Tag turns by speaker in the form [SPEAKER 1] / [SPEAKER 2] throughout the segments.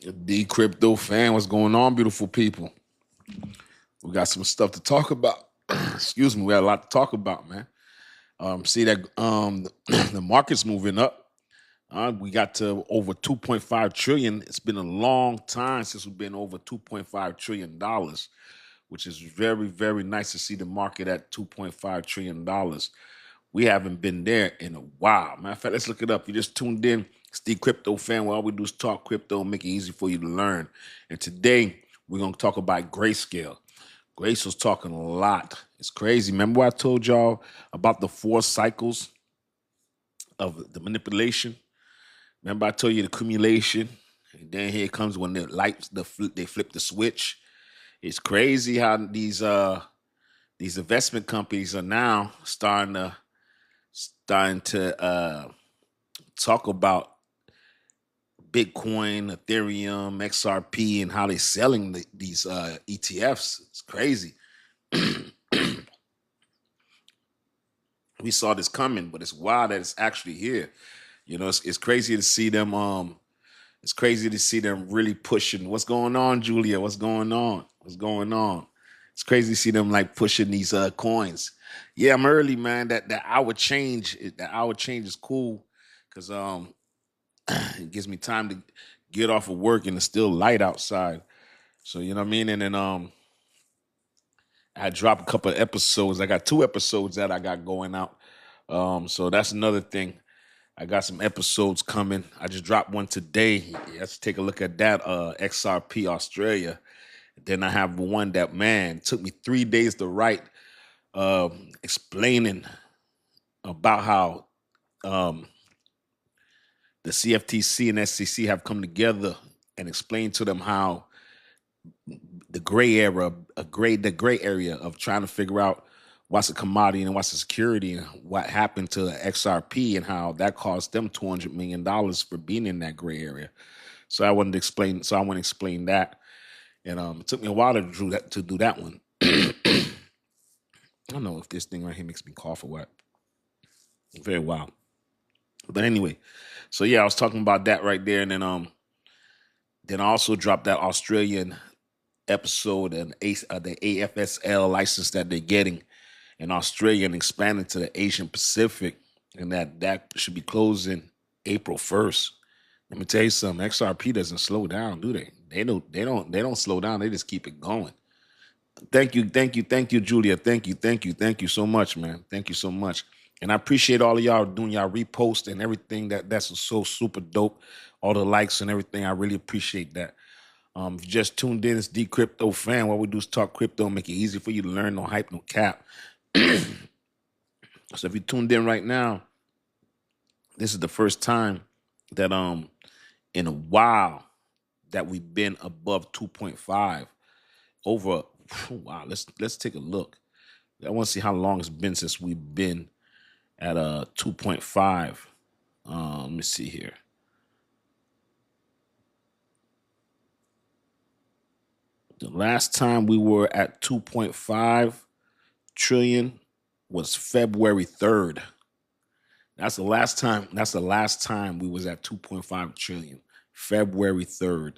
[SPEAKER 1] Dcryptofan, what's going on, beautiful people? We got some stuff to talk about. Excuse me, we got a lot to talk about, man. See that the market's moving up. We got to over 2.5 trillion. It's been a long time since we've been over 2.5 trillion dollars, which is very, very nice to see the market at 2.5 trillion dollars. We haven't been there in a while. Matter of fact, let's look it up. You just tuned in. It's the Crypto Fan, where all we do is talk crypto and make it easy for you to learn. And today we're gonna talk about Grayscale. Grayscale's talking a lot. It's crazy. Remember what I told y'all about the 4 cycles of the manipulation? Remember I told you the accumulation, and then here comes when the lights, they flip the switch. It's crazy how these investment companies are now starting to talk about Bitcoin, Ethereum, XRP, and how they're selling these ETFs. It's crazy. We saw this coming, but it's wild that it's actually here. You know, it's crazy to see them. It's crazy to see them really pushing. What's going on, Julia? What's going on? What's going on? It's crazy to see them like pushing these coins. Yeah, I'm early, man. That hour change is cool because it gives me time to get off of work and it's still light outside. So you know what I mean. And then I dropped a couple of episodes. I got 2 episodes that I got going out. So that's another thing. I got some episodes coming. I just dropped one today. Let's take a look at that. XRP Australia. Then I have one that, man, took me 3 days to write, explaining about how the CFTC and SEC have come together and explained to them how the the gray area of trying to figure out what's a commodity and what's a security and what happened to XRP and how that cost them $200 million for being in that gray area. So I wanted to explain. So I want to explain that, and it took me a while to do that one. I don't know if this thing right here makes me cough or what. Very wild. But anyway, so yeah, I was talking about that right there, and then I also dropped that Australian episode and the AFSL license that they're getting in Australia and expanding to the Asian Pacific, and that should be closing April 1st. Let me tell you something. XRP doesn't slow down, do they? They don't slow down. They just keep it going. Thank you, Julia. Thank you so much, man. Thank you so much. And I appreciate all of y'all doing y'all repost and everything. That's so super dope. All the likes and everything. I really appreciate that. If you just tuned in, it's Dcryptofan. What we do is talk crypto, make it easy for you to learn. No hype, no cap. So if you tuned in right now, this is the first time that in a while that we've been above 2.5 over. Wow, let's take a look. I want to see how long it's been since we've been at 2.5. Let me see here. The last time we were at 2.5 trillion was February 3rd. That's the last time. That's the last time we was at 2.5 trillion. February 3rd.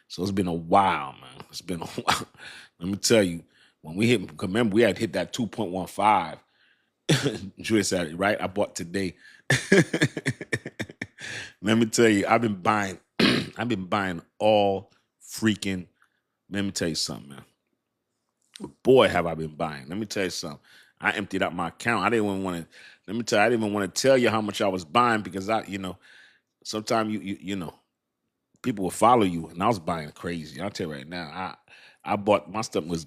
[SPEAKER 1] So it's been a while, man. It's been a while. Let me tell you, when we hit, remember we had hit that 2.15. Julia said it, right? I bought today. Let me tell you, I've been buying. I've been buying all freaking. Let me tell you something, man. Boy, have I been buying. Let me tell you something. I emptied out my account. I didn't even want to. Let me tell you, I didn't even want to tell you how much I was buying because sometimes people will follow you, and I was buying crazy. I'll tell you right now, I bought my stomach was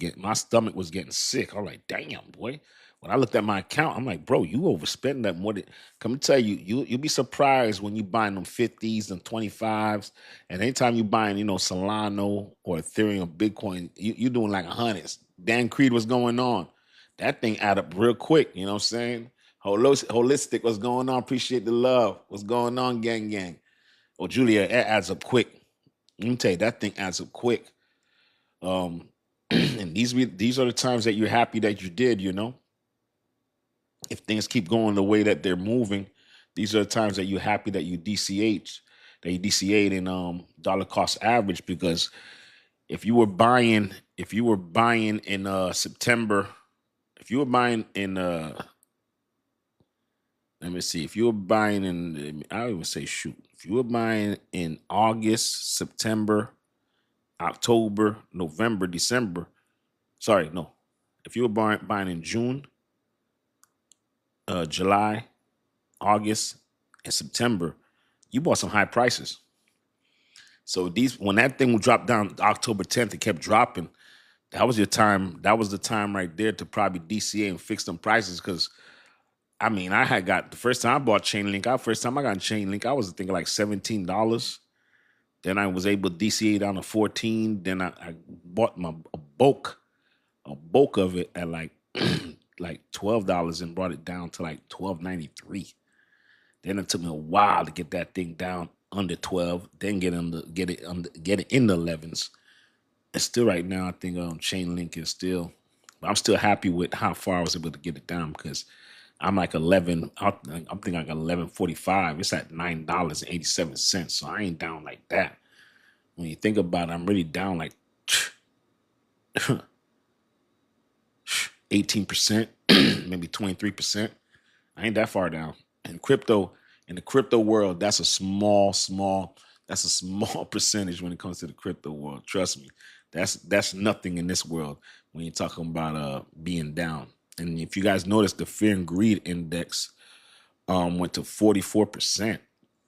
[SPEAKER 1] getting sick. I'm like, damn, boy. When I looked at my account, I'm like, bro, you overspending that more than. Come to tell you, you'll be surprised when you buying them 50s and 25s, and anytime you buying, Solano or Ethereum or Bitcoin, you doing like hundreds. Dan Creed, what's going on? That thing add up real quick. You know what I'm saying? Holistic, what's going on? Appreciate the love. What's going on, gang, gang? Oh, Julia, that adds up quick. Let me tell you, that thing adds up quick. Um, and these are the times that you're happy that you did. If things keep going the way that they're moving, these are the times that you're happy that you DCH. They DCA'd in dollar cost average, because if you were buying in September, if you were buying in let me see, if you were buying in, I don't even say shoot, if you were buying in August, September, October, November, December, sorry, no, if you were buying in June, July, August, and September, you bought some high prices. So when that thing would drop down October 10th, it kept dropping. That was your time. That was the time right there to probably DCA and fix them prices. Because I mean, I had got the first time I bought Chainlink. First time I got Chainlink, I was thinking like $17. Then I was able to DCA down to 14. Then I bought a bulk of it at like like $12 and brought it down to like $12.93. Then it took me a while to get that thing down under 12. Then get it in the 11s. And still right now, I think Chainlink is still. I'm still happy with how far I was able to get it down, because I'm like 11. I'm thinking like 11.45. It's at $9.87. So I ain't down like that. When you think about it, I'm really down like 18%, maybe 23%. I ain't that far down. In the crypto world, that's a small percentage when it comes to the crypto world. Trust me, that's nothing in this world when you're talking about being down. And if you guys notice, the fear and greed index went to 44%.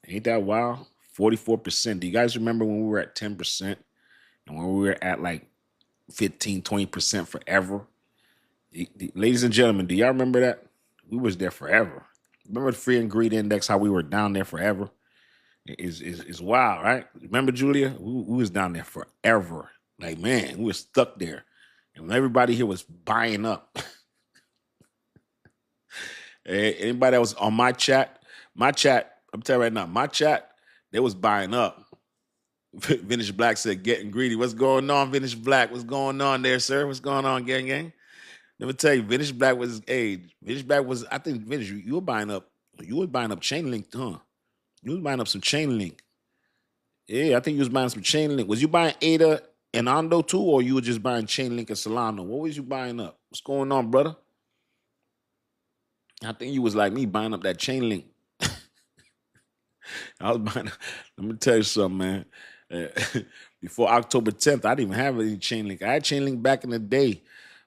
[SPEAKER 1] Ain't that wild? 44%. Do you guys remember when we were at 10% and when we were at like 15, 20% forever? Ladies and gentlemen, do y'all remember that? We was there forever. Remember the fear and greed index, how we were down there forever? Is wild, right? Remember, Julia? We was down there forever. Like, man, we were stuck there. And when everybody here was buying up. Anybody that was on my chat, I'm telling you right now, my chat, they was buying up. Vintage Black said, getting greedy. What's going on, Vintage Black? What's going on there, sir? What's going on, gang? Let me tell you, Vintage Black was, I think, Vintage, you were buying up Chainlink, huh? You was buying up some Chainlink. Yeah, I think you was buying some Chainlink. Was you buying ADA and Ondo too, or you were just buying Chainlink and Solana? What was you buying up? What's going on, brother? I think you was like me, buying up that Chainlink. I was buying. Let me tell you something, man. Before October 10th, I didn't even have any Chainlink. I had Chainlink back in the day,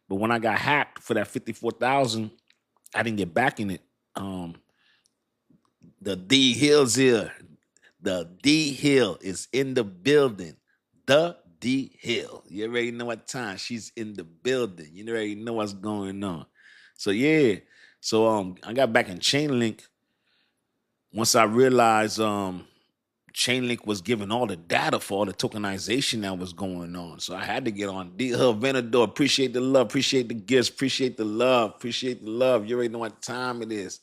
[SPEAKER 1] but when I got hacked for that 54,000, I didn't get back in it. The D Hill's here. The D Hill is in the building. The D Hill. You already know what time she's in the building. You already know what's going on. So yeah. So I got back in Chainlink once I realized Chainlink was giving all the data for all the tokenization that was going on. So I had to get on D Hill Venador. Appreciate the love, appreciate the gifts, appreciate the love. You already know what time it is.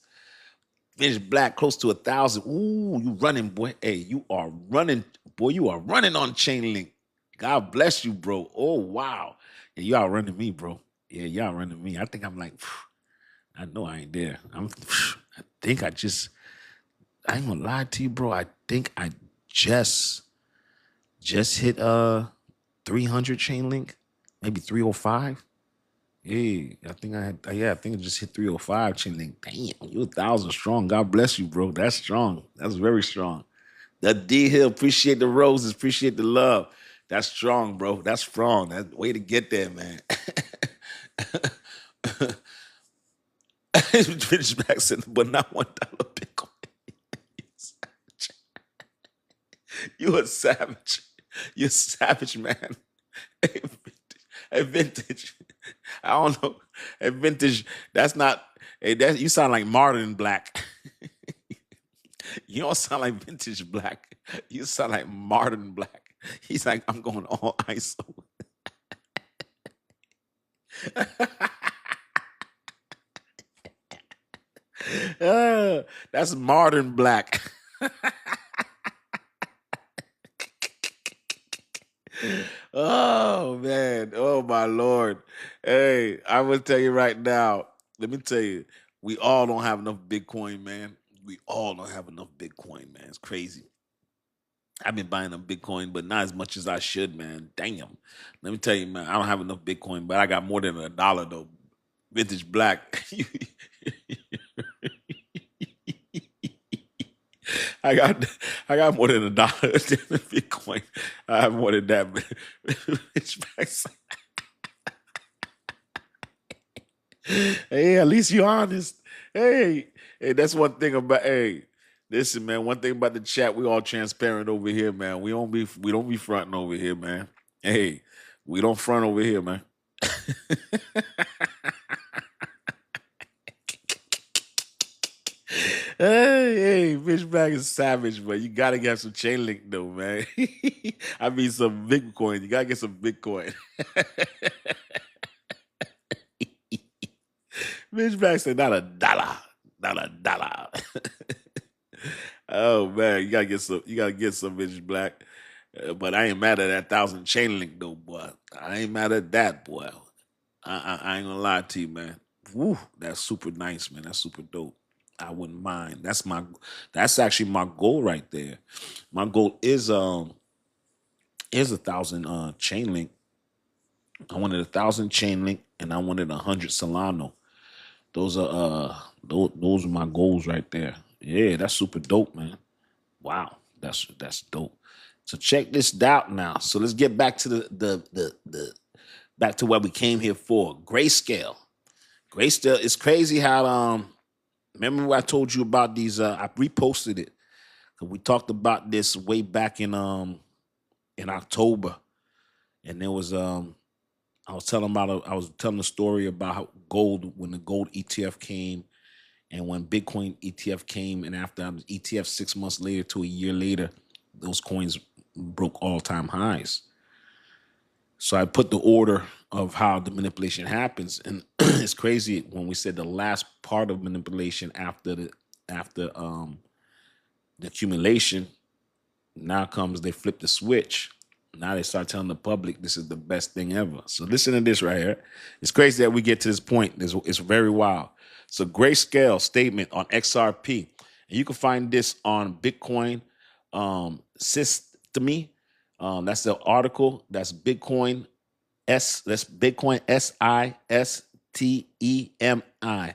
[SPEAKER 1] Vintage Black, close to 1,000. Ooh, you running, boy. Hey, you are running, boy. You are running on Chainlink. God bless you, bro. Oh, wow. Yeah, you outrunning me, bro. Yeah, you outrunning me. I think I'm like, I know I ain't there. I ain't gonna lie to you, bro. I think I just hit 300 Chainlink, maybe 305. Yeah, I think I just hit 305 Chainlink. Damn, you 1,000 strong. God bless you, bro. That's strong. That's very strong. That D Hill, appreciate the roses, appreciate the love. That's strong, bro. That's strong. That's way to get there, man. British back said, but not $1 Bitcoin. You a savage. You're a savage, man. Hey, vintage. I don't know. Hey, vintage. That's not. Hey, you sound like Martin Black. You don't sound like Vintage Black. You sound like Martin Black. He's like, I'm going all ISO. That's Martin Black. Oh man, oh my Lord. Hey, I will tell you right now. Let me tell you, we all don't have enough Bitcoin, man. We all don't have enough Bitcoin, man. It's crazy. I've been buying them Bitcoin, but not as much as I should, man. Damn. Let me tell you, man, I don't have enough Bitcoin, but I got more than $1 though. Vintage Black. I got I got more than $1 in Bitcoin. I have more than that. Vintage Black's hey, at least you're honest. Hey, that's one thing about listen, man. One thing about the chat, we all transparent over here, man. We don't be fronting over here, man. Hey, we don't front over here, man. Hey, Fishback is savage, but you gotta get some chain link though, man. I mean some Bitcoin. You gotta get some Bitcoin. Fishback said not $1. Not $1. Oh man, you gotta get some Vintage Black. But I ain't mad at that 1,000 chain link though, boy. I ain't mad at that, boy. I ain't gonna lie to you, man. Woo, that's super nice, man. That's super dope. I wouldn't mind. That's actually my goal right there. My goal is 1,000 chain link. I wanted 1,000 chain link and I wanted 100 Solano. Those are those are my goals right there. Yeah, that's super dope, man. Wow, that's dope. So check this out now. So let's get back to the back to what we came here for. Grayscale. Grayscale. It's crazy how remember what I told you about these? I reposted it. We talked about this way back in October, and there was I was telling a story about how gold, when the gold ETF came, and when Bitcoin ETF came, and after ETF 6 months later to a year later, those coins broke all-time highs. So I put the order of how the manipulation happens, and it's crazy when we said the last part of manipulation after the accumulation. Now comes they flip the switch. Now they start telling the public this is the best thing ever. So listen to this right here. It's crazy that we get to this point. It's very wild. So Grayscale statement on XRP. And you can find this on Bitcoin Systemy. That's the article. That's Bitcoin Bitcoin SISTEMI.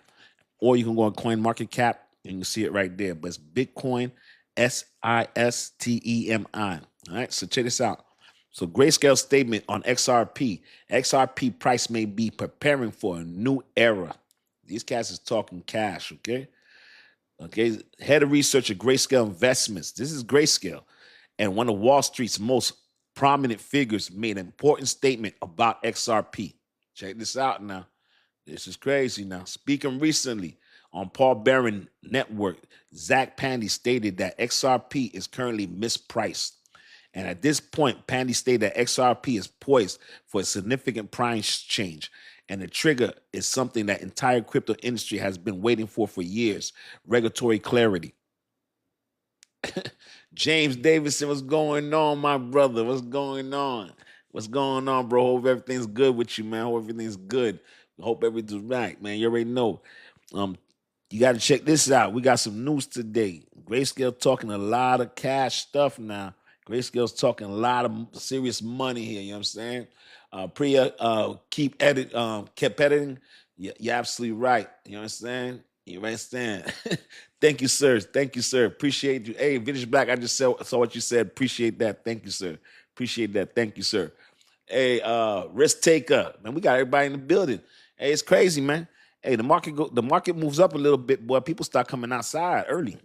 [SPEAKER 1] Or you can go on CoinMarketCap and you see it right there. But it's Bitcoin SISTEMI. All right, so check this out. So Grayscale statement on XRP. XRP price may be preparing for a new era. These cats is talking cash, okay? Okay, head of research at Grayscale Investments. This is Grayscale. And one of Wall Street's most prominent figures made an important statement about XRP. Check this out now. This is crazy now. Speaking recently on Paul Barron Network, Zach Pandy stated that XRP is currently mispriced. And at this point, Pandy stated that XRP is poised for a significant price change. And the trigger is something that entire crypto industry has been waiting for years: regulatory clarity. James Davidson, what's going on, my brother? What's going on? What's going on, bro? Hope everything's good with you, man. Hope everything's good. Hope everything's right, man. You already know. You got to check this out. We got some news today. Grayscale talking a lot of cash stuff now. Grayscale's talking a lot of serious money here. You know what I'm saying? Priya, kept editing. You're absolutely right. You know what I'm saying? You understand? Thank you, sir. Thank you, sir. Appreciate you. Hey, Vintage Black, I just saw what you said. Appreciate that. Thank you, sir. Appreciate that. Thank you, sir. Hey, risk taker. Man, we got everybody in the building. Hey, it's crazy, man. Hey, the market moves up a little bit, boy. People start coming outside early.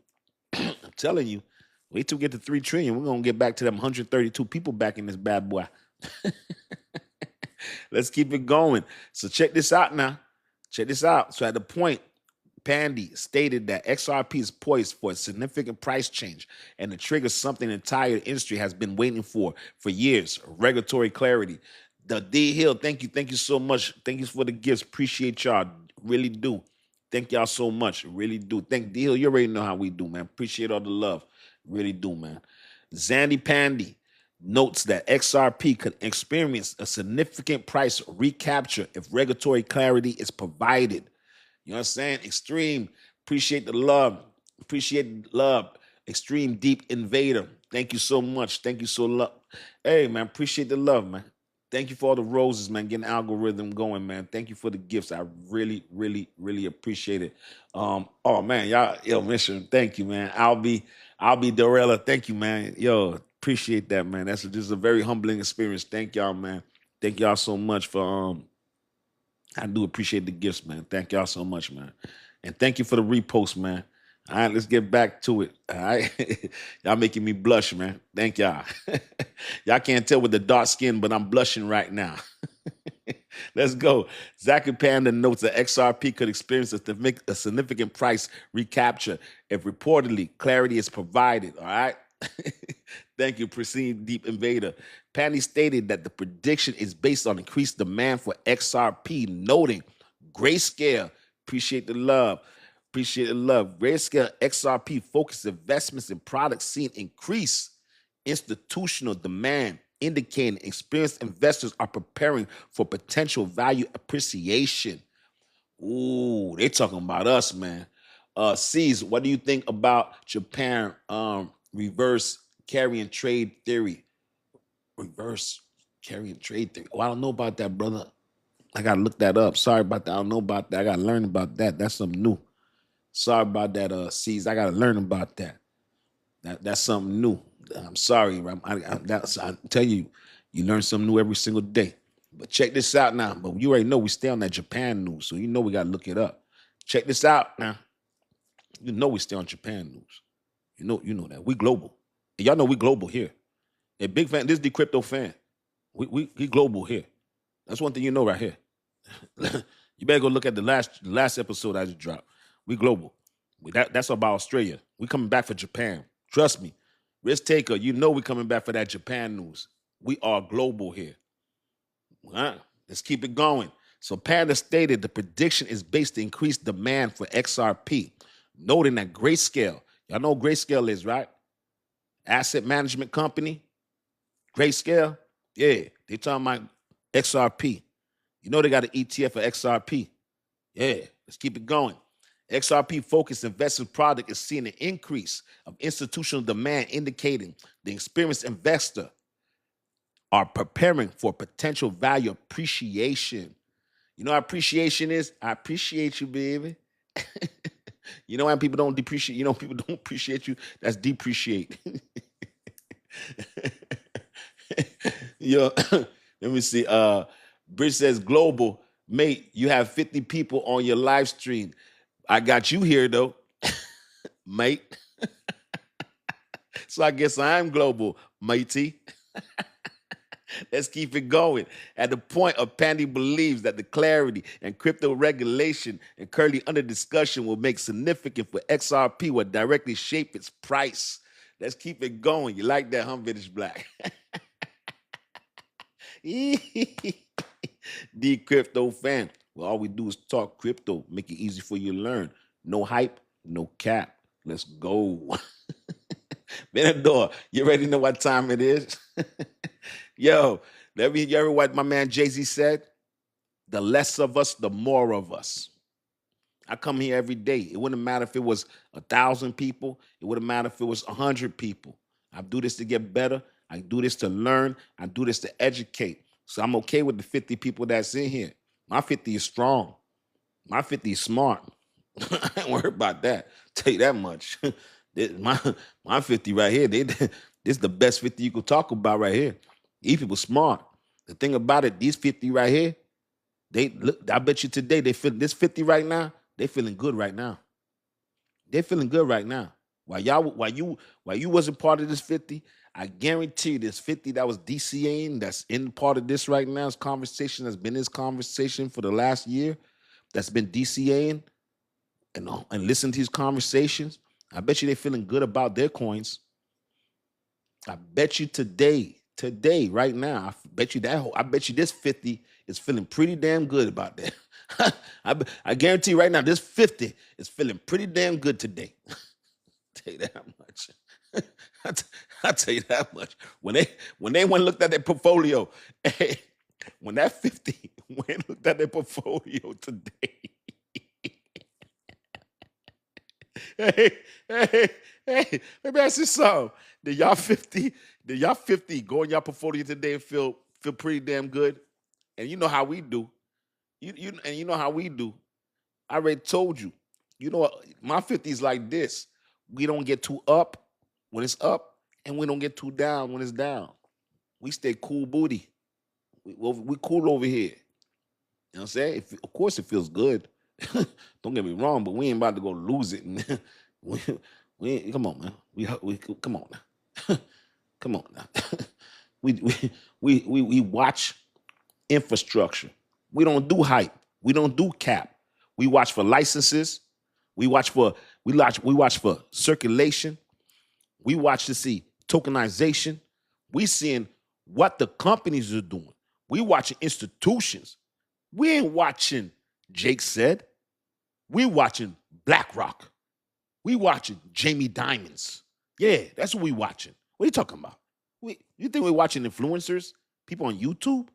[SPEAKER 1] I'm telling you. Wait till we get to 3 trillion. We're gonna get back to them 132 people back in this bad boy. Let's keep it going. So check this out now. Check this out. So at the point, Pandy stated that XRP is poised for a significant price change, and to trigger something the entire industry has been waiting for years: regulatory clarity. The D Hill, thank you so much. Thank you for the gifts. Appreciate y'all. Really do. Thank y'all so much. Really do. Thank D Hill. You already know how we do, man. Appreciate all the love. Really do, man. Zandy Pandy notes that XRP could experience a significant price recapture if regulatory clarity is provided. You know what I'm saying? Extreme. Appreciate the love. Appreciate the love. Extreme Deep Invader, thank you so much. Thank you so much. Hey, man, appreciate the love, man. Thank you for all the roses, man, getting the algorithm going, man. Thank you for the gifts. I really, really, really appreciate it. Oh man, y'all, yo, Mission, thank you, man. I'll be Dorella. Thank you, man. Yo, appreciate that, man. That's just a very humbling experience. Thank y'all, man. Thank y'all so much for I do appreciate the gifts, man. Thank y'all so much, man. And thank you for the repost, man. All right, let's get back to it. All right. Y'all making me blush, man. Thank y'all. Y'all can't tell with the dark skin, but I'm blushing right now. Let's go. Zachary Panda notes that XRP could experience a significant price recapture if reportedly clarity is provided. All right. Thank you, Pristine Deep Invader. Pandy stated that the prediction is based on increased demand for XRP, noting Grayscale. Appreciate the love. Appreciate the love. Grayscale XRP focused investments in products seen increase institutional demand, indicating experienced investors are preparing for potential value appreciation. Ooh, they talking about us, man. C's, what do you think about Japan reverse carrying trade theory? Reverse carrying trade theory. Oh, I don't know about that, brother. I gotta look that up. Sorry about that. I don't know about that. I gotta learn about that. That's something new. Sorry about that, C's. I gotta learn about that. That's something new. I'm sorry. I tell you, you learn something new every single day. But check this out now. But you already know we stay on that Japan news, so you know we gotta look it up. Check this out now. You know we stay on Japan news. You know that we global. And y'all know we global here. A big fan. This is Dcryptofan. We global here. That's one thing you know right here. You better go look at the last episode I just dropped. We global. That's about Australia. We coming back for Japan. Trust me. Risk taker, you know we coming back for that Japan news. We are global here. All right, let's keep it going. So Panda stated the prediction is based on increased demand for XRP, noting that Grayscale, y'all know what Grayscale is, right? Asset management company. Grayscale, yeah, they talking about XRP. You know they got an ETF for XRP. Yeah, let's keep it going. XRP-focused investment product is seeing an increase of institutional demand, indicating the experienced investor are preparing for potential value appreciation. You know what appreciation is? I appreciate you, baby. You know why people don't depreciate? You know people don't appreciate you? That's depreciate. Yo, let me see. Bridge says global. Mate, you have 50 people on your live stream. I got you here though, mate. So I guess I'm global, matey. Let's keep it going. At the point of Pandy believes that the clarity and crypto regulation and currently under discussion will make significant for XRP will directly shape its price. Let's keep it going. You like that, huh, Vintage Black? Dcryptofan. Well, all we do is talk crypto, make it easy for you to learn. No hype, no cap. Let's go. Benador, you already know what time it is? Yo, you ever hear what my man Jay-Z said? The less of us, the more of us. I come here every day. It wouldn't matter if it was 1,000 people. It wouldn't matter if it was 100 people. I do this to get better. I do this to learn. I do this to educate. So I'm okay with the 50 people that's in here. My 50 is strong. My 50 is smart. I ain't worried about that. Tell you that much. my 50 right here, this is the best 50 you could talk about right here. These people smart. The thing about it, these 50 right here, they look. I bet you today they feel this 50 right now. They feeling good right now. They're feeling good right now. While you wasn't part of this 50, I guarantee you this 50 that was DCAing, that's in part of this right now, this conversation that's been this conversation for the last year, that's been DCAing and listen to these conversations. I bet you they're feeling good about their coins. I bet you today, right now, I bet you this 50 is feeling pretty damn good about that. I guarantee right now, this 50 is feeling pretty damn good today. Tell you that much. I tell you that much. When they went and looked at their portfolio, hey, when that 50 went and looked at their portfolio today, hey, hey, hey, let me ask you something. Did y'all 50, go in y'all portfolio today and feel pretty damn good? And you know how we do. You know how we do. I already told you. You know what? My 50's like this. We don't get too up when it's up, and we don't get too down when it's down. We stay cool booty. We cool over here. You know what I'm saying? Of course, it feels good. Don't get me wrong, but we ain't about to go lose it. Come on, man. We come on now. Come on now. we watch infrastructure. We don't do hype. We don't do cap. We watch for licenses. We watch for circulation. We watch to see tokenization. We seeing what the companies are doing. We watching institutions. We ain't watching Jake said. We watching BlackRock. We watching Jamie Dimons. Yeah, that's what we watching. What are you talking about? You think we're watching influencers? People on YouTube?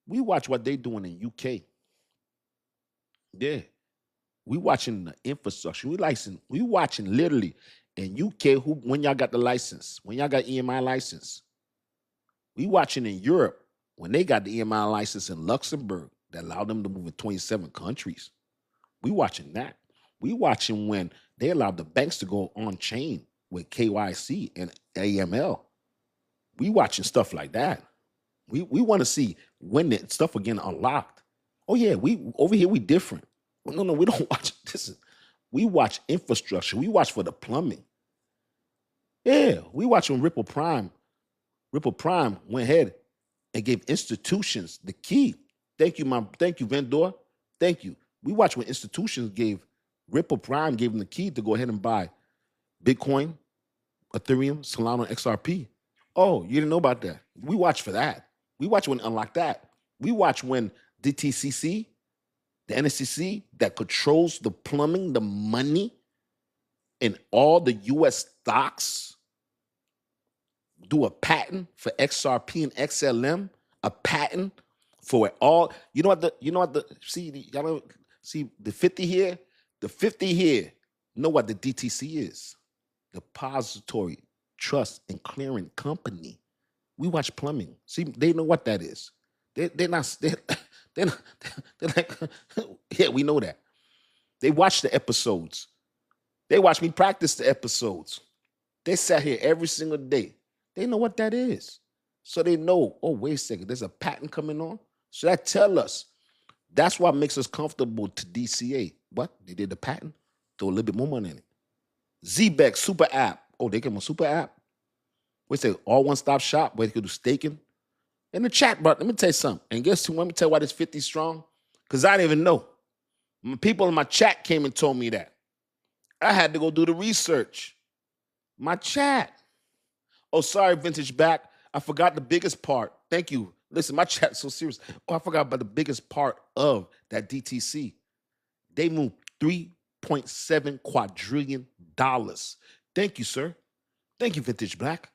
[SPEAKER 1] We watch what they doing in UK. Yeah. We watching the infrastructure. We watching literally in UK when y'all got the license, when y'all got EMI license. We watching in Europe when they got the EMI license in Luxembourg that allowed them to move in 27 countries. We watching that. We watching when they allowed the banks to go on chain with KYC and AML. We watching stuff like that. We want to see when the stuff again unlocked. Oh yeah, we over here we different. No, we don't watch this. We watch infrastructure. We watch for the plumbing. Yeah, we watch when Ripple Prime went ahead and gave institutions the key. Thank you, vendor. Thank you. We watch when institutions Ripple Prime gave them the key to go ahead and buy Bitcoin, Ethereum, Solana, XRP. Oh, you didn't know about that. We watch for that. We watch when unlock that. We watch when DTCC, the NSCC that controls the plumbing, the money in all the U.S. stocks, do a patent for XRP and XLM, a patent for it all. You know what the 50 here? The 50 here know what the DTC is. Depository, Trust, and Clearing Company. We watch plumbing. See, they know what that is. They're not, they're like, yeah, we know that. They watch the episodes. They watch me practice the episodes. They sat here every single day. They know what that is. So they know, oh, wait a second, there's a patent coming on. So that tell us. That's what makes us comfortable to DCA. What? They did the patent? Throw a little bit more money in it. ZBEX super app. Oh, they came on super app? We say all one-stop shop where they could do staking. In the chat, bro, let me tell you something. And guess who? Let me tell you why this 50 strong. Because I didn't even know. People in my chat came and told me that. I had to go do the research. My chat. Oh, sorry, Vintage Back. I forgot the biggest part. Thank you. Listen, my chat's so serious. Oh, I forgot about the biggest part of that DTC. They moved $3.7 quadrillion. Thank you, sir. Thank you, Vintage Black.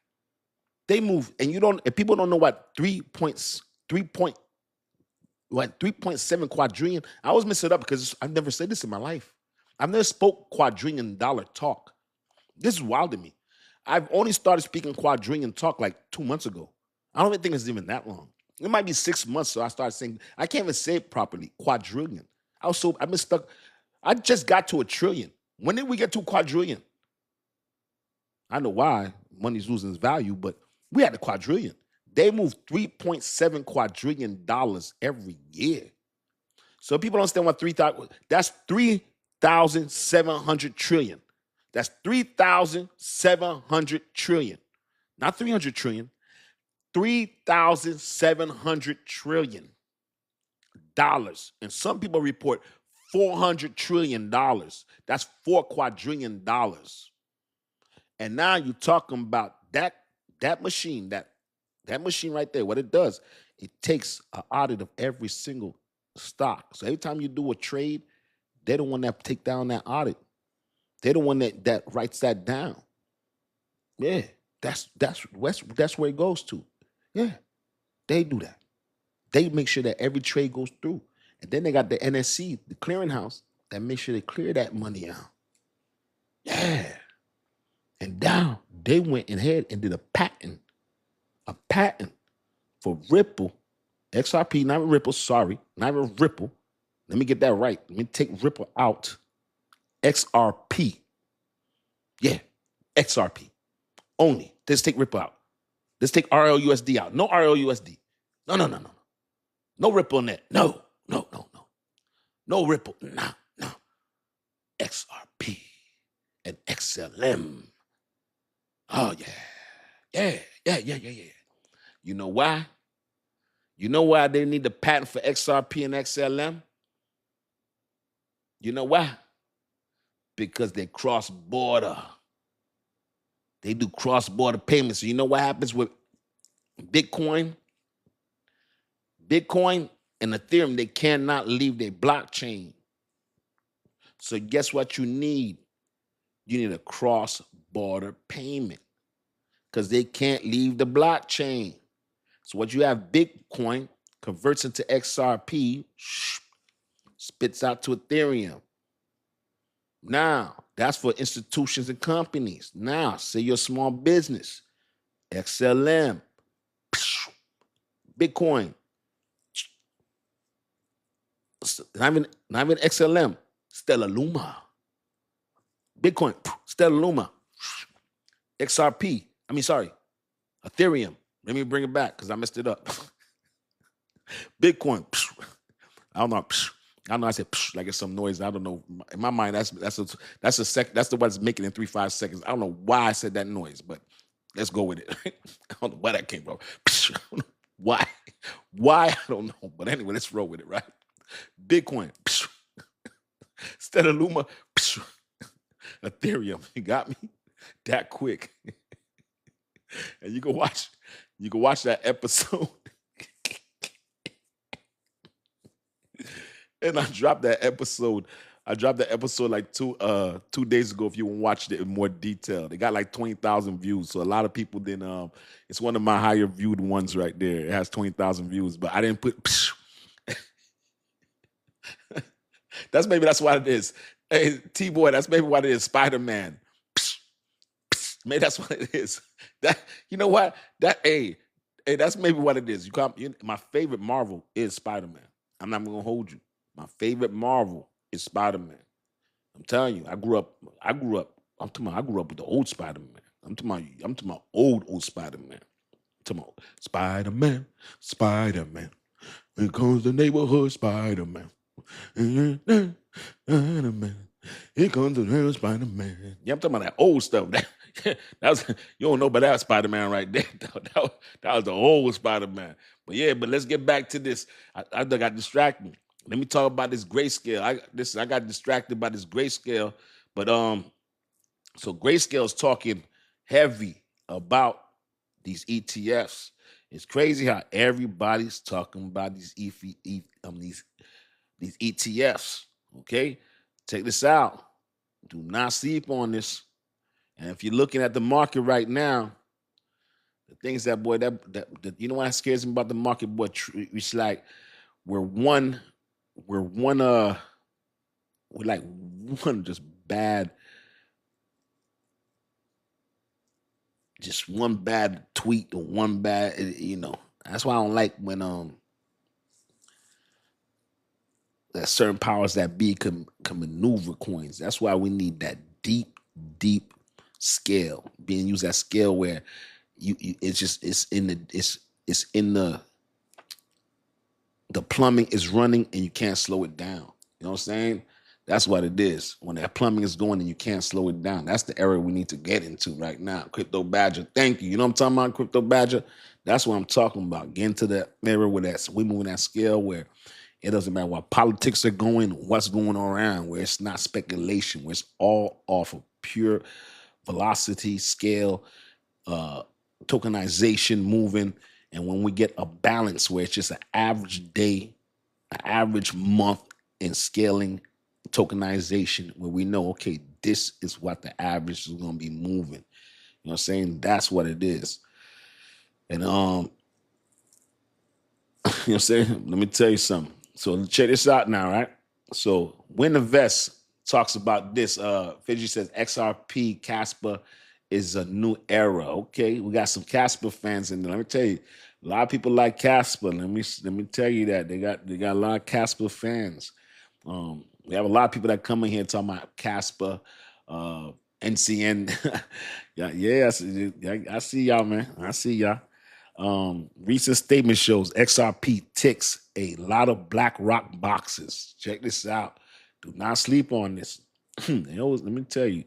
[SPEAKER 1] They move, and people don't know what 3.7 quadrillion. I always mess it up because I've never said this in my life. I've never spoke quadrillion dollar talk. This is wild to me. I've only started speaking quadrillion talk like 2 months ago. I don't even think it's even that long. It might be 6 months, so I started saying, I can't even say it properly, quadrillion. I've been stuck. I just got to a trillion. When did we get to a quadrillion? I know why money's losing its value, but we had a quadrillion. They move $3.7 quadrillion every year. So people don't understand what 3,000, that's 3,700 trillion. That's 3,700 trillion. Not 300 trillion, 3,700 trillion dollars. And some people report $400 trillion. That's $4 quadrillion. And now you're talking about that machine, that machine right there. What it does, it takes an audit of every single stock. So every time you do a trade, they're the one that take down that audit. They're the one that writes that down. Yeah, that's where it goes to. Yeah, they do that. They make sure that every trade goes through. And then they got the NSC, the clearinghouse. that make sure they clear that money out. Yeah. And now they went ahead and did a patent for Ripple, XRP, not Ripple, sorry, not even Ripple. Let me get that right. Let me take Ripple out. XRP. Yeah, XRP. Only. Let's take Ripple out. Let's take RLUSD out. No RLUSD. No. No Ripple in that. No. No Ripple. No. XRP and XLM. Oh, yeah. You know why? You know why they need the patent for XRP and XLM? You know why? Because they cross-border. They do cross-border payments. So you know what happens with Bitcoin? Bitcoin and Ethereum, they cannot leave their blockchain. So guess what you need? You need a cross-border payment because they can't leave the blockchain. So what you have, Bitcoin converts into XRP, spits out to Ethereum. Now, that's for institutions and companies. Now, say you're a small business, XLM, Bitcoin, not even XLM, Stellar Luma, Bitcoin, Stellar Luma, XRP, Ethereum. Let me bring it back because I messed it up. Bitcoin, I don't know. I said like it's some noise. I don't know. In my mind, that's the one that's making it in 3-5 seconds. I don't know why I said that noise, but let's go with it. I don't know where that came from. Why? I don't know. But anyway, let's roll with it, right? Bitcoin, Stellar Luma, Ethereum. You got me that quick. And you can watch that episode. And I dropped that episode like two days ago. If you watched it in more detail, they got like 20,000 views. So a lot of people didn't. It's one of my higher viewed ones right there. It has 20,000 views, but I didn't put. That's what it is. Hey, T-Boy, that's maybe what it is. Spider-Man. Maybe that's what it is. That you know what? Hey, that's maybe what it is. My favorite Marvel is Spider-Man. I'm not gonna hold you. My favorite Marvel is Spider-Man. I'm telling you, I grew up. I grew up with the old Spider-Man. I'm talking about old Spider-Man. I'm talking about Spider-Man. Here comes the neighborhood Spider-Man. Here comes the real Spider-Man. Yeah, I'm talking about that old stuff. That was, you don't know about that Spider-Man right there. That was the old Spider-Man. But let's get back to this. I got distracted. Let me talk about this Grayscale. I got distracted by this Grayscale, but so Grayscale is talking heavy about these ETFs. It's crazy how everybody's talking about these ETFs. Okay, check this out. Do not sleep on this. And if you're looking at the market right now, the things that boy that you know what scares me about the market, boy, it's like we're like one just one bad tweet or one bad, that's why I don't like when that certain powers that be can maneuver coins. That's why we need that deep scale being used, that scale where it's in the plumbing is running and you can't slow it down. You know what I'm saying? That's what it is. When that plumbing is going and you can't slow it down. That's the area we need to get into right now. Crypto Badger, thank you. You know what I'm talking about, Crypto Badger? That's what I'm talking about. Get into that area where we moving that scale where it doesn't matter what politics are going, what's going around, where it's not speculation, where it's all off of pure velocity, scale, tokenization moving. And when we get a balance where it's just an average day, an average month in scaling tokenization, where we know, okay, this is what the average is going to be moving. You know what I'm saying? That's what it is. And, you know what I'm saying? Let me tell you something. So check this out now, right? So Win Invest talks about this. Fidji says XRP Casper is a new era. Okay, we got some Casper fans in there. Let me tell you, a lot of people like Casper. Let me tell you that they got a lot of Casper fans. We have a lot of people that come in here talking about Casper, NCN. yeah, I see y'all, man. I see y'all. Recent statement shows XRP ticks a lot of BlackRock boxes. Check this out. Do not sleep on this. Let me tell you,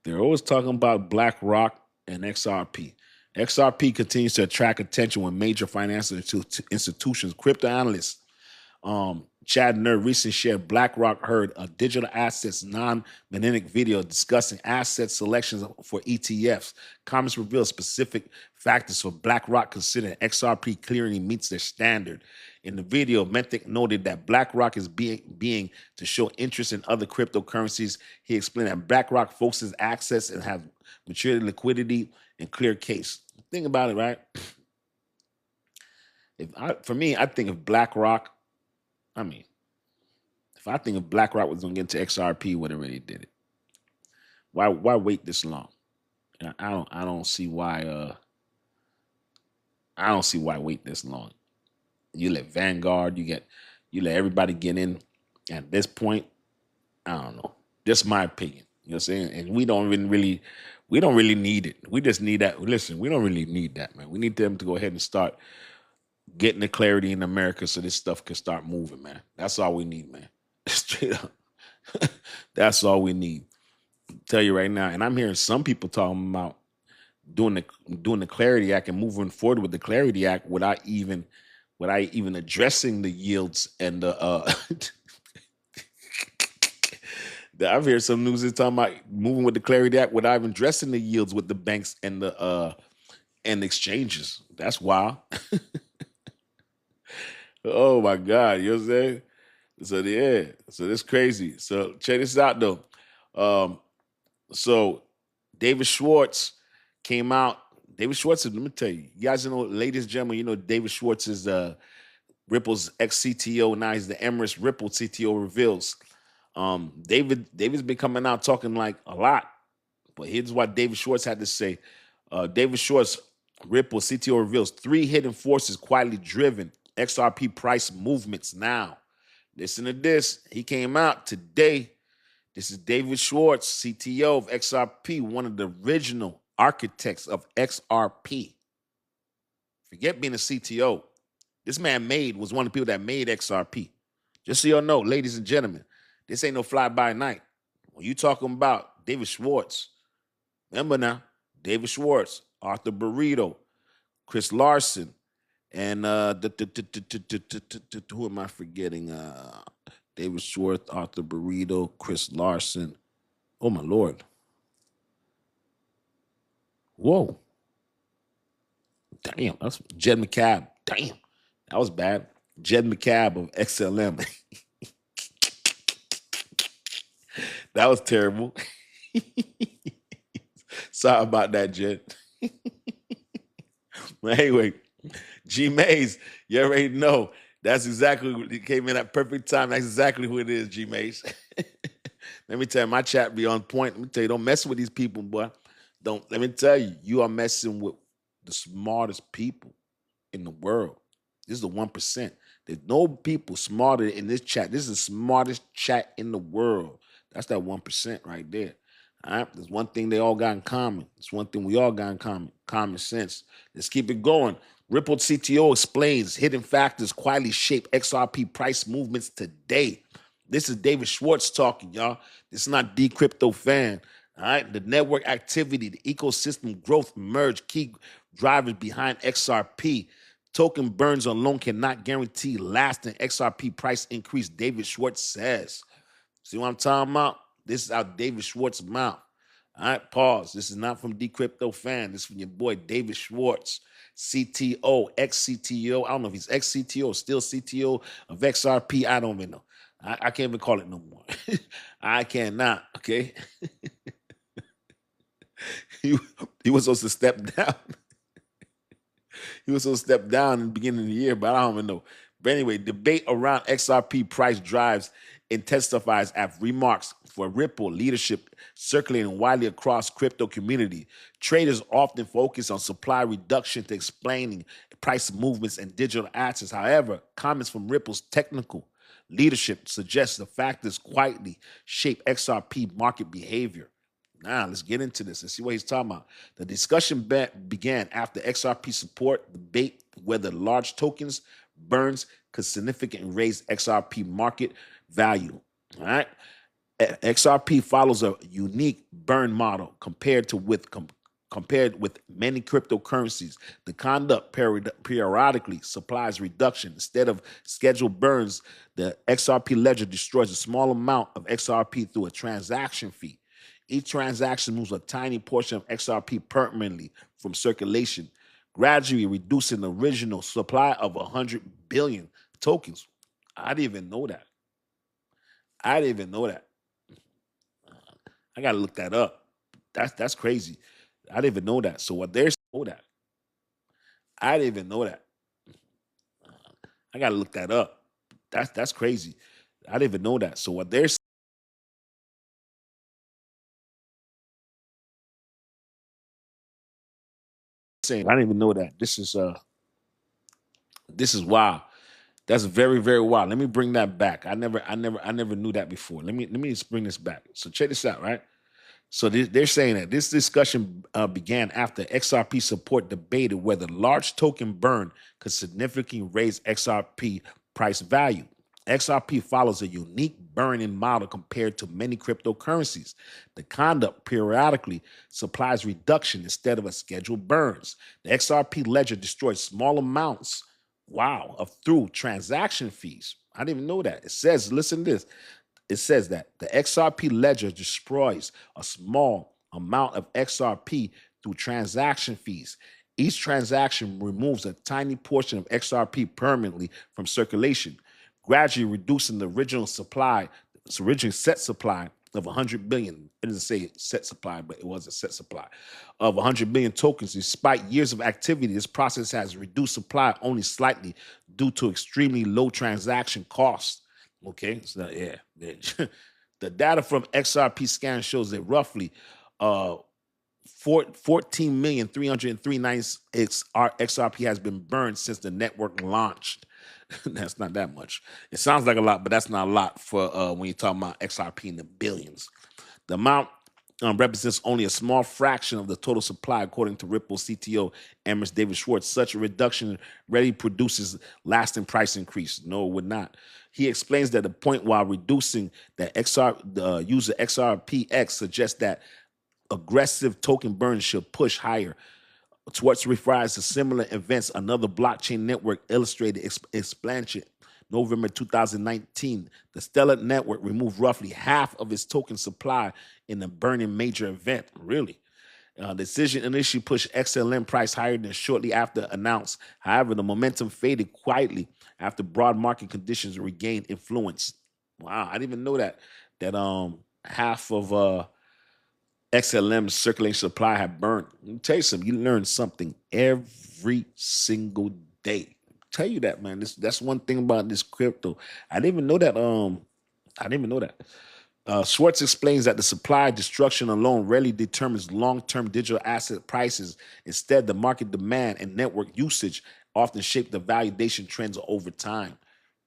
[SPEAKER 1] they're always talking about BlackRock and XRP. XRP continues to attract attention when major financial institutions, crypto analysts, Chad Nerd recently shared BlackRock heard a digital assets non-magnetic video discussing asset selections for ETFs. Comments reveal specific factors for BlackRock considering XRP clearly meets their standard. In the video, Mentic noted that BlackRock is being to show interest in other cryptocurrencies. He explained that BlackRock focuses access and have maturity, liquidity, and clear case. Think about it, right? For me, I think of BlackRock. If I think if BlackRock was going to get into XRP, would have already did it. Why wait this long? I don't see why. I don't see why wait this long. You let Vanguard, you let everybody get in. At this point, I don't know. Just my opinion. You know what I'm saying? And we don't really need it. We just need that. Listen, we don't really need that, man. We need them to go ahead and start getting the clarity in America so this stuff can start moving, man. That's all we need, man. Straight up. That's all we need. I'll tell you right now. And I'm hearing some people talking about doing the Clarity Act and moving forward with the Clarity Act without even addressing the yields and the I've heard some news is talking about moving with the Clarity Act without even addressing the yields with the banks and the exchanges. That's wild. Oh my God, you know what I'm saying? So that's crazy. So check this out though. So David Schwartz came out. David Schwartz, let me tell you, you guys know, ladies and gentlemen, you know David Schwartz is Ripple's ex-CTO. Now he's the Emirates Ripple CTO reveals. David's been coming out talking like a lot, but here's what David Schwartz had to say. David Schwartz, Ripple CTO reveals 3 hidden forces quietly driven XRP price movements now. Listen to this. He came out today. This is David Schwartz, CTO of XRP, one of the original architects of XRP. Forget being a CTO. This man was one of the people that made XRP. Just so y'all know, ladies and gentlemen, this ain't no fly-by-night. When you talking about David Schwartz, remember now, David Schwartz, Arthur Burrito, Chris Larson, and who am I forgetting? David Schwartz, Arthur Burrito, Chris Larson. Oh my Lord. Whoa. Damn, that's Jed McCabe. Damn, that was bad. Jed McCabe of XLM. That was terrible. Sorry about that, Jed. But anyway, G Mays, you already know. That's exactly what it came in at perfect time. That's exactly who it is, G Mays. Let me tell you, my chat be on point. Let me tell you, don't mess with these people, boy. Don't. Let me tell you, you are messing with the smartest people in the world. This is the 1%. There's no people smarter in this chat. This is the smartest chat in the world. That's that 1% right there. All right. There's one thing they all got in common. There's one thing we all got in common. Common sense. Let's keep it going. Ripple CTO explains hidden factors quietly shape XRP price movements today. This is David Schwartz talking, y'all. This is not Dcryptofan. All right. The network activity, the ecosystem growth merge key drivers behind XRP. Token burns alone cannot guarantee lasting XRP price increase, David Schwartz says. See what I'm talking about? This is out David Schwartz's mouth. All right, pause. This is not from Dcryptofan. This is from your boy David Schwartz, CTO, ex-CTO. I don't know if he's ex-CTO or still CTO of XRP. I don't even know. I can't even call it no more. I cannot, okay? He was supposed to step down. He was supposed to step down in the beginning of the year, but I don't even know. But anyway, debate around XRP price drives intensifies after remarks for Ripple leadership circulating widely across crypto community. Traders often focus on supply reduction to explaining price movements and digital assets. However, comments from Ripple's technical leadership suggest the factors quietly shape XRP market behavior. Now, let's get into this and see what he's talking about. The discussion began after XRP support debate whether large tokens burns could significantly raise XRP market value. All right. XRP follows a unique burn model compared with many cryptocurrencies. The conduct periodically supplies reduction. Instead of scheduled burns, the XRP ledger destroys a small amount of XRP through a transaction fee. Each transaction moves a tiny portion of XRP permanently from circulation, gradually reducing the original supply of 100 billion tokens. I didn't even know that. I didn't even know that. I gotta look that up. That's crazy. I didn't even know that. So what they're saying, that I didn't even know that. I gotta look that up. That's crazy. I didn't even know that. So what they're saying, I didn't even know that. This is wild. That's very, very wild. Let me bring that back. I never knew that before. Let me just bring this back. So check this out, right? So they're saying that this discussion began after XRP support debated whether large token burn could significantly raise XRP price value. XRP follows a unique burn-in model compared to many cryptocurrencies. The conduct periodically supplies reduction instead of a scheduled burns. The XRP ledger destroys small amounts, wow, of through transaction fees. I didn't even know that. It says, listen to this. It says that the XRP ledger destroys a small amount of XRP through transaction fees. Each transaction removes a tiny portion of XRP permanently from circulation, gradually reducing the original supply, its original set supply of 100 billion. It doesn't say set supply, but it was a set supply of 100 billion tokens. Despite years of activity, this process has reduced supply only slightly due to extremely low transaction costs. Okay, so yeah, the data from XRP scan shows that roughly 14,303,986 XRP has been burned since the network launched. That's not that much. It sounds like a lot, but that's not a lot for when you're talking about XRP in the billions. The amount represents only a small fraction of the total supply, according to Ripple CTO Amos David Schwartz. Such a reduction rarely produces lasting price increase. No, it would not. He explains that the point while reducing the user XRPX suggests that aggressive token burn should push higher. Schwartz refers to similar events. Another blockchain network illustrated expansion. November 2019, the Stellar network removed roughly half of its token supply in a burning major event. Really? Decision initially pushed XLM price higher than shortly after announced. However, the momentum faded quietly after broad market conditions regained influence. Wow, I didn't even know that half of XLM's circulating supply had burned. Let me tell you something. You learn something every single day. Tell you that, man. That's one thing about this crypto. I didn't even know that. I didn't even know that. Schwartz explains that the supply destruction alone rarely determines long-term digital asset prices. Instead, the market demand and network usage often shape the valuation trends over time.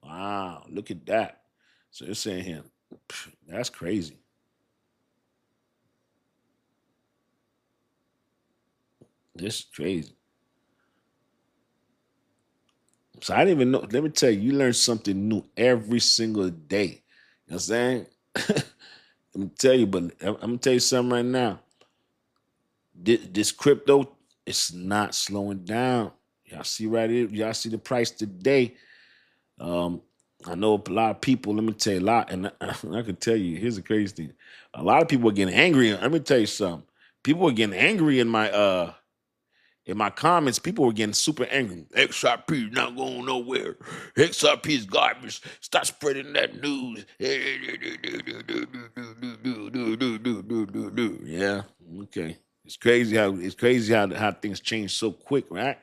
[SPEAKER 1] Wow, look at that. So you're saying here, that's crazy. This is crazy. So I didn't even know. Let me tell you, you learn something new every single day. You know what I'm saying? Let me tell you, but I'm gonna tell you something right now. This crypto, it's not slowing down. Y'all see right here. Y'all see the price today. Um, I know a lot of people. Let me tell you a lot, and I can tell you. Here's the crazy thing: a lot of people are getting angry. Let me tell you something. People are getting angry in my comments. People were getting super angry. XRP is not going nowhere. XRP is garbage. Stop spreading that news. Yeah, okay. It's crazy how things change so quick, right?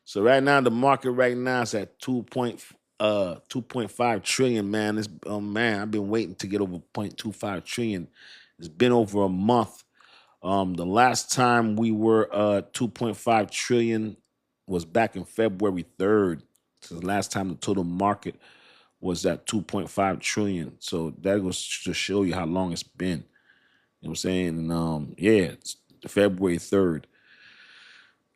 [SPEAKER 1] So right now the market right now is at 2 point. 2.5 trillion, man. This man, I've been waiting to get over 0.25 trillion. It's been over a month. The last time we were 2.5 trillion was back in February 3rd. So the last time the total market was at 2.5 trillion. So that was to show you how long it's been. You know what I'm saying? And yeah, it's February 3rd.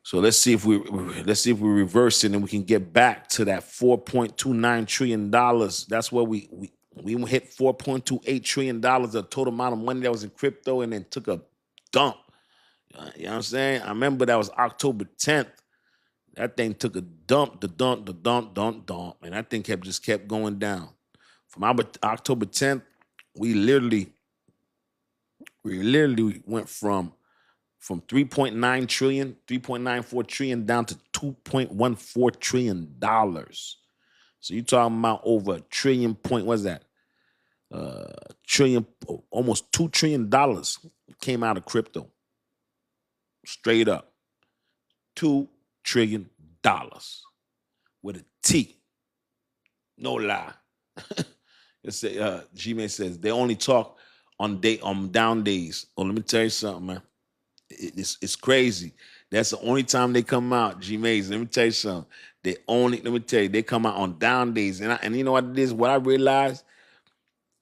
[SPEAKER 1] So let's see if we reverse it and we can get back to that $4.29 trillion. That's where we hit $4.28 trillion, the total amount of money that was in crypto, and then took a dump. You know what I'm saying? I remember that was October 10th. That thing took a dump, the dump, and that thing just kept going down. From October 10th, we literally went from 3.9 trillion, 3.94 trillion down to $2.14 trillion. So you're talking about over a trillion point, what's that? Trillion, almost $2 trillion came out of crypto. Straight up. $2 trillion with a T. No lie. G-Man says they only talk on down days. Oh, let me tell you something, man. It's crazy. That's the only time they come out, G-Mays. Let me tell you something. They come out on down days. And you know what it is? What I realized,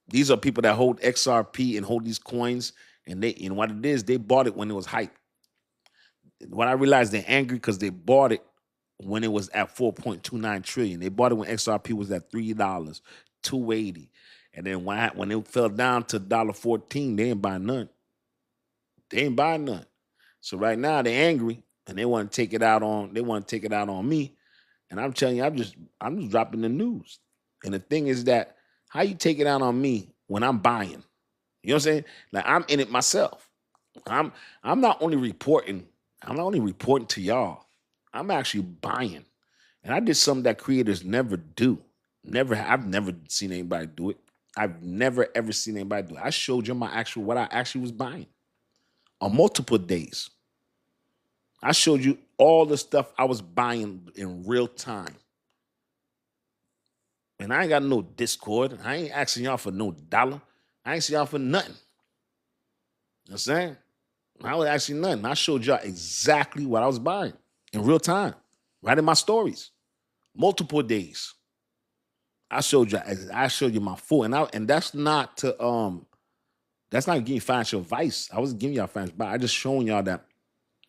[SPEAKER 1] these are people that hold XRP and hold these coins, and you know what it is? They bought it when it was hype. What I realized, they're angry because they bought it when it was at 4.29 trillion. They bought it when XRP was at $3, $2.80. And then when it fell down to $1.14, they ain't buying none. They ain't buying none. So right now they're angry and they want to take it out on me. And I'm telling you, I'm just dropping the news. And the thing is that, how you take it out on me when I'm buying? You know what I'm saying? Like, I'm in it myself. I'm not only reporting to y'all. I'm actually buying. And I did something that creators never do. I've never seen anybody do it. I've never ever seen anybody do it. I showed you what I actually was buying on multiple days. I showed you all the stuff I was buying in real time. And I ain't got no Discord. I ain't asking y'all for no dollar. I ain't asking y'all for nothing. You know what I'm saying? I was asking nothing. I showed y'all exactly what I was buying in real time, right in my stories, multiple days. I showed you my full, and that's not giving you financial advice. I wasn't giving y'all financial advice. I just showing y'all that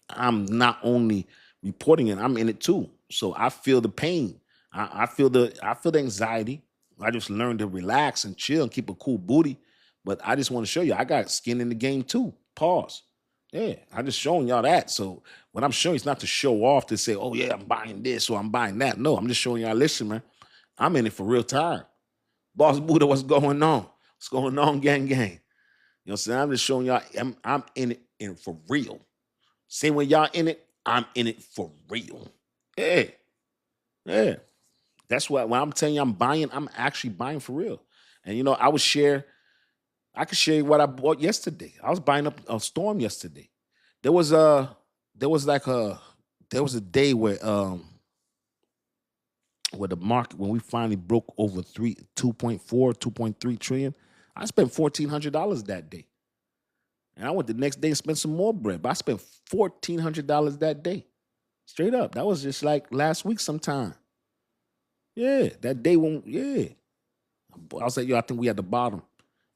[SPEAKER 1] I'm not only reporting it, I'm in it too. So I feel the pain. I feel the anxiety. I just learned to relax and chill and keep a cool booty. But I just want to show you I got skin in the game too. Pause. Yeah, I just showing y'all that. So when I'm showing, it's not to show off to say, oh yeah, I'm buying this or I'm buying that. No, I'm just showing y'all, listen, man, I'm in it for real time. Boss Buddha, what's going on? What's going on, gang? You know what I'm saying? I'm just showing y'all I'm in it for real. Same way y'all in it, I'm in it for real. Yeah. That's what, when I'm telling you I'm buying, I'm actually buying for real. And you know, I could share what I bought yesterday. I was buying up a storm yesterday. There was a day where the market, when we finally broke over 2.3 trillion, I spent $1,400 that day. And I went the next day and spent some more bread. But I spent $1,400 that day. Straight up. That was just like last week sometime. Yeah, that day I was like, yo, I think we at the bottom.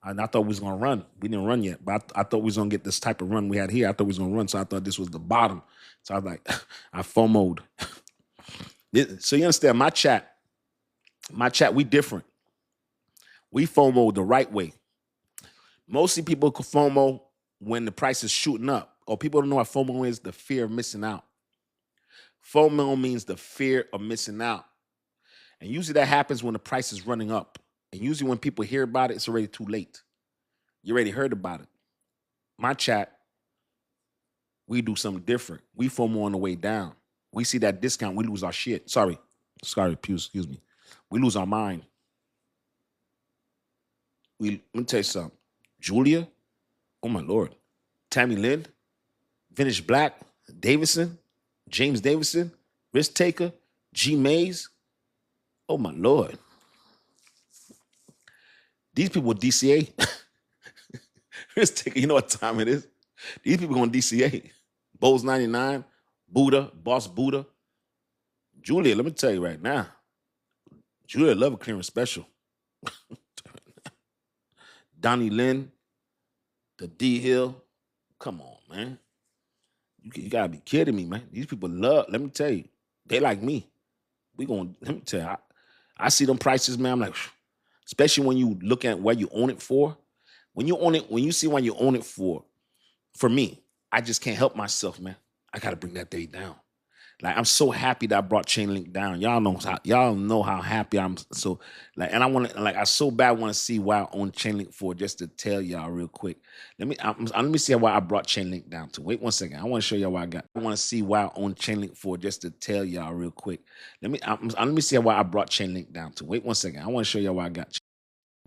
[SPEAKER 1] And I thought we was going to run. We didn't run yet, but I thought we was going to get this type of run we had here. I thought we was going to run, so I thought this was the bottom. So I was like, I FOMO'd. So you understand, my chat, we different. We FOMO the right way. Mostly people can FOMO when the price is shooting up. Or people don't know what FOMO is, the fear of missing out. FOMO means the fear of missing out. And usually that happens when the price is running up. And usually when people hear about it, it's already too late. You already heard about it. My chat, we do something different. We FOMO on the way down. We see that discount, we lose our shit. Sorry, excuse me. We lose our mind. Let me tell you something. Julia, oh my Lord. Tammy Lynn, Vintage Black, Davidson, James Davidson, Risk Taker, G Mays. Oh my Lord. These people with DCA. You know what time it is? These people on DCA. Bose 99, Buddha, Boss Buddha. Julia, let me tell you right now. Julia love a clearing special. Donnie Lynn, the D Hill. Come on, man. You gotta be kidding me, man. These people love, let me tell you, they like me. Let me tell you, I see them prices, man. I'm like, especially when you look at what you own it for. When you see what you own it for me, I just can't help myself, man. I gotta bring that day down. Like, I'm so happy that I brought Chainlink down. Y'all know how happy I'm. So, like, and I so bad want to see why I own Chainlink for, just to tell y'all real quick. Let me see why I brought Chainlink down to. Wait one second. I want to show y'all what I got. I want to see why I own Chainlink for, just to tell y'all real quick. Let me see why I brought Chainlink down to. Wait one second. I want to show y'all why I got.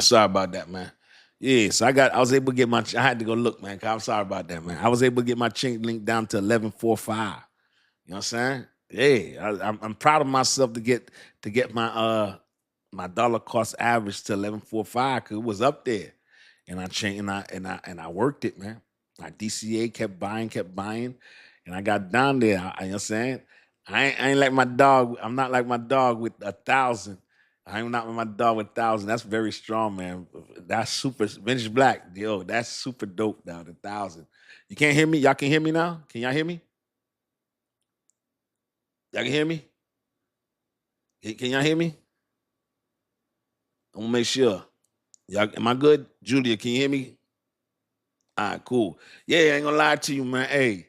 [SPEAKER 1] Sorry about that, man. Yeah, so I was able to get I had to go look, man. I'm sorry about that, man. I was able to get my Chainlink down to 11.45. You know what I'm saying? Yeah, I'm proud of myself to get my dollar cost average to 11.45, because it was up there, and I worked it, man. My DCA kept buying, and I got down there. You know what I'm saying? I ain't like my dog. I'm not like my dog with 1,000. I am not with my dog with 1,000. That's very strong, man. That's super vintage black. Yo, that's super dope now. The 1,000. You can't hear me? Y'all can hear me now? Can y'all hear me? Y'all can hear me? Can y'all hear me? I'm gonna make sure. Y'all, am I good? Julia, can you hear me? All right, cool. Yeah, I ain't gonna lie to you, man. Hey,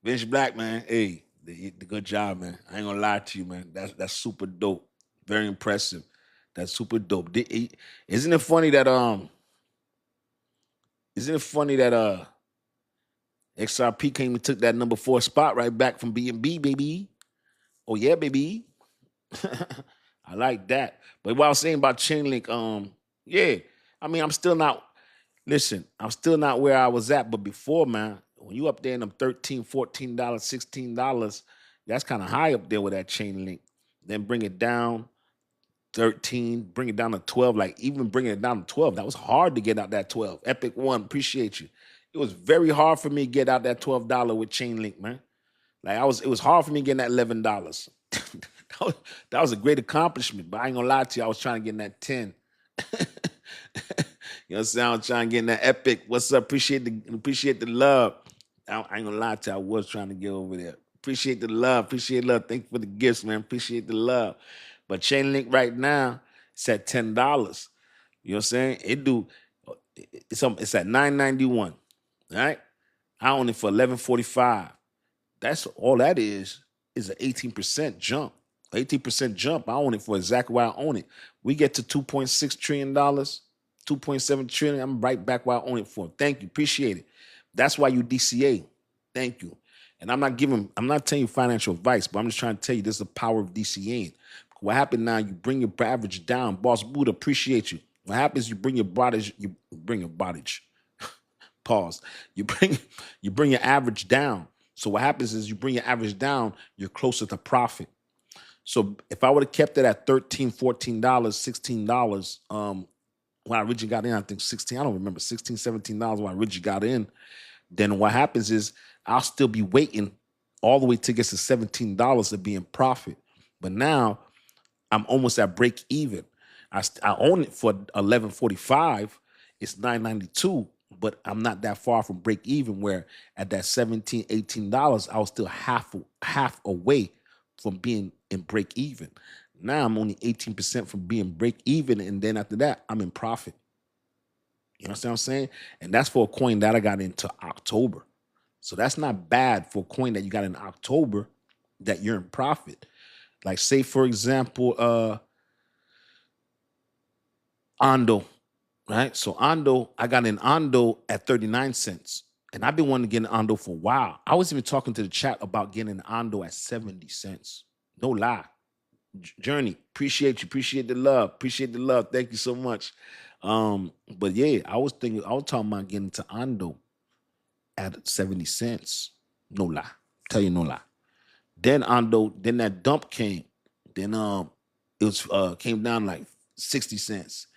[SPEAKER 1] Vince Black, man. Hey, the good job, man. I ain't gonna lie to you, man. That's super dope. Very impressive. That's super dope. Isn't it funny that XRP came and took that number 4 spot right back from B&B, baby? Oh yeah, baby. I like that. But what I was saying about Chainlink, yeah, I mean, I'm still not where I was at, but before, man, when you up there in them $13, $14, $16, that's kind of high up there with that Chainlink. Then bring it down 13, bring it down to 12, like even bringing it down to 12, that was hard to get out that 12. Epic One, appreciate you. It was very hard for me to get out that $12 with Chainlink, man. Like it was hard for me getting that $11. that was a great accomplishment, but I ain't gonna lie to you, I was trying to get in that 10. You know what I'm saying? I was trying to get in that Epic. What's up? Appreciate the love. I ain't gonna lie to you, I was trying to get over there. Appreciate the love. Thank you for the gifts, man. Appreciate the love. But Chainlink right now, it's at $10. You know what I'm saying? It's at $9.91. All right? I own it for $11.45. That's all that is an 18% jump. 18% jump. I own it for exactly why I own it. We get to $2.6 trillion, $2.7 trillion. I'm right back where I own it for. Thank you. Appreciate it. That's why you DCA. Thank you. And I'm not telling you financial advice, but I'm just trying to tell you this is the power of DCAing. What happened now, you bring your average down. Boss Buddha, appreciate you. What happens, you bring your bottage. Pause. You bring your average down. So what happens is you bring your average down, you're closer to profit. So if I would have kept it at $13, $14, $16, when I originally got in, I think 16, I don't remember, $16, $17 when I originally got in, then what happens is I'll still be waiting all the way to get to $17 to be in profit. But now I'm almost at break even. I own it for $11.45. It's $9.92, but I'm not that far from break even, where at that $17, $18, I was still half away from being in break even. Now I'm only 18% from being break even, and then after that, I'm in profit. You know what I'm saying? And that's for a coin that I got into October. So that's not bad for a coin that you got in October that you're in profit. Like, say, for example, Ondo, right? So Ondo, I got in Ondo at 39 cents. And I've been wanting to get in Ondo for a while. I was even talking to the chat about getting in Ondo at 70 cents. No lie. Journey, appreciate you. Appreciate the love. Thank you so much. But yeah, I was talking about getting into Ondo at 70 cents. No lie. Tell you no lie. Then that dump came. Then it was came down like 60 cents.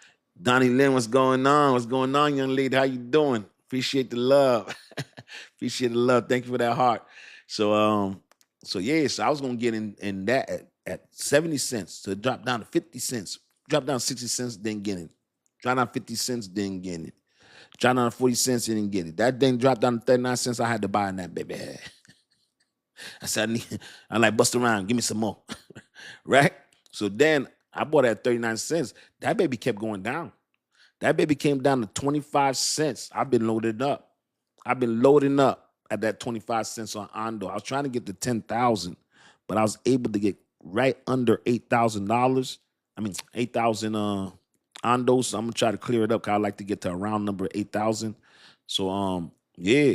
[SPEAKER 1] Donnie Lynn, what's going on? What's going on, young lady? How you doing? Appreciate the love. Appreciate the love. Thank you for that heart. So yeah, so I was gonna get in that at 70 cents. So it dropped down to 50 cents. Dropped down 60 cents, didn't get it. Dropped down 50 cents, didn't get it. Dropped down to 40 cents, didn't get it. That thing dropped down to 39 cents. I had to buy in that baby. I said, I'm like, bust around, give me some more. Right? So then I bought it at 39 cents. That baby kept going down. That baby came down to 25 cents. I've been loaded up. I've been loading up at that 25 cents on Ondo. I was trying to get to 10,000, but I was able to get right under $8,000. I mean, 8,000 Ondos. So I'm gonna try to clear it up because I like to get to a round number 8,000. So yeah.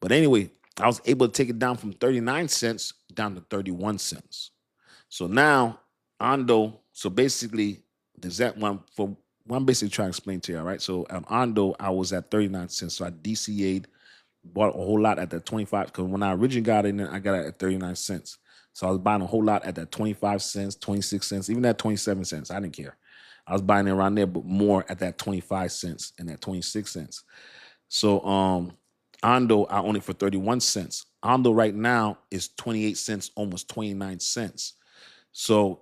[SPEAKER 1] But anyway, I was able to take it down from 39 cents down to 31 cents. So now Ondo, so basically, there's that one for what I'm basically trying to explain to you, all right? So Ondo, I was at 39 cents. So I DCA'd, bought a whole lot at that 25, because when I originally got in there, I got it at 39 cents. So I was buying a whole lot at that 25 cents, 26 cents, even that 27 cents. I didn't care. I was buying it around there, but more at that 25 cents and that 26 cents. So Ondo, I own it for 31 cents. Ondo right now is 28 cents, almost 29 cents. So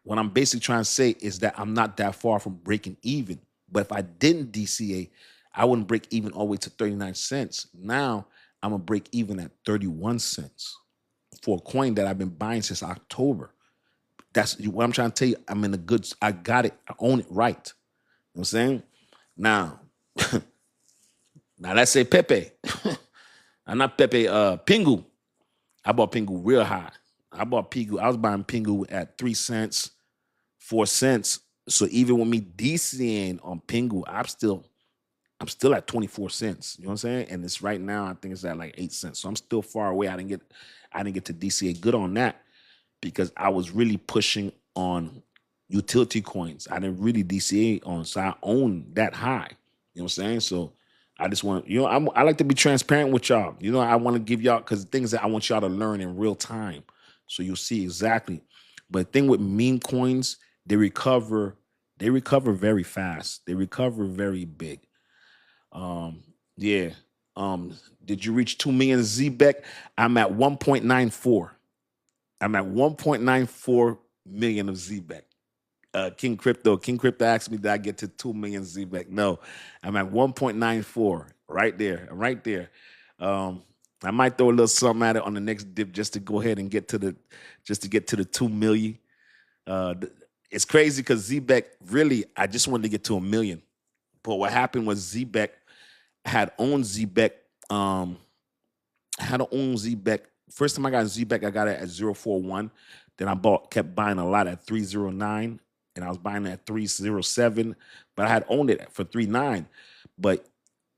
[SPEAKER 1] what I'm basically trying to say is that I'm not that far from breaking even. But if I didn't DCA, I wouldn't break even all the way to 39 cents. Now I'm going to break even at 31 cents for a coin that I've been buying since October. That's what I'm trying to tell you. I'm in the goods. I got it. I own it right. You know what I'm saying? Now, now let's say Pepe. I'm not Pepe, Pingu. I bought Pingu real high. I bought Pingu. I was buying Pingu at 3 cents, 4 cents. So even with me DCing on Pingu, I'm still at 24 cents. You know what I'm saying? And it's right now, I think it's at like 8 cents. So I'm still far away. I didn't get to DCA good on that because I was really pushing on utility coins. I didn't really DCA on, so I own that high. You know what I'm saying? So I just want, I like to be transparent with y'all. I want to give y'all, because things that I want y'all to learn in real time. So you'll see exactly. But the thing with meme coins, they recover very fast. They recover very big. Yeah. Did you reach 2 million ZBEC? I'm at 1.94. I'm at 1.94 million of ZBEC. King Crypto asked me, did I get to 2 million ZBEC? No, I'm at 1.94 right there. I might throw a little something at it on the next dip just to go ahead and get to the 2 million. It's crazy because ZBEC, really, I just wanted to get to 1 million. But what happened was ZBEC had owned ZBEC. First time I got ZBEC, I got it at 041. Then I kept buying a lot at 309, and I was buying it at 307. But I had owned it for 39. But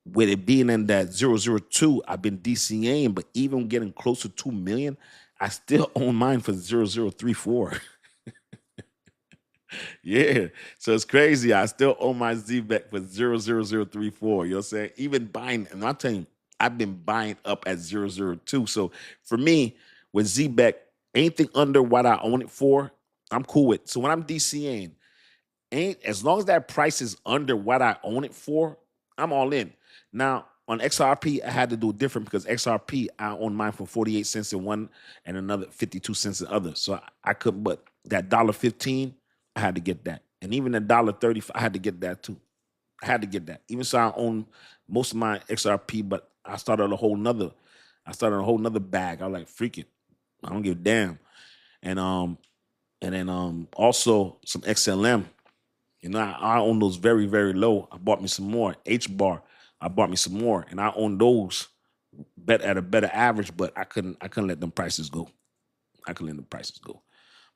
[SPEAKER 1] with it being in that 002, I've been DCAing, but even getting close to 2 million, I still own mine for 0034. Yeah, so it's crazy. I still own my ZBEC for 00034. You know what I'm saying? Even buying, and I'm telling you, I've been buying up at 002. So for me, with ZBEC, anything under what I own it for, I'm cool with. So when I'm DCAing, as long as that price is under what I own it for, I'm all in. Now, on XRP, I had to do different because XRP, I own mine for 48 cents in one and another 52 cents in other. So I couldn't, but that $1.15, I had to get that. And even the $1.30, I had to get that too. I had to get that. Even so I own most of my XRP, but I started a whole nother bag. I was like, freak it. I don't give a damn. And then also some XLM. I own those very, very low. I bought me some more. H-bar, I bought me some more. And I own those at a better average, but I couldn't let them prices go.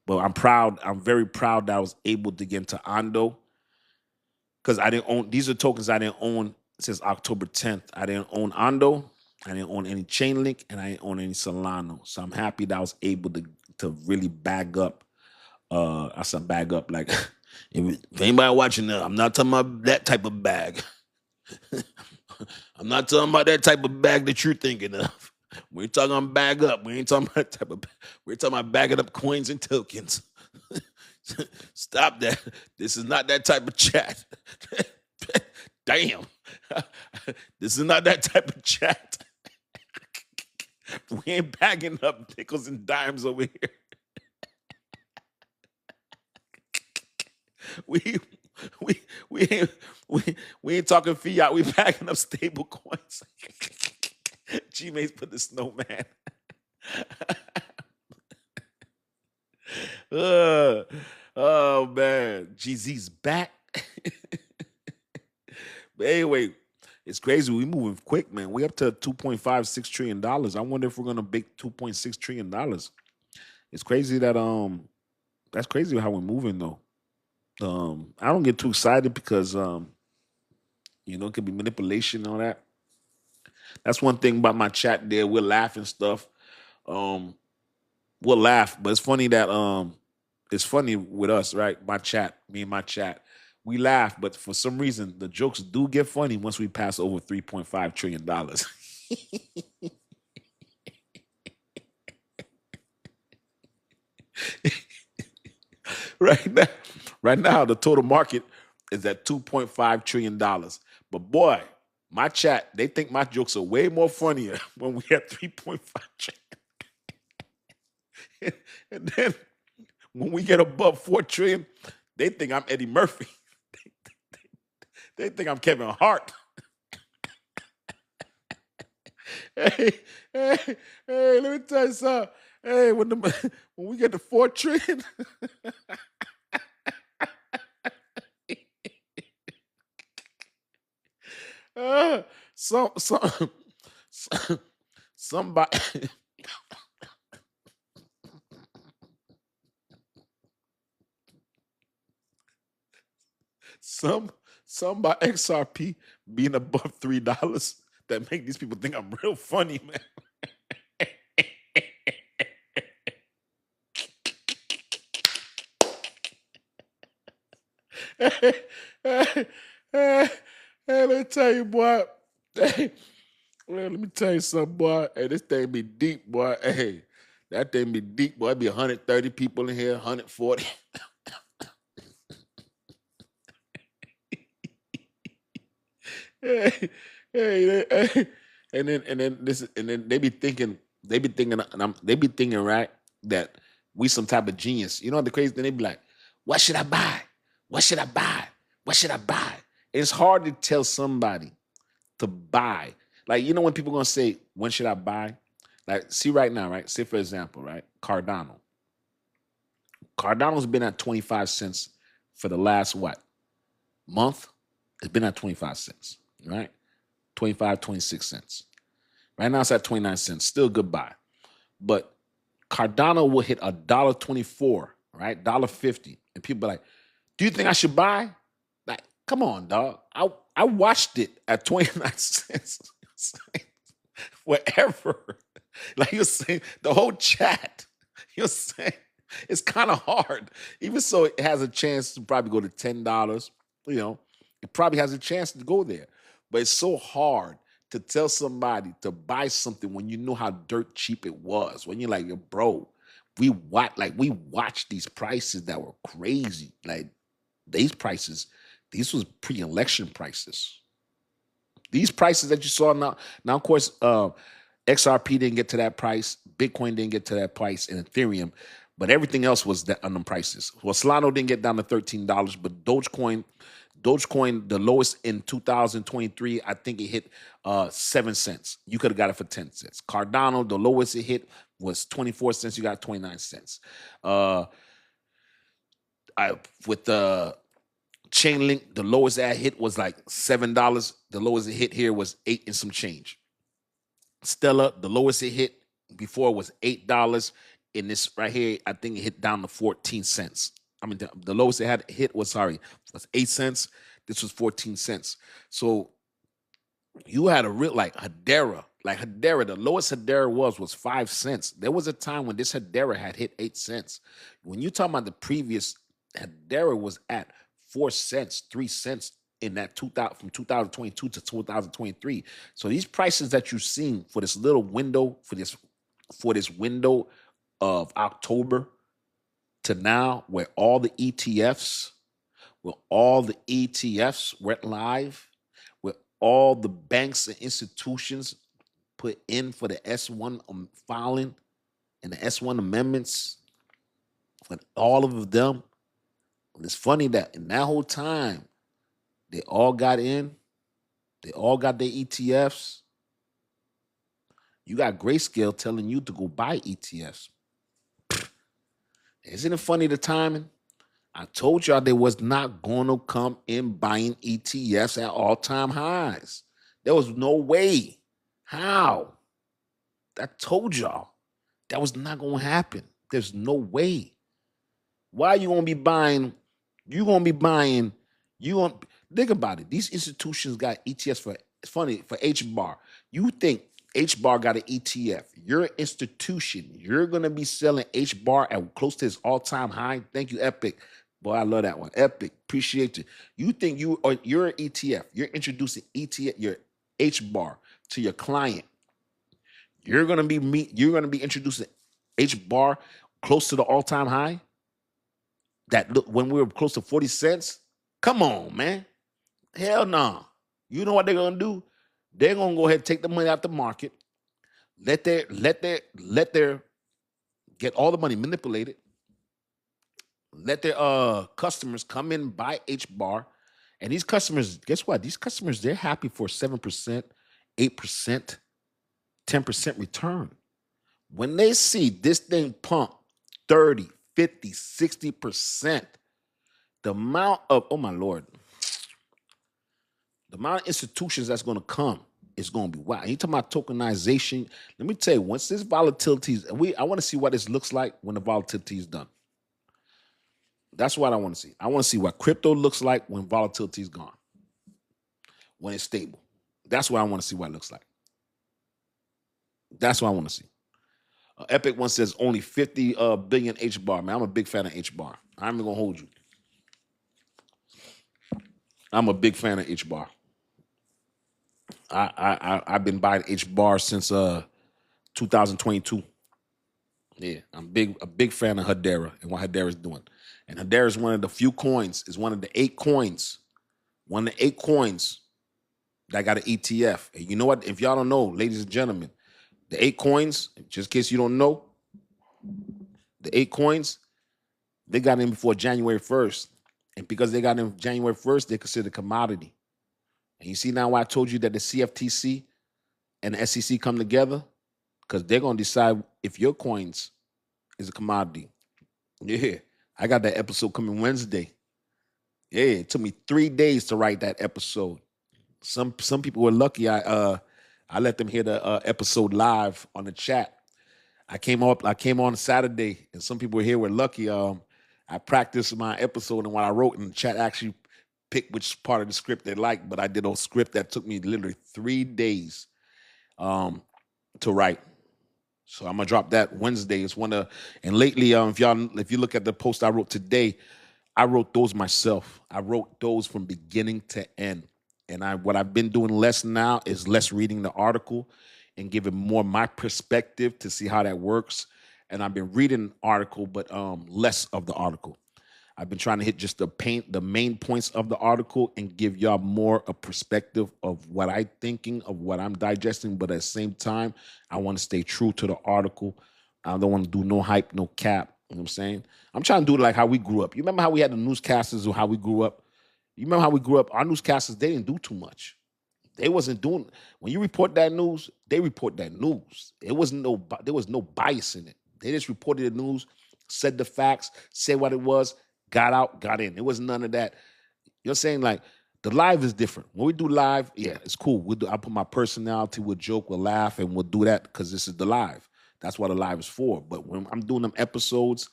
[SPEAKER 1] But I'm proud. I'm very proud that I was able to get into Ondo, because I didn't own. These are tokens I didn't own since October 10th. I didn't own Ondo. I didn't own any Chainlink, and I didn't own any Solano. So I'm happy that I was able to really bag up. I said bag up, like if anybody watching that, I'm not talking about that type of bag. I'm not talking about that type of bag that you're thinking of. We ain't talking about bag up. We ain't talking about we're talking about bagging up coins and tokens. Stop that. This is not that type of chat. Damn. This is not that type of chat. We ain't bagging up nickels and dimes over here. We we ain't we ain't talking fiat. We bagging up stable coins. G-Mates put the snowman. Oh man, GZ's back. But anyway, it's crazy. We moving quick, man. We up to $2.56 trillion. I wonder if we're gonna break $2.6 trillion. It's crazy that that's crazy how we're moving though. I don't get too excited because it could be manipulation and all that. That's one thing about my chat there. We'll laugh and stuff. We'll laugh, but it's funny that it's funny with us, right? Me and my chat, we laugh, but for some reason the jokes do get funny once we pass over $3.5 trillion. Right now, the total market is at $2.5 trillion. But boy, my chat, they think my jokes are way more funnier when we have 3.5 trillion. And then when we get above 4 trillion, they think I'm Eddie Murphy. They think I'm Kevin Hart. Hey, let me tell you something. Hey, when we get to 4 trillion, some somebody some by XRP being above $3 that make these people think I'm real funny, man. Hey, let me tell you, boy. Hey, let me tell you something, boy. Hey, this thing be deep, boy. Hey, that thing be deep, boy. It be 130 people in here, 140. Hey, hey, and then they be thinking, right, that we some type of genius. You know what the crazy thing? They be like, what should I buy? What should I buy? What should I buy? It's hard to tell somebody to buy. Like, when people gonna say, when should I buy? Like, see right now, right? Say for example, right? Cardano. Cardano's been at 25 cents for the last month? It's been at 25 cents, right? 25, 26 cents. Right now it's at 29 cents. Still good buy. But Cardano will hit $1.24, right? $1.50. And people are like, do you think I should buy? Like, come on, dog. I watched it at 29 cents. Wherever. Like you're saying, the whole chat, you're saying it's kind of hard. Even so, it has a chance to probably go to $10. It probably has a chance to go there. But it's so hard to tell somebody to buy something when you know how dirt cheap it was. When you're like, yo, bro, we watched these prices that were crazy. Like these prices, these was pre-election prices. These prices that you saw now of course, XRP didn't get to that price, Bitcoin didn't get to that price, and Ethereum, but everything else was on them prices. Well, Solano didn't get down to $13, but Dogecoin, the lowest in 2023, I think it hit 7 cents. You could have got it for 10 cents. Cardano, the lowest it hit was 24 cents. You got 29 cents. With the Chainlink, the lowest that hit was like $7. The lowest it hit here was 8 and some change. Stellar, the lowest it hit before was $8. In this right here, I think it hit down to 14 cents. I mean, the lowest it had hit was 8 cents. This was 14 cents. So you had a real Hedera. Like Hedera, the lowest Hedera was 5 cents. There was a time when this Hedera had hit 8 cents. When you talk about the previous, Hedera was at 4 cents, 3 cents in that 2000 from 2022 to 2023. So these prices that you've seen for this little window, for this window of October to now, where all the ETFs went live, where all the banks and institutions put in for the S1 filing and the S1 amendments, for all of them. It's funny that in that whole time, they all got in. They all got their ETFs. You got Grayscale telling you to go buy ETFs. Isn't it funny, the timing? I told y'all they was not going to come in buying ETFs at all-time highs. There was no way. How? I told y'all that was not going to happen. There's no way. Why you going to be buying? You going to be buying. Think about it. These institutions got ETFs for, it's funny, for HBAR. You think HBAR got an ETF. You're an institution. You're going to be selling HBAR at close to its all-time high. Thank you, Epic. Boy, I love that one. Epic. Appreciate you. You think you're an ETF. You're introducing ETF, your HBAR to your client. You're going to be introducing HBAR close to the all-time high. That look, when we were close to 40 cents. Come on, man. Hell no. Nah. You know what they're going to do? They're going to go ahead and take the money out the market. Let their get all the money manipulated. Let their customers come in, buy HBAR. And these customers, guess what? These customers, they're happy for 7%, 8%, 10% return. When they see this thing pump 30, 50, 60%, the amount of, oh my Lord, the amount of institutions that's going to come is going to be wow. You talking about tokenization? Let me tell you, once this volatility is, I want to see what this looks like when the volatility is done. That's what I want to see. I want to see what crypto looks like when volatility is gone, when it's stable. That's what I want to see what it looks like. That's what I want to see. Epic one says only 50 billion HBAR. Man, I'm a big fan of HBAR. I'm not going to hold you. I'm a big fan of HBAR. I've been buying HBAR since 2022. Yeah, I'm a big fan of Hedera and what Hedera is doing. And Hedera is one of the few coins, is one of the 8 coins, that got an ETF. And you know what? If y'all don't know, ladies and gentlemen, the 8 coins, just in case you don't know, the 8 coins, they got in before January 1st. And because they got in January 1st, they're considered commodity. And you see now why I told you that the CFTC and the SEC come together? Because they're going to decide if your coins is a commodity. Yeah. I got that episode coming Wednesday. Yeah, it took me 3 days to write that episode. Some people were lucky. I let them hear the episode live on the chat. I came on Saturday, and some people here were lucky. I practiced my episode, and what I wrote in the chat actually picked which part of the script they liked. But I did a script that took me literally 3 days to write. So I'm gonna drop that Wednesday. It's one of, and lately, if you look at the post I wrote today, I wrote those myself. I wrote those from beginning to end. And what I've been doing less now is less reading the article and giving more my perspective to see how that works. And I've been reading the article, but less of the article. I've been trying to hit just the main points of the article and give y'all more a perspective of what I'm thinking, of what I'm digesting. But at the same time, I want to stay true to the article. I don't want to do no hype, no cap. You know what I'm saying? I'm trying to do it like how we grew up. You remember how we had the newscasters or how we grew up? You remember how we grew up? Our newscasters, they didn't do too much. They wasn't doing, when you report that news, they report that news. There was no bias in it. They just reported the news, said the facts, said what it was, got out, got in. There was none of that. You're saying, like, the live is different. When we do live, yeah, it's cool. I put my personality, we'll joke, we'll laugh, and we'll do that because this is the live. That's what the live is for. But when I'm doing them episodes,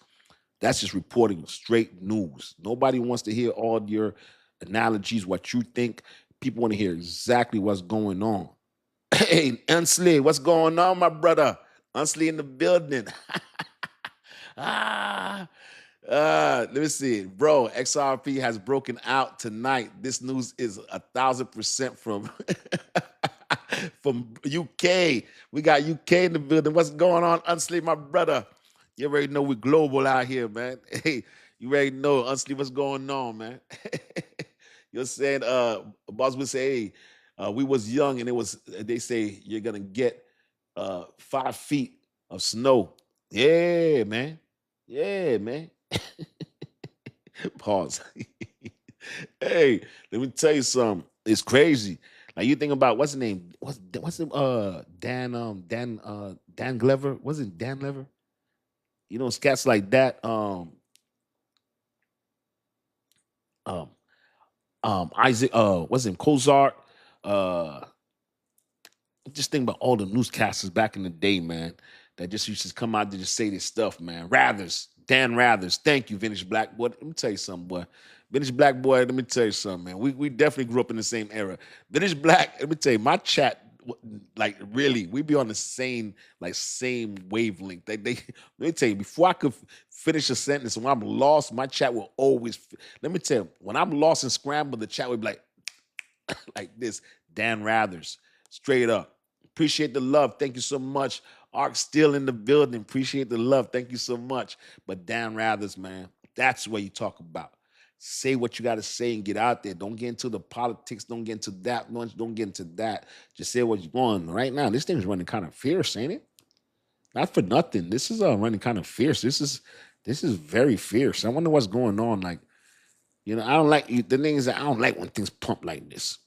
[SPEAKER 1] that's just reporting straight news. Nobody wants to hear all your analogies, what you think. People want to hear exactly what's going on. Hey, Unsley, what's going on, my brother? Unsley in the building. Let me see, bro. XRP has broken out tonight. This news is 1,000% from from UK. We got UK in the building. What's going on, Unsleep, my brother? You already know we global out here, man. Hey, you already know, Unsleep, what's going on, man? You're saying, boss would say, hey, we was young, and it was. They say you're gonna get 5 feet of snow. Yeah, man. Yeah, man. Pause. Hey, let me tell you something. It's crazy. Like, you think about what's the name? What's the Dan Glover? Was it Dan Glover? You know, scats like that. Um Isaac, what's him? Kozart. Uh just think about all the newscasters back in the day, man, that just used to come out to just say this stuff, man. Rathers, Dan Rathers. Thank you, Vintage Black Boy. Let me tell you something, boy. Vintage Black Boy, let me tell you something, man. We definitely grew up in the same era. Vintage Black, let me tell you, my chat, like, really, we be on the same wavelength. Let me tell you, before I could finish a sentence, when I'm lost, my chat will always, let me tell you, when I'm lost and scrambled, the chat would be like this, Dan Rathers, straight up. Appreciate the love. Thank you so much. Ark still in the building. Appreciate the love. Thank you so much. But Dan Rathers, man, that's what you talk about. Say what you got to say and get out there. Don't get into the politics. Don't get into that much. Don't get into that. Just say what you're going. Right now, this thing's running kind of fierce, ain't it? Not for nothing. This is running kind of fierce. This is very fierce. I wonder what's going on. Like, I don't like the thing is that I don't like when things pump like this.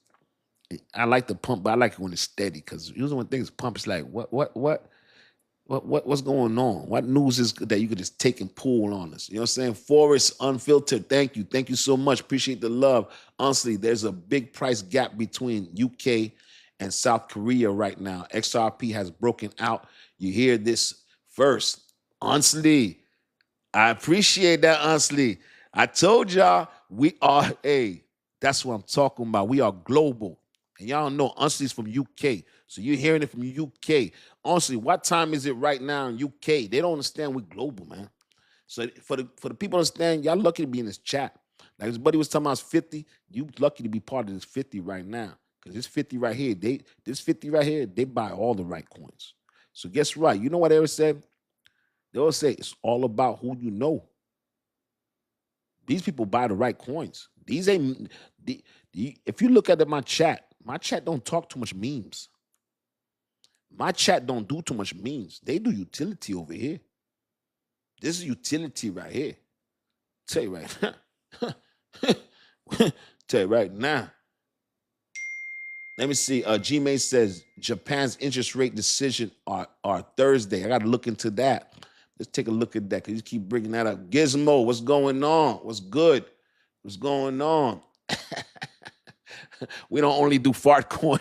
[SPEAKER 1] I like the pump, but I like it when it's steady, because usually when things pump, it's like, what's going on? What news is that you could just take and pull on us? You know what I'm saying? Forest Unfiltered, thank you. Thank you so much. Appreciate the love. Honestly, there's a big price gap between UK and South Korea right now. XRP has broken out. You hear this first. Honestly, I appreciate that, honestly. I told y'all we are, that's what I'm talking about. We are global. And y'all know Honestly's from UK. So you're hearing it from UK. Honestly, what time is it right now in UK? They don't understand we're global, man. So for the people to understand, y'all lucky to be in this chat. Like his buddy was talking about 50. You lucky to be part of this 50 right now. Because this 50 right here, they buy all the right coins. So guess what? You know what they always said? They always say it's all about who you know. These people buy the right coins. These ain't. If you look at my chat don't talk too much memes. My chat don't do too much memes. They do utility over here. This is utility right here. Tell you right now. Tell you right now. Let me see. G-May says Japan's interest rate decision are Thursday. I got to look into that. Let's take a look at that, because you keep bringing that up. Gizmo, what's going on? What's good? What's going on? We don't only do fart coin.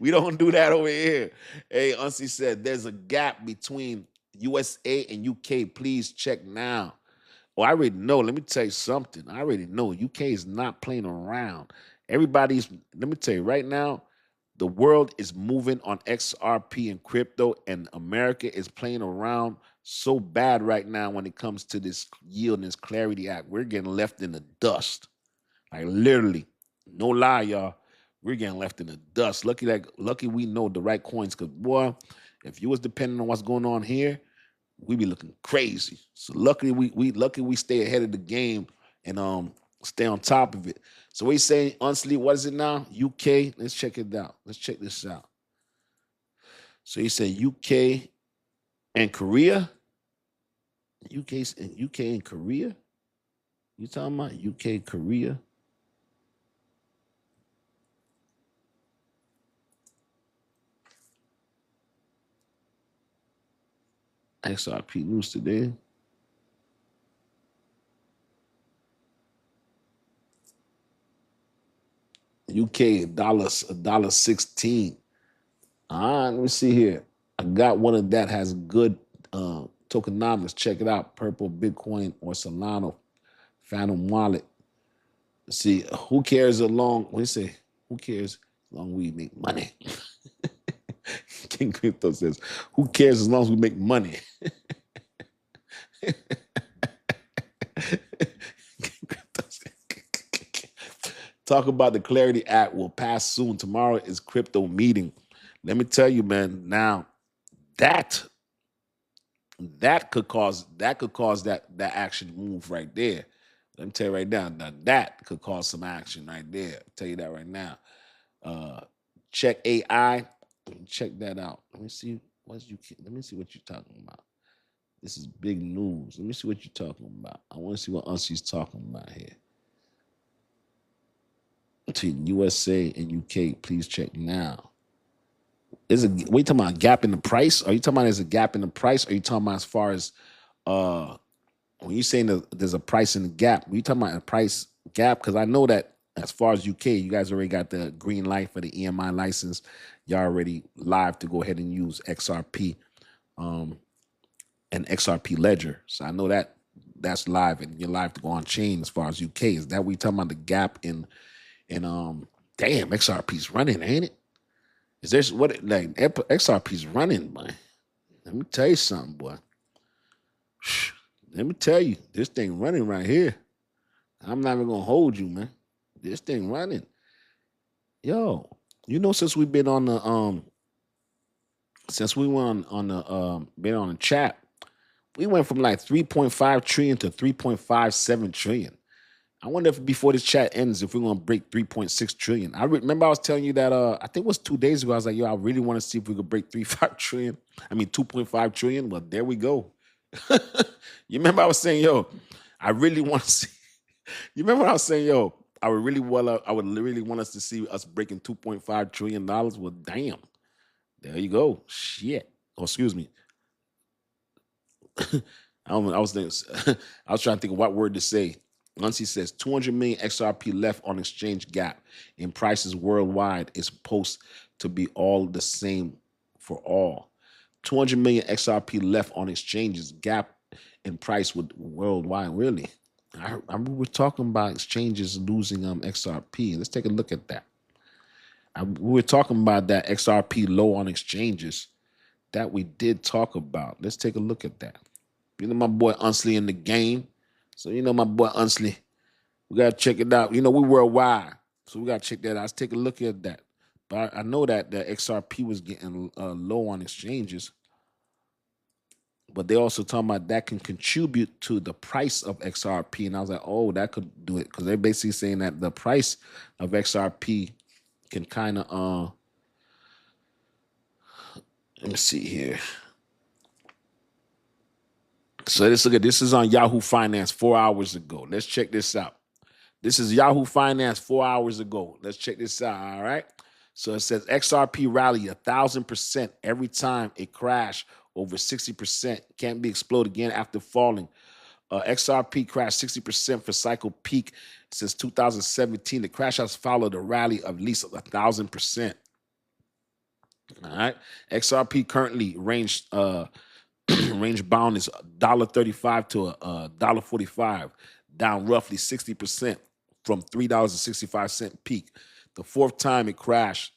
[SPEAKER 1] We don't do that over here. Hey, Unsi said there's a gap between USA and UK. Please check now. Oh, I already know. Let me tell you something. I already know. UK is not playing around. Let me tell you right now, the world is moving on XRP and crypto, and America is playing around so bad right now when it comes to this Yield and this Clarity Act. We're getting left in the dust. Like, literally. No lie, y'all. We're getting left in the dust. Lucky we know the right coins, because, boy, if you was depending on what's going on here, we be looking crazy. So luckily we stay ahead of the game and stay on top of it. So what you saying, honestly, what is it now? UK? Let's check it out. Let's check this out. So you say UK and Korea? UK and Korea? You talking about UK, Korea? XRP news today. UK $1.16. Let me see here. I got one of that has good tokenomics. Check it out. Purple Bitcoin or Solana Phantom Wallet. Let's see, who cares who cares as long we make money? King Crypto says, who cares as long as we make money? Talk about the Clarity Act will pass soon. Tomorrow is crypto meeting. Let me tell you, man, now that could cause that action to move right there. Let me tell you right now, that could cause some action right there. I'll tell you that right now. Check AI. Check that out. Let me see what you're talking about. This is big news. Let me see what you're talking about. I want to see what Unsie's talking about here. Between USA and UK, please check now. What are you talking about? A gap in the price? Are you talking about there's a gap in the price? Or are you talking about as far as when you're saying that there's a price in the gap? Are you talking about a price gap? Because I know that as far as UK, you guys already got the green light for the EMI license. Y'all already live to go ahead and use XRP and XRP Ledger. So I know that that's live and you're live to go on chain as far as UK. Is that what you're talking about, the gap in damn, XRP's running, ain't it? Is there what like XRP's running, man? Let me tell you something, boy. Let me tell you, this thing running right here. I'm not even gonna hold you, man. This thing running. Yo, you know, since we've been on the since we went on the been on the chat, we went from like 3.5 trillion to 3.57 trillion. I wonder if before this chat ends, if we're gonna break 3.6 trillion. I remember I was telling you that I think it was 2 days ago. I was like, yo, I really want to see if we could break 3.5 trillion. I mean 2.5 trillion. Well, there we go. You remember I was saying, yo, I really want to see. You remember I was saying, yo, I would really want us to see us breaking $2.5 trillion. Well, damn. There you go. Shit. Oh, excuse me. I was thinking, I was trying to think of what word to say. Once he says 200 million XRP left on exchange gap in prices worldwide is supposed to be all the same for all. 200 million XRP left on exchanges gap in price with worldwide. Really? I we were talking about exchanges losing XRP. Let's take a look at that. We were talking about that XRP low on exchanges that we did talk about. Let's take a look at that. You know my boy Unsley in the game. So you know my boy Unsley. We got to check it out. You know, we worldwide. So we got to check that out. Let's take a look at that. But I know that the XRP was getting low on exchanges. But they also talking about that can contribute to the price of XRP. And I was like, oh, that could do it. Because they're basically saying that the price of XRP can kind of, let me see here. So let's look at this. Is on Yahoo Finance 4 hours ago. Let's check this out. This is Yahoo Finance 4 hours ago. Let's check this out, all right? So it says XRP rally 1,000% every time it crash over 60%. Can't be exploded again after falling. XRP crashed 60% for cycle peak since 2017. The crash has followed a rally of at least 1,000%. All right. XRP currently range bound is $1.35 to $1.45, down roughly 60% from $3.65 peak. The fourth time it crashed,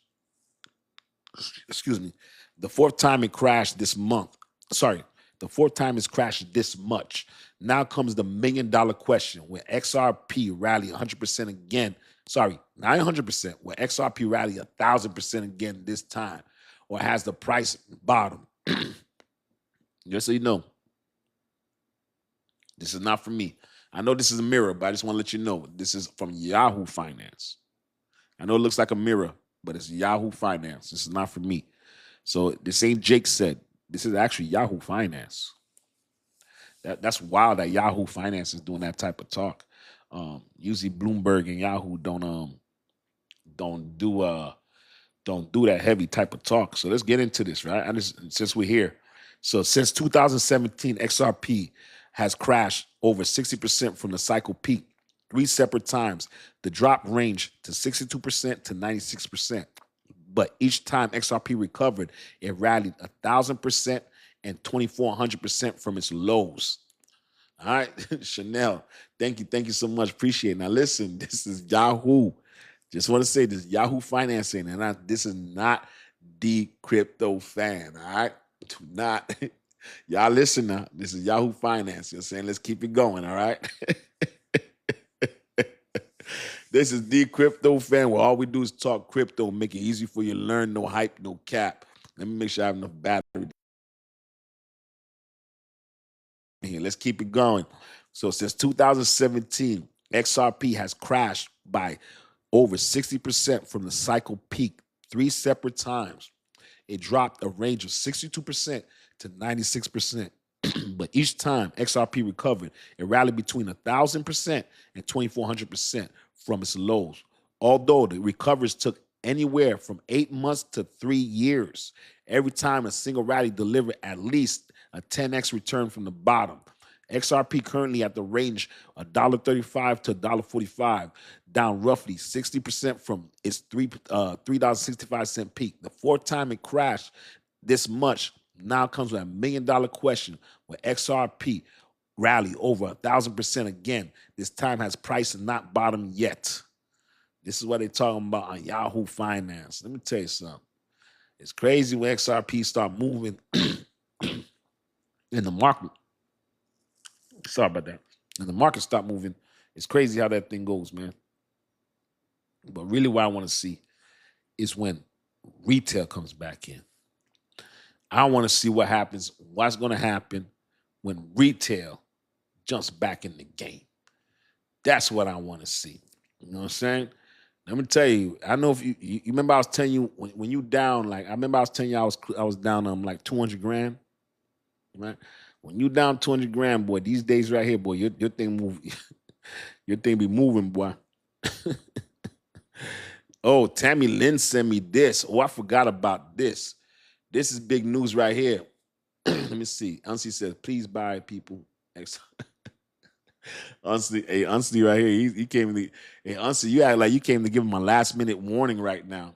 [SPEAKER 1] the fourth time it crashed this month. Sorry, the fourth time it's crashed this much. Now comes the $1 million question. When XRP rally 100% again, sorry, not 100%, when XRP rally 1,000% again this time, or has the price bottom? Just so you know, this is not for me. I know this is a mirror, but I just want to let you know this is from Yahoo Finance. I know it looks like a mirror, but it's Yahoo Finance. This is not for me. So this ain't Jake said. This is actually Yahoo Finance. That's wild that Yahoo Finance is doing that type of talk. Usually Bloomberg and Yahoo don't do that heavy type of talk. So let's get into this, right? Since we're here. So since 2017, XRP has crashed over 60% from the cycle peak 3 separate times. The drop ranged to 62% to 96%. But each time XRP recovered, it rallied 1,000% and 2,400% from its lows. All right, Chanel, thank you so much. Appreciate it. Now listen, this is Yahoo. Just want to say this Yahoo Financing, and this is not Dcryptofan. All right, do not. Y'all listen now. This is Yahoo Finance. You're saying let's keep it going. All right. This is Dcryptofan, where all we do is talk crypto, make it easy for you to learn. No hype, no cap. Let me make sure I have enough battery here. Let's keep it going. So since 2017, XRP has crashed by over 60% from the cycle peak 3 separate times. It dropped a range of 62% to 96%. But each time XRP recovered, it rallied between 1,000% and 2,400% from its lows. Although the recoveries took anywhere from 8 months to 3 years, every time a single rally delivered at least a 10x return from the bottom. XRP currently at the range $1.35 to $1.45, down roughly 60% from its $3.65 peak. The fourth time it crashed this much now comes with $1 million question, where XRP rally over 1,000% again. This time has price and not bottom yet. This is what they're talking about on Yahoo Finance. Let me tell you something. It's crazy when XRP start moving in the market. Sorry about that. And the market stop moving. It's crazy how that thing goes, man. But really what I want to see is when retail comes back in. I want to see what happens, what's going to happen when retail jumps back in the game. That's what I want to see. You know what I'm saying? Let me tell you, I know if you remember I was telling you when you down, like I remember I was telling you I was down like 200 grand, right? When you down 200 grand, boy, these days right here, boy, your thing move, your thing be moving, boy. Oh, Tammy Lynn sent me this. Oh, I forgot about this. This is big news right here. Let me see. Unsi says, please buy people. Unsi right here. He came to hey, Unsi, you act like you came to give him a last minute warning right now.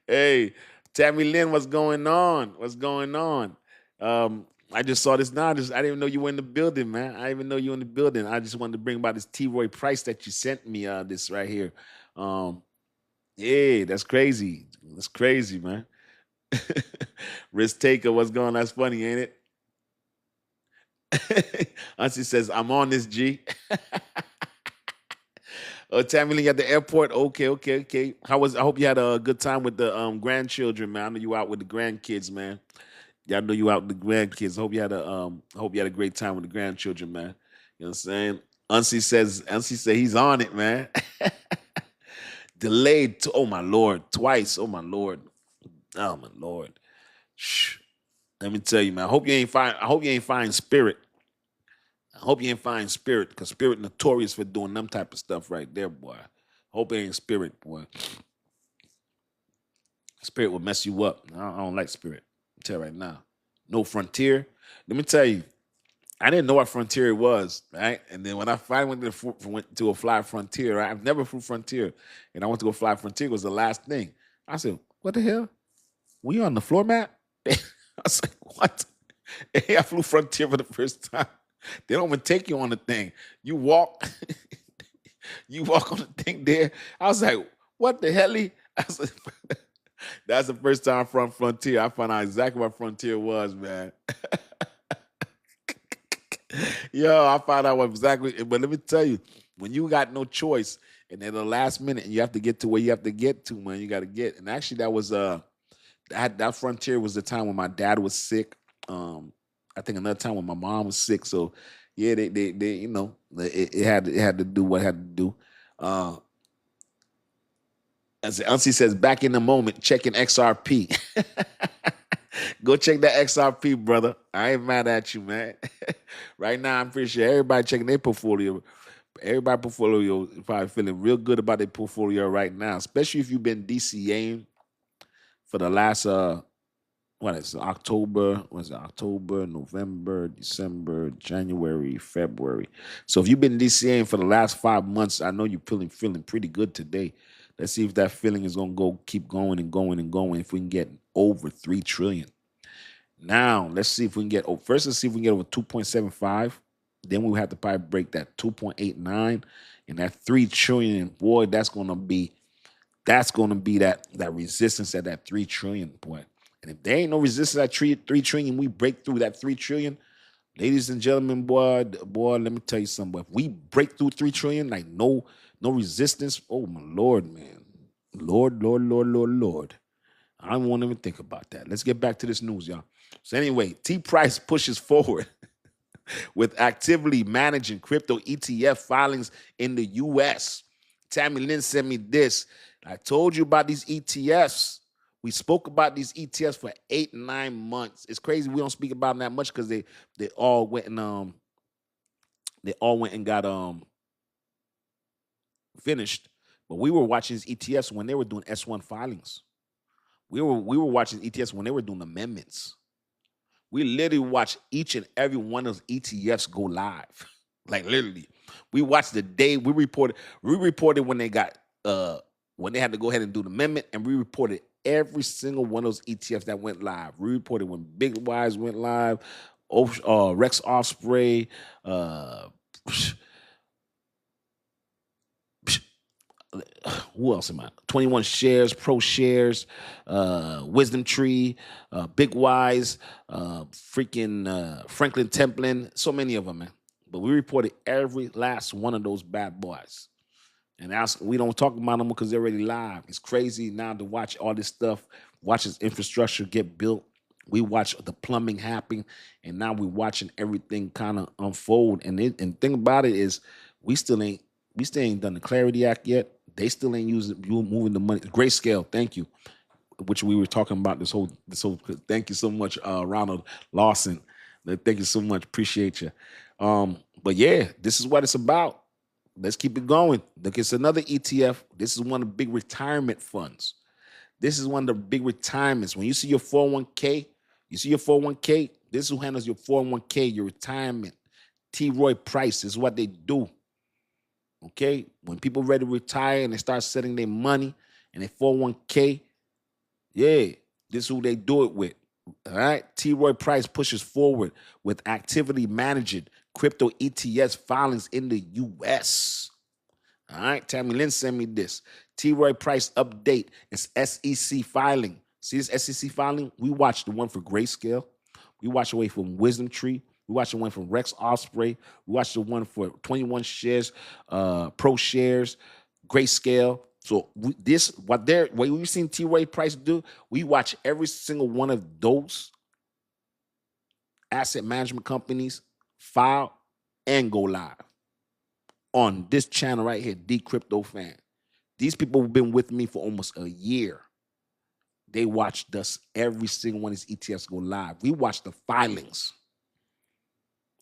[SPEAKER 1] Hey, Tammy Lynn, what's going on? What's going on? I just saw this now. I didn't even know you were in the building, man. I didn't even know you were in the building. I just wanted to bring about this T-Roy Price that you sent me. This right here. Yeah, that's crazy. That's crazy, man. Risk taker, what's going on? That's funny, ain't it? Auntie says, I'm on this, G. Oh, Tammy Lee at the airport. Okay. I hope you had a good time with the grandchildren, man. I know you out with the grandkids, man. Y'all know you out with the grandkids. I hope you had a great time with the grandchildren, man. You know what I'm saying? Auntie said he's on it, man. Delayed. Oh my Lord, twice. Oh my Lord. Shh. Let me tell you, man. I hope you ain't find Spirit. I hope you ain't find Spirit, because Spirit notorious for doing them type of stuff right there, boy. Hope it ain't Spirit, boy. Spirit will mess you up. I don't like Spirit. I'll tell you right now. No Frontier. Let me tell you, I didn't know what Frontier was, right? And then when I finally went to a fly Frontier, right? I've never flew Frontier, and I went to go fly Frontier was the last thing. I said, what the hell? We on the floor mat? I was like, what? Hey, I flew Frontier for the first time. They don't even take you on the thing. You walk, you walk on the thing there. I was like, what the hell? I was like, that's the first time from Frontier. I found out exactly what Frontier was, man. Yo, I found out what exactly. But let me tell you, when you got no choice, and at the last minute, and you have to get to where you have to get to, man, you got to get. And actually, that was that Frontier was the time when my dad was sick. I think another time when my mom was sick. So yeah, they you know, it had to do what it had to do. As Auntie says, back in the moment, checking XRP. Go check that XRP, brother. I ain't mad at you, man. Right now, I'm pretty sure everybody checking their portfolio. Everybody portfolio is probably feeling real good about their portfolio right now, especially if you've been DCAing for the last October, November, December, January, February. So if you've been DCAing for the last 5 months, I know you're feeling pretty good today. Let's see if that feeling is gonna keep going and going and going. If we can get over 3 trillion. Now let's see if we can get first. Let's see if we can get over 2.75. Then we have to probably break that 2.89 and that 3 trillion. Boy, that's gonna be That's going to be that resistance at that 3 trillion point. And if there ain't no resistance at 3 trillion, we break through that 3 trillion. Ladies and gentlemen, boy, let me tell you something. If we break through 3 trillion, like no resistance, oh my Lord, man. Lord. I don't want to even think about that. Let's get back to this news, y'all. So anyway, T Price pushes forward with actively managing crypto ETF filings in the U.S. Tammy Lynn sent me this. I told you about these ETFs. We spoke about these ETFs for 8-9 months. It's crazy we don't speak about them that much because they all went and got finished. But we were watching these ETFs when they were doing S1 filings. We were watching ETFs when they were doing amendments. We literally watched each and every one of those ETFs go live. Like literally. We watched the day we reported when they got when they had to go ahead and do the amendment, and we reported every single one of those ETFs that went live. We reported when Big Wise went live, Rex Osprey, who else am I? 21 Shares, Pro Shares, Wisdom Tree, Big Wise, Franklin Templin, so many of them, man. But we reported every last one of those bad boys. And we don't talk about them because they're already live. It's crazy now to watch all this stuff, watch this infrastructure get built. We watch the plumbing happen, and now we're watching everything kind of unfold. And the thing about it is, we still ain't done the Clarity Act yet. They still ain't moving the money. Grayscale, thank you, which we were talking about this whole. Thank you so much, Ronald Lawson. Thank you so much. Appreciate you. But yeah, this is what it's about. Let's keep it going. Look, it's another ETF. This is one of the big retirement funds. This is one of the big retirements. When you see your 401k, this is who handles your 401k, your retirement. T. Roy Price is what they do. Okay? When people ready to retire and they start setting their money and their 401k, yeah, this is who they do it with. All right? T. Roy Price pushes forward with actively managing crypto ETFs filings in the U.S. All right, Tammy Lynn sent me this. T. Roy Price update. It's SEC filing. See this SEC filing? We watched the one for Grayscale. We watched the one from Wisdom Tree. We watched the one from Rex Osprey. We watched the one for 21 Shares, Pro Shares, Grayscale. So what we've seen T. Roy Price do, we watch every single one of those asset management companies file and go live on this channel right here, Dcryptofan. These people have been with me for almost a year. They watched us, every single one of these ETFs go live. We watched the filings,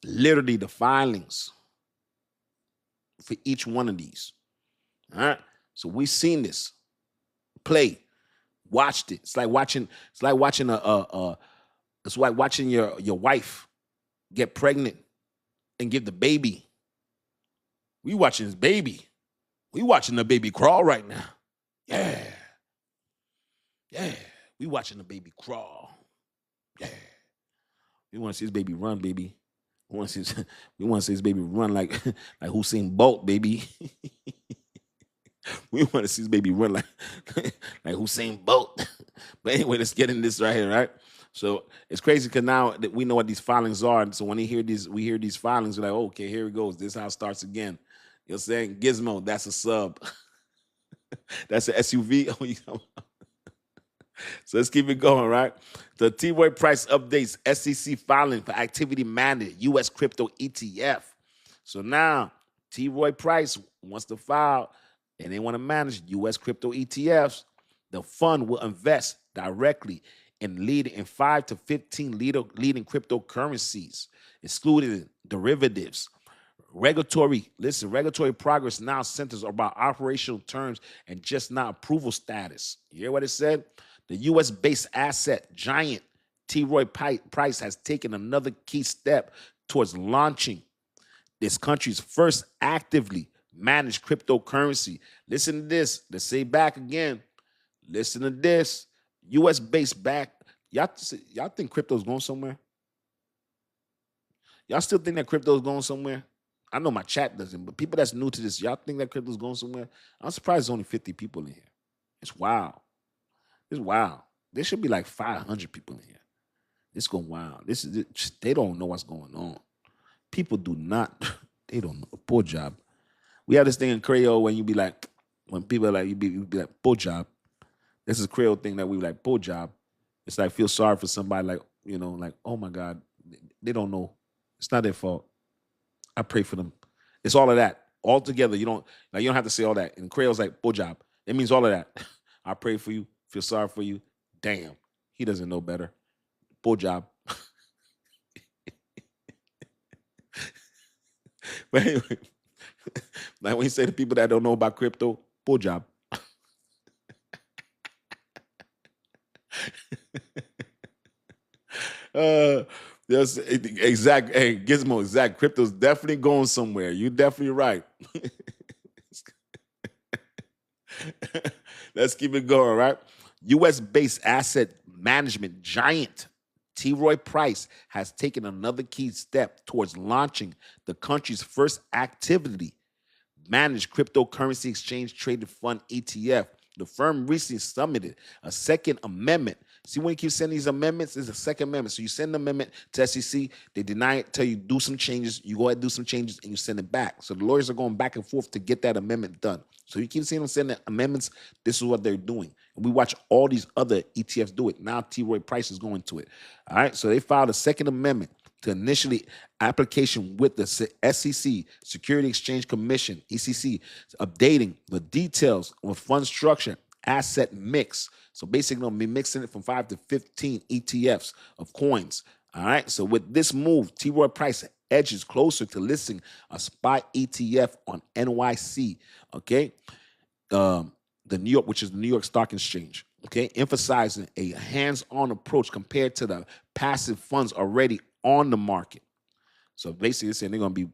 [SPEAKER 1] literally the filings for each one of these. All right, so we've seen this play, watched it. It's like watching your wife get pregnant and give the baby. We watching this baby. We watching the baby crawl right now. Yeah. We watching the baby crawl. Yeah. We want to see this baby run, baby. We want to see this baby run like Usain Bolt, baby. We want to see this baby run like Usain Bolt. But anyway, let's get in this right here, right? So it's crazy because now that we know what these filings are, and so when we hear these filings, we're like, oh, okay, here it goes. This is how it starts again. You know what I'm saying? Gizmo, that's a sub. That's an SUV. So let's keep it going, right? The T. Roy Price updates SEC filing for activity managed U.S. crypto ETF. So now T. Roy Price wants to file and they want to manage U.S. crypto ETFs. The fund will invest directly in 5 to 15 leading cryptocurrencies, excluding derivatives. Regulatory progress now centers about operational terms and just not approval status. You hear what it said? The U.S.-based asset giant T. Roy Price has taken another key step towards launching this country's first actively managed cryptocurrency. Listen to this. Let's say back again. Listen to this. U.S.-based back. Y'all think crypto's going somewhere? Y'all still think that crypto's going somewhere? I know my chat doesn't, but people that's new to this, y'all think that crypto's going somewhere? I'm surprised there's only 50 people in here. It's wild. It's wild. There should be like 500 people in here. It's going wild. They don't know what's going on. People do not. They don't know. Poor job. We have this thing in Creole when you be like, when people are like, you be like, poor job. This is a Creole thing that we like, poor job. It's like, feel sorry for somebody, like, like, oh my God, they don't know. It's not their fault. I pray for them. It's all of that. All together. You don't have to say all that. And Creole's like, poor job. It means all of that. I pray for you, feel sorry for you. Damn. He doesn't know better. Poor job. But anyway, like when you say to people that don't know about crypto, poor job. Yes, exact. Hey, Gizmo, exact. Crypto's definitely going somewhere. You're definitely right. Let's keep it going, right? U.S.-based asset management giant T. Roy Price has taken another key step towards launching the country's first actively managed cryptocurrency exchange traded fund ETF. The firm recently submitted a second amendment. See, when you keep sending these amendments, it's a second amendment. So you send an amendment to SEC, they deny it, tell you do some changes, you go ahead and do some changes, and you send it back. So the lawyers are going back and forth to get that amendment done. So you keep seeing them sending amendments, this is what they're doing. And we watch all these other ETFs do it. Now T. Roy Price is going to it. All right, so they filed a second amendment to initially application with the SEC, Security Exchange Commission, ECC, updating the details of fund structure, asset mix. So basically, I'm going to be mixing it from 5 to 15 ETFs of coins. All right. So with this move, T. Roy Price edges closer to listing a spot ETF on NYC. Okay. The New York, which is the New York Stock Exchange. Okay. Emphasizing a hands-on approach compared to the passive funds already on the market. So basically, saying they're going to be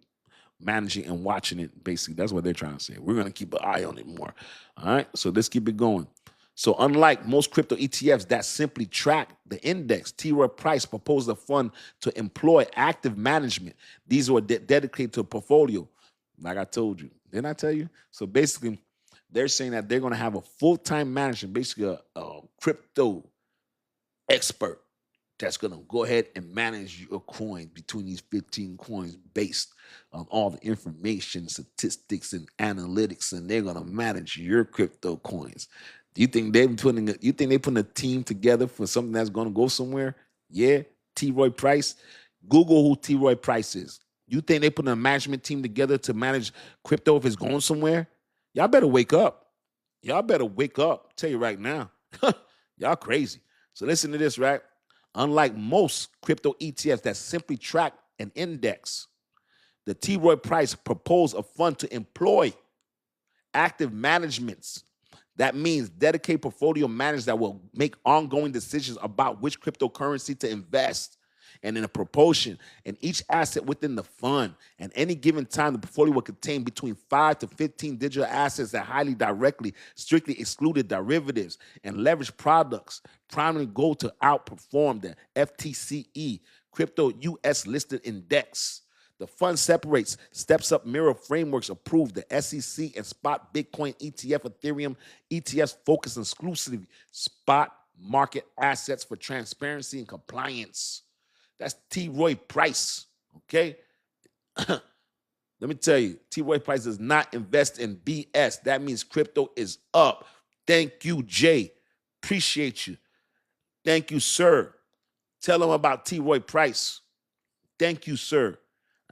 [SPEAKER 1] managing and watching it. Basically, that's what they're trying to say. We're going to keep an eye on it more. All right. So let's keep it going. So unlike most crypto ETFs that simply track the index, T. Roy Price proposed a fund to employ active management. These were dedicated to a portfolio. Like I told you. Didn't I tell you? So basically, they're saying that they're going to have a full-time manager, basically a crypto expert that's going to go ahead and manage your coins between these 15 coins based on all the information, statistics, and analytics, and they're going to manage your crypto coins. Do you think they're putting a team together for something that's going to go somewhere? Yeah, T. Roy Price. Google who T. Roy Price is. You think they put a management team together to manage crypto if it's going somewhere? Y'all better wake up. Y'all better wake up. I'll tell you right now. Y'all crazy. So listen to this, right? Unlike most crypto ETFs that simply track an index, the T. Roy Price proposed a fund to employ active managements. That means dedicated portfolio managers that will make ongoing decisions about which cryptocurrency to invest and in a proportion in each asset within the fund. At any given time, the portfolio will contain between 5 to 15 digital assets that highly directly, strictly excluded derivatives and leverage products, primarily goal to outperform the FTSE Crypto US listed index. The fund steps up mirror frameworks approved, the SEC and spot Bitcoin ETF, Ethereum ETFs focus exclusively spot market assets for transparency and compliance. That's T. Roy Price, okay? Let me tell you, T. Roy Price does not invest in BS. That means crypto is up. Thank you, Jay. Appreciate you. Thank you, sir. Tell them about T. Roy Price. Thank you, sir.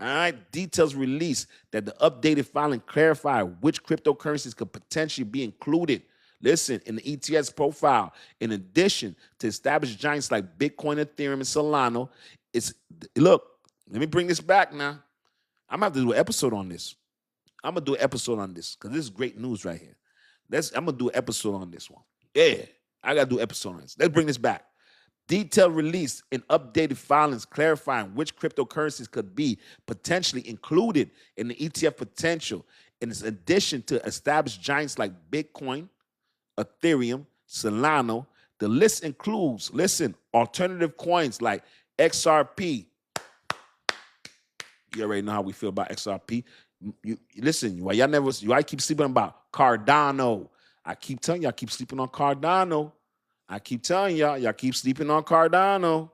[SPEAKER 1] All right. Details released that the updated filing clarify which cryptocurrencies could potentially be included. Listen, in the ETFs profile, in addition to established giants like Bitcoin, Ethereum, and Solana, look, let me bring this back now. I'm going to have to do an episode on this. I'm going to do an episode on this because this is great news right here. I'm going to do an episode on this one. Yeah, I got to do an episode on this. Let's bring this back. Detailed release in updated filings clarifying which cryptocurrencies could be potentially included in the ETF potential, in addition to established giants like Bitcoin, Ethereum, Solana. The list includes, alternative coins like XRP. You already know how we feel about XRP. Why y'all keep sleeping about Cardano, I keep telling y'all, keep sleeping on Cardano. I keep telling y'all keep sleeping on Cardano.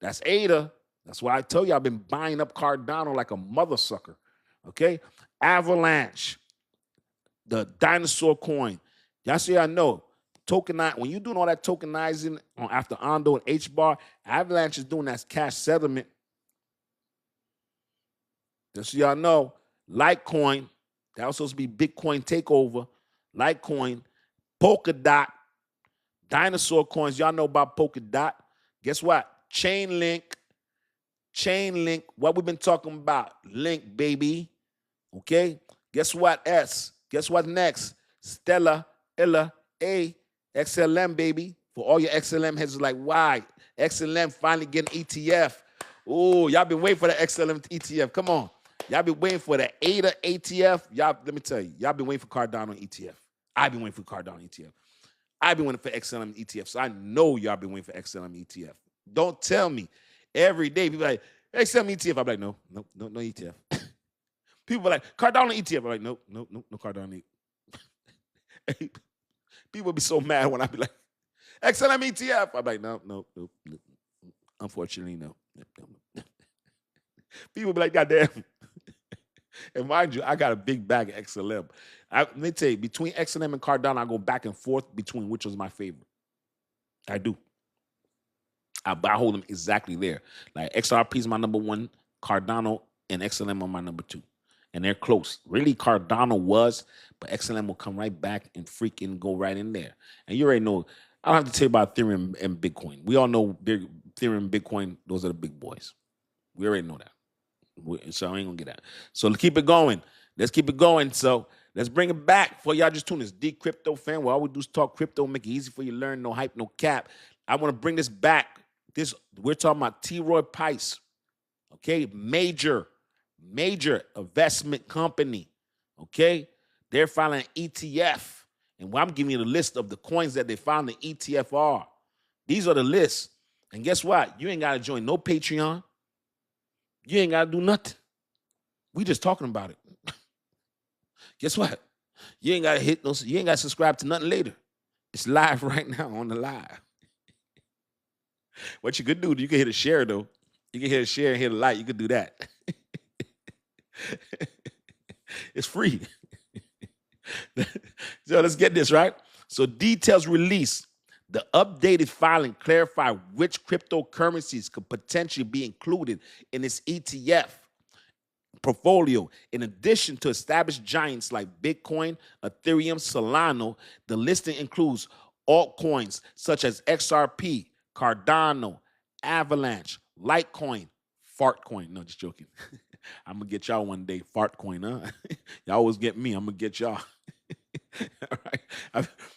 [SPEAKER 1] That's ADA. That's why I tell you I've been buying up Cardano like a mother sucker. Okay? Avalanche, the dinosaur coin. Y'all see, I know. When you're doing all that tokenizing after Ondo and H-bar, Avalanche is doing that cash settlement. Just so y'all know, Litecoin, that was supposed to be Bitcoin takeover. Litecoin, Polkadot, dinosaur coins. Y'all know about Polkadot. Guess what? Chainlink, what we've been talking about. Link, baby. Okay? Guess what? Guess what next? Stellar, Ella, A, XLM, baby. For all your XLM heads like, why? XLM finally getting ETF. Oh, y'all been waiting for the XLM ETF. Come on. Y'all been waiting for the ADA ETF. Y'all, let me tell you, y'all been waiting for Cardano ETF. I've been waiting for Cardano ETF. I've been waiting for XLM ETF. So I know y'all been waiting for XLM ETF. Don't tell me. Every day, people are like, XLM ETF. I'm like, no ETF. People are like, Cardano ETF. I'm like, no Cardano. People be so mad when I be like, XLM ETF. I'm like, no. Unfortunately, no. People be like, goddamn. And mind you, I got a big bag of XLM. Let me tell you, between XLM and Cardano, I go back and forth between which was my favorite. I do. I hold them exactly there. Like XRP is my number one, Cardano and XLM are my number two. And they're close. Really, Cardano was, but XLM will come right back and freaking go right in there. And you already know, I don't have to tell you about Ethereum and Bitcoin. We all know Ethereum and Bitcoin, those are the big boys. We already know that. So I ain't gonna get that. So let's keep it going. So let's bring it back for y'all just tune this Dcryptofan. What all we do is talk crypto, make it easy for you to learn, no hype, no cap. I want to bring this back. We're talking about T. Roy Price. Okay, major investment company. Okay, they're filing an ETF. And I'm giving you the list of the coins that they found the ETF are. These are the lists. And guess what? You ain't got to join no Patreon. You ain't got to do nothing. We just talking about it. Guess what? You ain't got to you ain't got to subscribe to nothing later. It's live right now on the live. What you could do, you can hit a share though. You can hit a share and hit a like. You could do that. It's free. So let's get this right. So details released. The updated filing clarify which cryptocurrencies could potentially be included in this ETF portfolio. In addition to established giants like Bitcoin, Ethereum, Solana, the listing includes altcoins such as XRP, Cardano, Avalanche, Litecoin, Fartcoin. No, just joking. I'm going to get y'all one day. Fartcoin, huh? Y'all always get me. I'm going to get y'all. All right.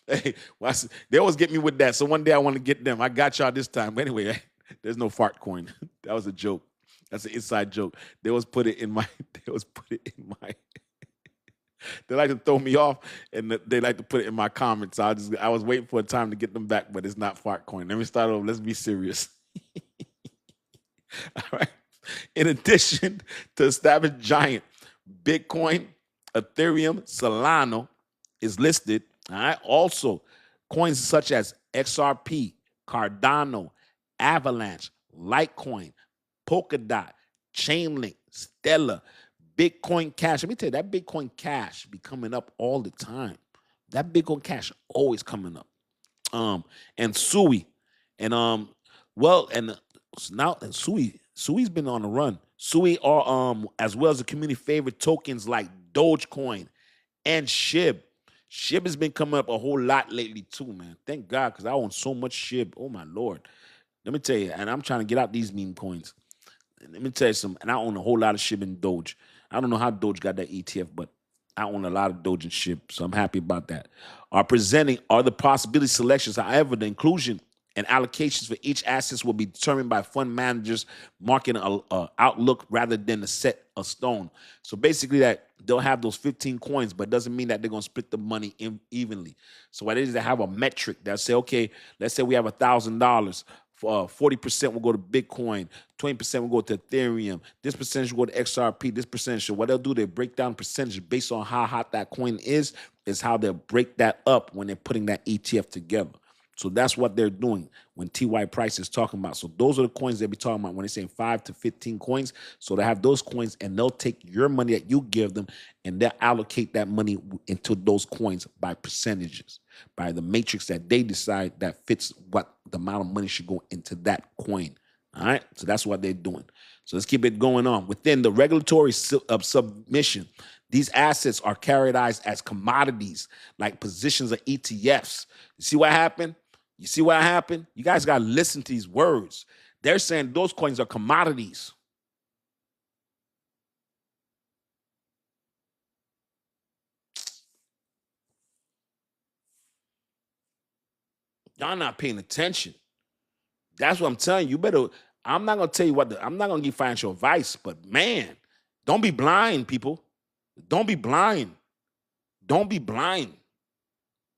[SPEAKER 1] They always get me with that. So one day I want to get them. I got y'all this time. But anyway, there's no Fartcoin. That was a joke. That's an inside joke. They always put it in my. They like to throw me off, and they like to put it in my comments. I was waiting for a time to get them back, but it's not Fartcoin. Let me start over. Let's be serious. All right. In addition to established giant Bitcoin, Ethereum, Solana is listed. All right. Also, coins such as XRP, Cardano, Avalanche, Litecoin, Polkadot, Chainlink, Stellar, Bitcoin Cash. Let me tell you, that Bitcoin Cash be coming up all the time. That Bitcoin Cash always coming up. And Sui, and Sui's been on the run. Sui are as well as the community favorite tokens like Dogecoin and SHIB. SHIB has been coming up a whole lot lately too, man. Thank God, because I own so much SHIB. Oh my Lord. Let me tell you, and I'm trying to get out these meme coins. Let me tell you something, and I own a whole lot of SHIB and Doge. I don't know how Doge got that ETF, but I own a lot of Doge and SHIB, so I'm happy about that. Presenting are the possibility selections. However, the inclusion and allocations for each asset will be determined by fund managers marking an outlook rather than a set of stone. So basically that they'll have those 15 coins, but it doesn't mean that they're going to split the money evenly. So what it is, they have a metric that say, okay, let's say we have $1,000. 40% will go to Bitcoin, 20% will go to Ethereum, this percentage will go to XRP, this percentage. So what they'll do, they break down percentage based on how hot that coin is is how they'll break that up when they're putting that ETF together. So that's what they're doing when TY Price is talking about. So those are the coins they'll be talking about when they're saying 5 to 15 coins. So they have those coins, and they'll take your money that you give them, and they'll allocate that money into those coins by percentages, by the matrix that they decide that fits what the amount of money should go into that coin. All right, so that's what they're doing. So let's keep it going on. Within the regulatory submission, these assets are carried as commodities, like positions of ETFs. You see what happened? You see what happened? You guys got to listen to these words. They're saying those coins are commodities. Y'all not paying attention. That's what I'm telling you. You better, I'm not going to tell you I'm not going to give financial advice, but man, don't be blind, people. Don't be blind. Don't be blind.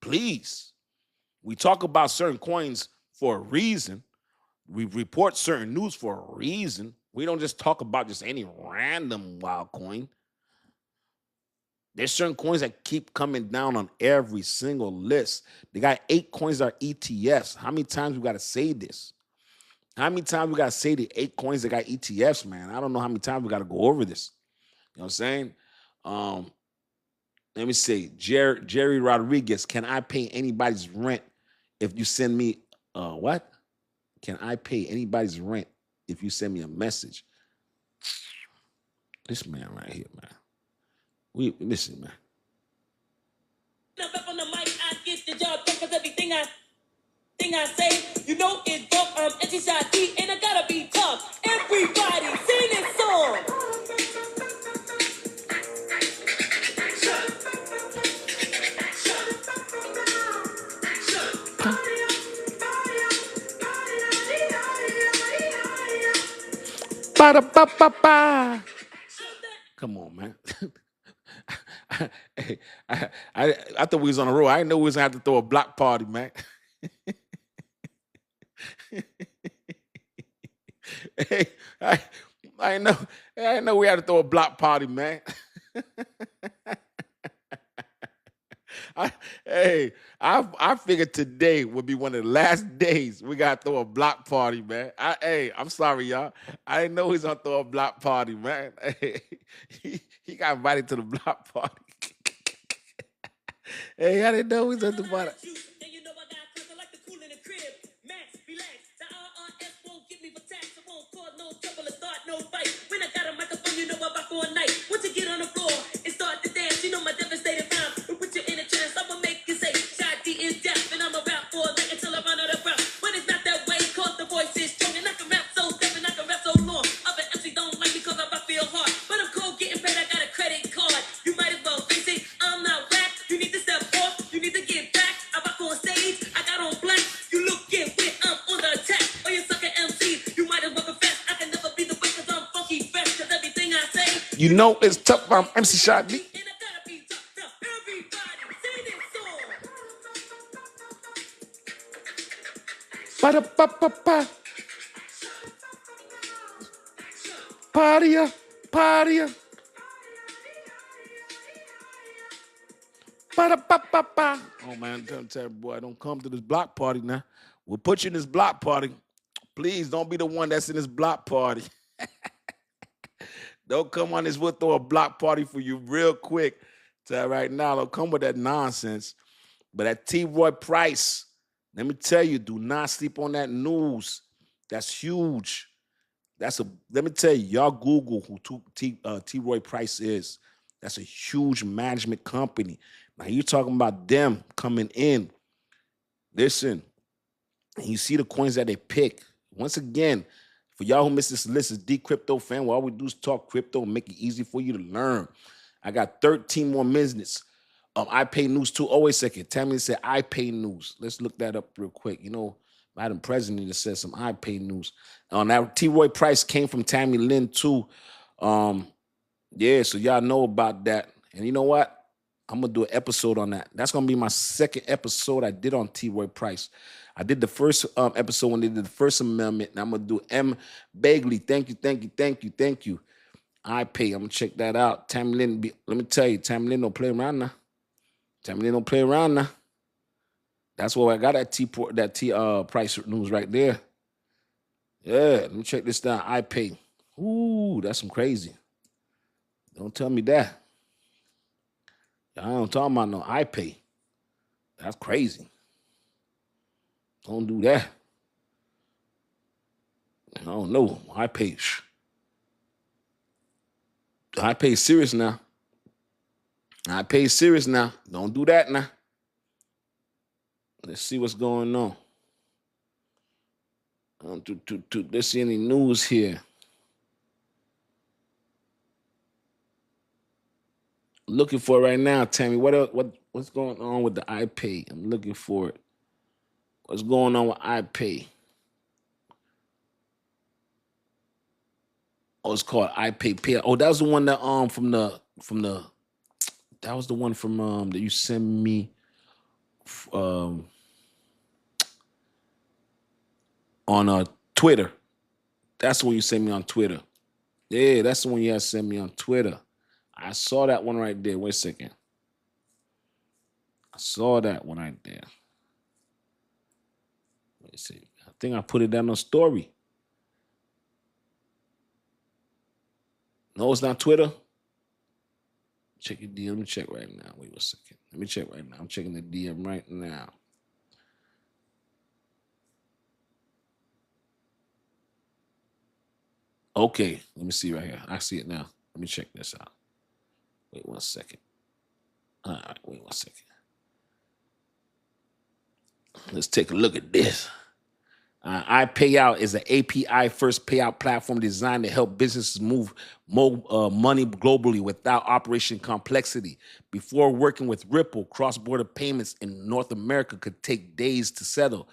[SPEAKER 1] Please. We talk about certain coins for a reason. We report certain news for a reason. We don't just talk about just any random wild coin. There's certain coins that keep coming down on every single list. They got 8 coins that are ETFs. How many times we got to say this? How many times we got to say the 8 coins that got ETFs, man? I don't know how many times we got to go over this. You know what I'm saying? Let me say, Jerry Rodriguez, can I pay anybody's rent if you send me, what? Can I pay anybody's rent if you send me a message? This man right here, man. Listen, man.
[SPEAKER 2] Up on the mic, I get the job done, 'cause everything I say, you know it's dope. I'm XRP, and I gotta be tough. Everybody sing this song.
[SPEAKER 1] Ba-da-ba-ba-ba. Come on, man. I thought we was on the road. I didn't know we was gonna have to throw a block party, man. Hey, I didn't know we had to throw a block party, man. I figured today would be one of the last days we got to throw a block party, man. I'm sorry, y'all. I didn't know he was gonna throw a block party, man. Hey, he got invited to the block party. Hey, I didn't know he was at the party.
[SPEAKER 2] Once you get on the floor and start to dance, you know my devastating rhyme will put you in a trance. I'ma make you say, Shot D is deaf, and I'ma rap for a minute until I run out of breath. But it's not that way, cause the voice is strong, and I can rap so deaf and I can rap so long. Other MCs don't like me cause I feel hard, but I'm cold getting paid, I got a credit card. You might as well face it, I'm not rap. You need to step off, you need to get back. I rock on stage, I got on black. You looking weird, I'm on the attack. Oh, you sucker MCs, you might as well confess. I can never be the way cause I'm funky fresh, cause everything I say,
[SPEAKER 1] you know it's tough. I'm MC Shot D. Ba-da-ba-ba-ba. Party-a, party-a. Ba-da-ba-ba-ba. Oh, man, tell boy, don't come to this block party now. We'll put you in this block party. Please don't be the one that's in this block party. Don't come on this. We'll throw a block party for you real quick. So right now, don't come with that nonsense. But at T. Roy Price, let me tell you, do not sleep on that news. That's huge. Let me tell you, y'all Google who T. Roy Price is. That's a huge management company. Now you're talking about them coming in. Listen, and you see the coins that they pick. Once again, for y'all who missed this list, is Dcryptofan. What all we do is talk crypto and make it easy for you to learn. I got 13 more minutes. I pay news too. Oh, wait a second. Tammy said I pay news. Let's look that up real quick. You know, Madam President just said some I pay news. That T. Roy Price came from Tammy Lynn too. Yeah, so y'all know about that. And you know what? I'm gonna do an episode on that. That's gonna be my second episode I did on T. Roy Price. I did the first episode when they did the First Amendment, and I'm gonna do M. Bagley. Thank you. I pay. I'm gonna check that out. Tammy Lynn, let me tell you, Tammy Lynn don't play around now. Tell me they don't play around now. That's why I got that T price news right there. Yeah, let me check this down. iPay. Ooh, that's some crazy. Don't tell me that. I don't talk about no iPay. That's crazy. Don't do that. I don't know. iPay. iPay serious now. iPay serious now. Don't do that now. Let's see what's going on. Let's see any news here. Looking for it right now, Tammy. What's going on with the iPay? I'm looking for it. What's going on with iPay? Oh, it's called iPay Pay. Oh, that was the one that that was the one from that you sent me on Twitter. That's the one you sent me on Twitter. Yeah, that's the one you had sent me on Twitter. I saw that one right there. Wait a second. I saw that one right there. Let me see. I think I put it down on story. No, it's not Twitter. Check your DM. Let me check right now. Wait a second. Let me check right now. I'm checking the DM right now. Okay, let me see right here. I see it now. Let me check this out. Wait 1 second. All right, wait 1 second. Let's take a look at this. iPayout is an API first payout platform designed to help businesses move money globally without operation complexity. Before working with Ripple, cross-border payments in North America could take days to settle,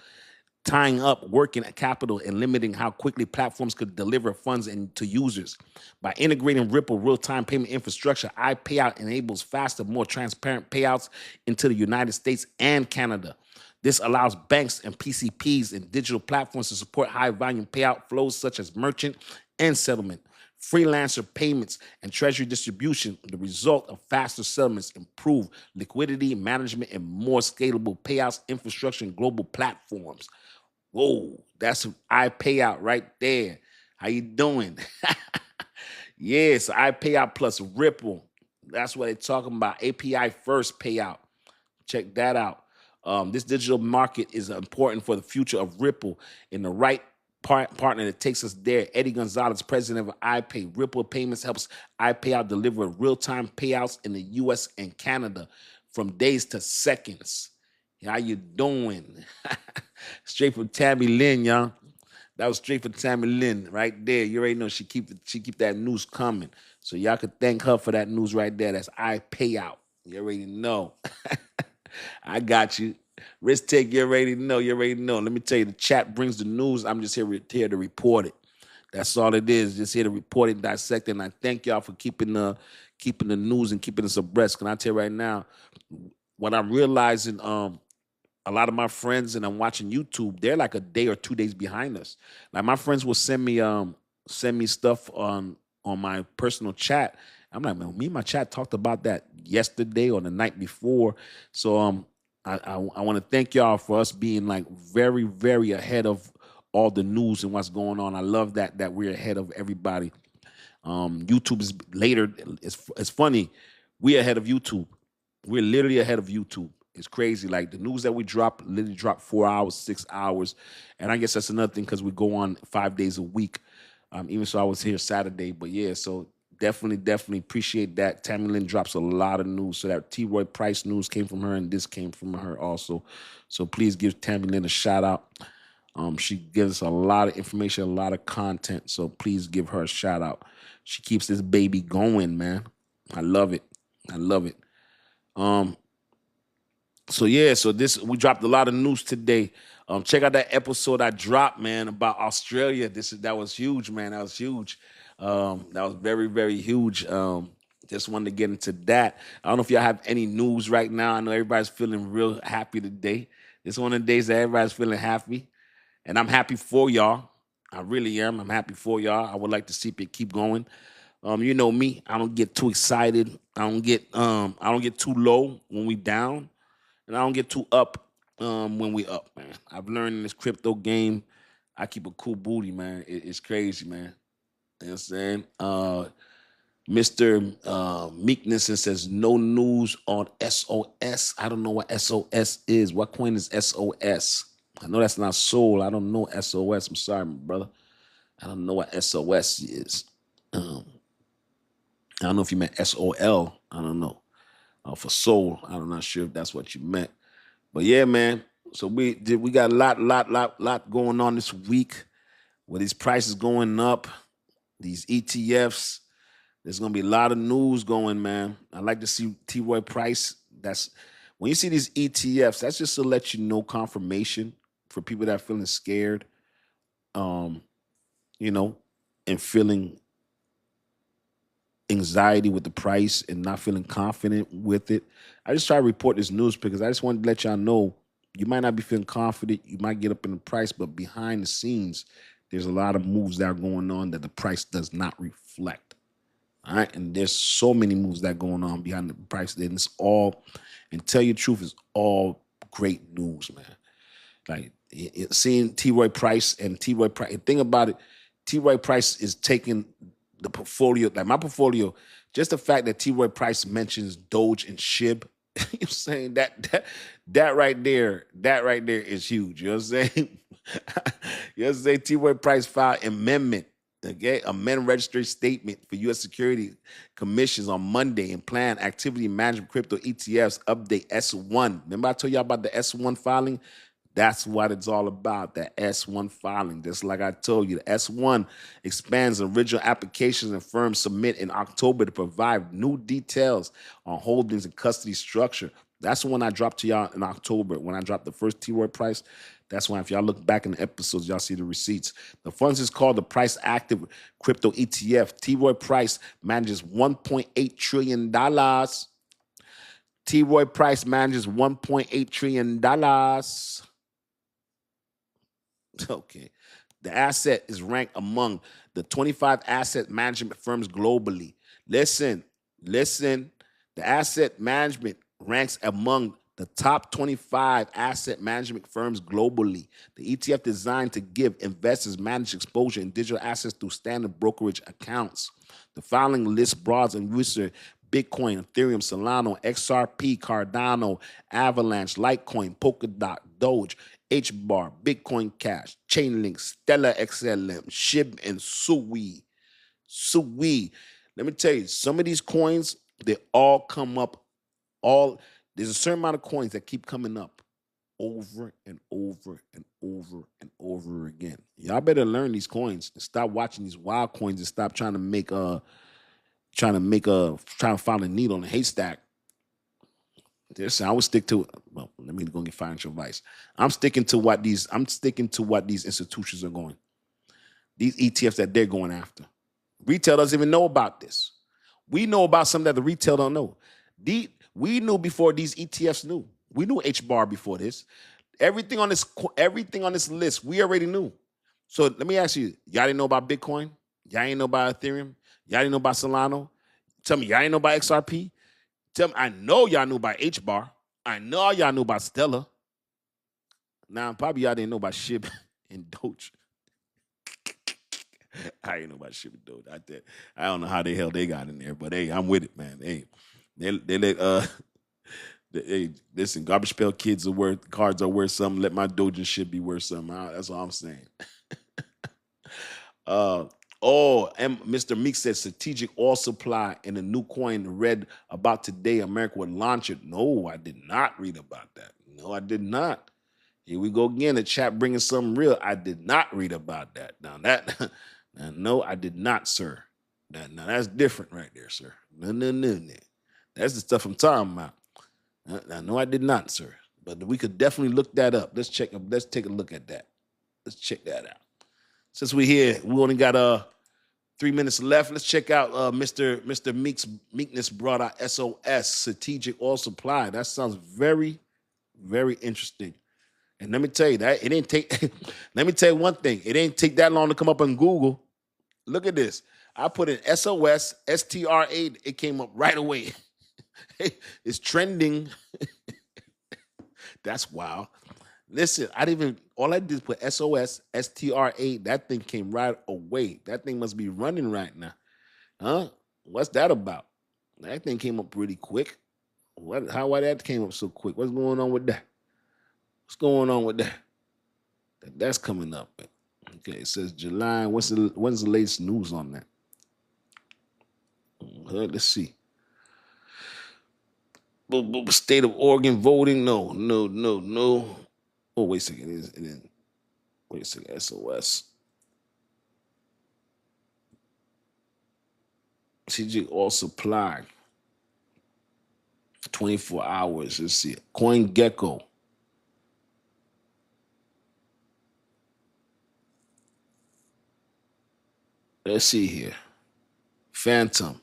[SPEAKER 1] tying up working capital and limiting how quickly platforms could deliver funds to users. By integrating Ripple real-time payment infrastructure, iPayout enables faster, more transparent payouts into the United States and Canada. This allows banks and PCPs and digital platforms to support high-volume payout flows such as merchant and settlement, freelancer payments, and treasury distribution. The result of faster settlements, improved liquidity management, and more scalable payouts infrastructure and global platforms. Whoa, that's iPayout right there. How you doing? Yes, iPayout plus Ripple. That's what they're talking about. API first payout. Check that out. This digital market is important for the future of Ripple. In the right partner that takes us there, Eddie Gonzalez, president of iPay. Ripple Payments helps iPayout deliver real-time payouts in the U.S. and Canada from days to seconds. How you doing? Straight from Tammy Lynn, y'all. That was straight from Tammy Lynn right there. You already know she keep that news coming. So y'all could thank her for that news right there. That's iPayout. You already know. I got you. Risk take, you already know. You already know. Let me tell you, the chat brings the news. I'm just here to report it. That's all it is. Just here to report it, dissect it. And I thank y'all for keeping the news and keeping us abreast. Can I tell you right now, what I'm realizing, a lot of my friends, and I'm watching YouTube, they're like a day or 2 days behind us. Like my friends will send me stuff on my personal chat. I'm like, man, me and my chat talked about that yesterday or the night before. So I want to thank y'all for us being like very, very ahead of all the news and what's going on. I love that we're ahead of everybody. YouTube is later. It's funny. We're ahead of YouTube. We're literally ahead of YouTube. It's crazy. Like the news that we drop literally drop 4 hours, 6 hours. And I guess that's another thing because we go on 5 days a week. Even so I was here Saturday. But yeah, so definitely appreciate that. Tammy Lynn drops a lot of news. So that T. Roy Price news came from her and this came from her also. So please give Tammy Lynn a shout out. She gives us a lot of information, a lot of content. So please give her a shout out. She keeps this baby going, man. I love it. I love it. So yeah, so we dropped a lot of news today. Check out that episode I dropped, man, about Australia. That was huge, man. That was huge. That was very, very huge. Just wanted to get into that. I don't know if y'all have any news right now. I know everybody's feeling real happy today. It's one of the days that everybody's feeling happy, and I'm happy for y'all. I really am. I'm happy for y'all. I would like to see it keep going. You know me, I don't get too excited. I don't get too low when we down, and I don't get too up when we up, man. I've learned in this crypto game, I keep a cool booty, man. It's crazy, man. You know what I'm saying? Mr. Meekness says no news on SOS. I don't know what SOS is. What coin is SOS? I know that's not Soul. I don't know SOS. I'm sorry, my brother. I don't know what SOS is. I don't know if you meant SOL. I don't know. For Soul, I'm not sure if that's what you meant. But yeah, man. So we got a lot going on this week. With these prices going up, these ETFs. There's gonna be a lot of news going, man. I like to see T. Roy Price. That's when you see these ETFs. That's just to let you know, confirmation for people that are feeling scared, you know, and feeling anxiety with the price and not feeling confident with it. I just try to report this news because I just wanted to let y'all know you might not be feeling confident. You might get up in the price, but behind the scenes, there's a lot of moves that are going on that the price does not reflect. All right, and there's so many moves that are going on behind the price. And it's all, and tell you the truth, is all great news, man. Like seeing T. Roy Price and T. Roy Price. The thing about it, T. Roy Price is taking the portfolio, like my portfolio, just the fact that T. Roy Price mentions Doge and SHIB, you know what I'm saying? That right there is huge. You know what I'm saying? You know what I'm saying? T. Roy Price filed amendment. Okay, amend registered statement for U.S. Security Commissions on Monday and plan activity management crypto ETFs update S1. Remember I told y'all about the S1 filing? That's what it's all about, the S1 filing. Just like I told you, the S1 expands original applications and firms submit in October to provide new details on holdings and custody structure. That's the one I dropped to y'all in October when I dropped the first T. Roy Price. That's why if y'all look back in the episodes, y'all see the receipts. The funds is called the Price Active Crypto ETF. T. Roy Price manages $1.8 trillion. T. Roy Price manages $1.8 trillion. Okay. The asset is ranked among the 25 asset management firms globally. Listen. The asset management ranks among the top 25 asset management firms globally. The ETF designed to give investors managed exposure in digital assets through standard brokerage accounts. The following list broad and user Bitcoin, Ethereum, Solana, XRP, Cardano, Avalanche, Litecoin, Polkadot, Doge, HBAR, Bitcoin Cash, Chainlink, Stellar XLM, SHIB, and Sui. Let me tell you, some of these coins, they all come up. There's a certain amount of coins that keep coming up over and over and over and over again. Y'all better learn these coins and stop watching these wild coins and stop trying to find a needle in a haystack. I would stick to. Well, let me go get financial advice. I'm sticking to what these institutions are going. These ETFs that they're going after. Retail doesn't even know about this. We know about something that the retail don't know. We knew before these ETFs knew. We knew HBAR before this. Everything on this list, we already knew. So let me ask you, y'all didn't know about Bitcoin? Y'all didn't know about Ethereum? Y'all didn't know about Solana? Tell me, y'all didn't know about XRP? Tell me, I know y'all knew about HBAR. I know y'all knew about Stellar. Now, probably y'all didn't know about SHIB and Doge. I didn't know about SHIB and Doge. I don't know how the hell they got in there, but hey, I'm with it, man. Hey, they let hey, listen, garbage pail cards are worth something. Let my Doge and SHIB be worth something. That's all I'm saying. And Mr. Meek said strategic oil supply and a new coin read about today. America would launch it. No, I did not read about that. No, I did not. Here we go again. The chat bringing something real. I did not read about that. Now no, I did not, sir. Now that's different right there, sir. No. That's the stuff I'm talking about. No, I did not, sir. But we could definitely look that up. Let's take a look at that. Let's check that out. Since we're here, we only got 3 minutes left. Let's check out Mr. Meekness brought out SOS, strategic oil supply. That sounds very, very interesting. And let me tell you that it didn't take. Let me tell you one thing. It didn't take that long to come up on Google. Look at this. I put in SOS, STR8, it came up right away. It's trending. That's wild. Listen, all I did is put SOS, STR8. That thing came right away. That thing must be running right now. Huh? What's that about? That thing came up pretty quick. Why that came up so quick? What's going on with that? What's going on with that? That's coming up. Okay, it says July. When's the latest news on that? Let's see. State of Oregon voting? No. Oh, wait a second. It is. Wait a second. SOS. CG All Supply. 24 hours. Let's see. CoinGecko. Let's see here. Phantom.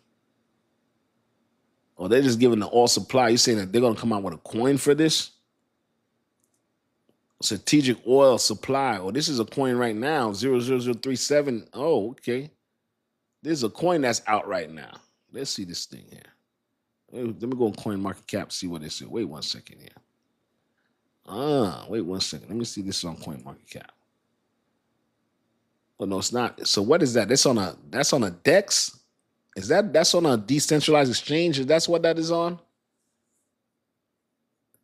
[SPEAKER 1] Oh, they're just giving the all supply. You saying that they're gonna come out with a coin for this? Strategic oil supply. Oh, this is a coin right now. 00037. Oh, okay. There's a coin that's out right now. Let's see this thing here. Let me go on Coin Market Cap, see what this is. Wait 1 second here. Wait 1 second. Let me see this on Coin Market Cap. Oh no, it's not. So what is that? That's on a DEX? That's on a decentralized exchange? That's what that is on?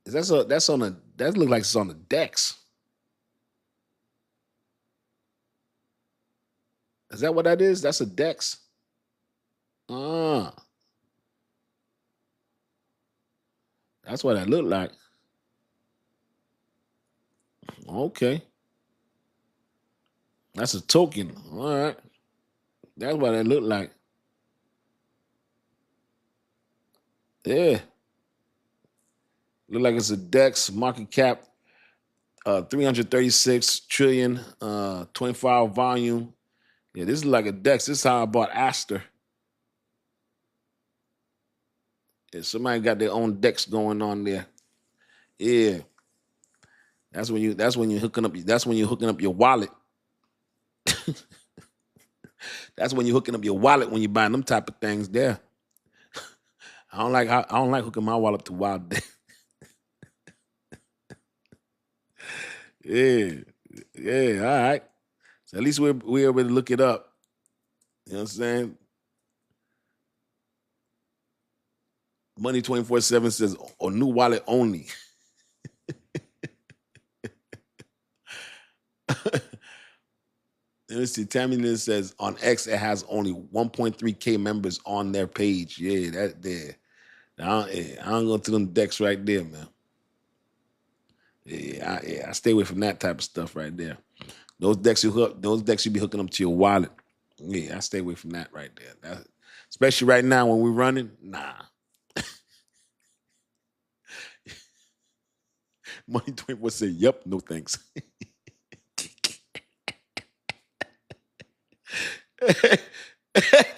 [SPEAKER 1] That looks like it's on a DEX. Is that what that is? That's a DEX. That's what that looked like. Okay. That's a token. All right. That's what that looked like. Yeah. Look like it's a DEX market cap, 336 trillion, 24-hour volume. Yeah, this is like a DEX. This is how I bought Aster. Yeah, somebody got their own DEX going on there. Yeah. That's when you're hooking up your wallet. That's when you're hooking up your wallet when you're buying them type of things there. I don't like hooking my wallet to Wild Day. Yeah, all right. So at least we're able to look it up. You know what I'm saying? Money 24/7 says a new wallet only. Let me see. Tammy Lynn says on X it has only 1.3K members on their page. Yeah, that there. I don't go to them decks right there, man. Yeah, I stay away from that type of stuff right there. Those decks you be hooking up to your wallet. Yeah, I stay away from that right there. Especially right now when we're running, nah. Money 24 say, yep, no thanks.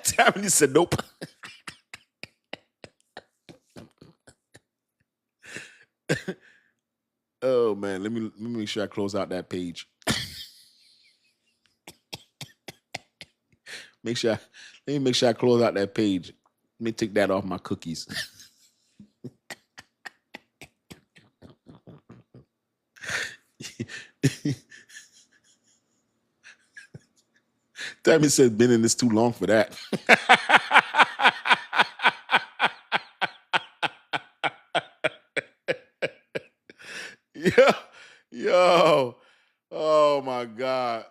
[SPEAKER 1] Tammy said, nope. Oh man, let me make sure I close out that page. Let me make sure I close out that page. Let me take that off my cookies. Tammy said, been in this too long for that. Yo, oh my God.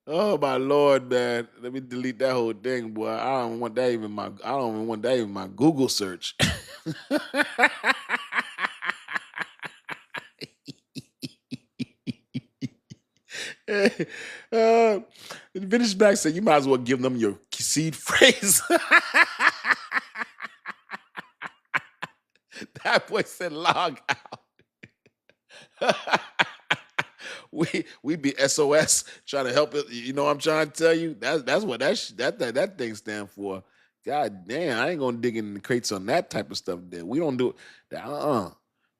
[SPEAKER 1] Oh my Lord, man. Let me delete that whole thing, boy. I don't even want that in my Google search. Vintage Black said you might as well give them your seed phrase. That boy said log out. We be SOS trying to help it. You know what I'm trying to tell you? That's what that thing stands for. God damn, I ain't gonna dig in the crates on that type of stuff. There, we don't do it.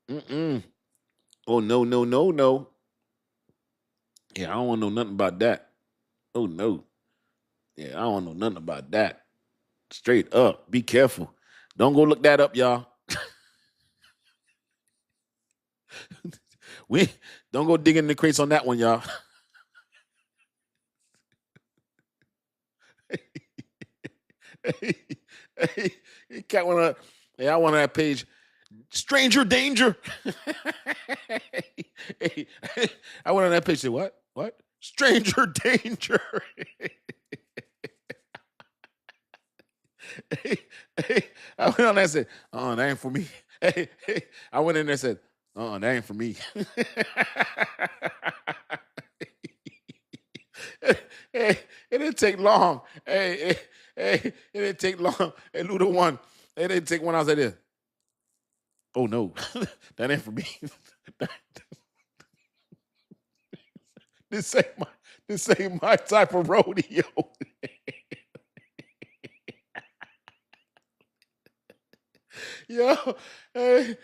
[SPEAKER 1] Mm-mm. Oh no, no, no, no. Yeah, I don't want to know nothing about that. Oh no. Yeah, I don't know nothing about that. Straight up. Be careful. Don't go look that up, y'all. We don't go digging in the crates on that one, y'all. hey, cat wanna hey, I want that page. Stranger danger. hey, I went on that page. Say what? What? Stranger danger. hey, I went on that and said, "Oh, that ain't for me." I went in there and said, "Oh, that ain't for me." Hey, it didn't take long. It didn't take long. Hey, Luda one. It didn't take 1 hour. I was like this. Oh no, that ain't for me. This ain't my type of rodeo. Yo, hey,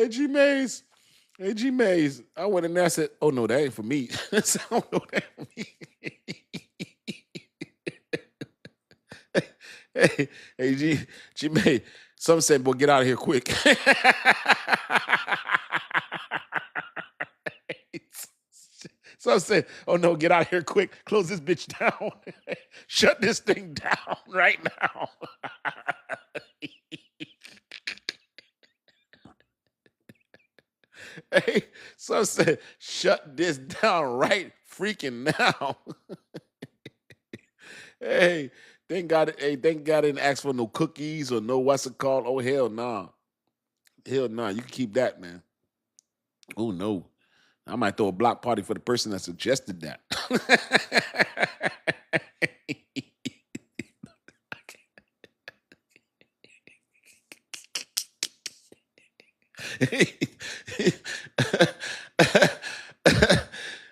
[SPEAKER 1] G Mays. Hey, G Mays. I went in there and said, oh no, that ain't for me. I said, oh no, that ain't for me. hey, G May. Some said, boy, get out of here quick. Some said, oh no, get out of here quick. Close this bitch down. Shut this thing down right now. Hey, some said, shut this down right freaking now. Hey, thank God I didn't ask for no cookies or no what's it called. Oh, hell no. Nah. Hell no. Nah. You can keep that, man. Oh no. I might throw a block party for the person that suggested that.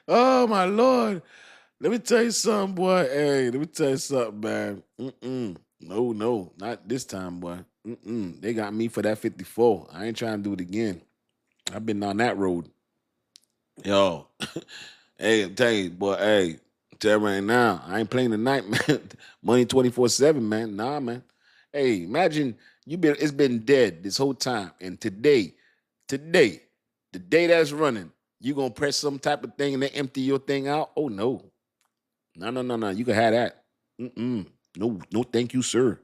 [SPEAKER 1] Oh my Lord. Let me tell you something, boy. Hey, let me tell you something, man. No, not this time, boy. They got me for that 54. I ain't trying to do it again. I've been on that road. Yo, hey, I'm telling you, boy, hey, tell you right now, I ain't playing tonight, man. Money 24/7, man. Nah, man. Hey, imagine it's been dead this whole time. And today, the day that's running, you gonna press some type of thing and they empty your thing out? Oh no. No. You can have that. No, thank you, sir.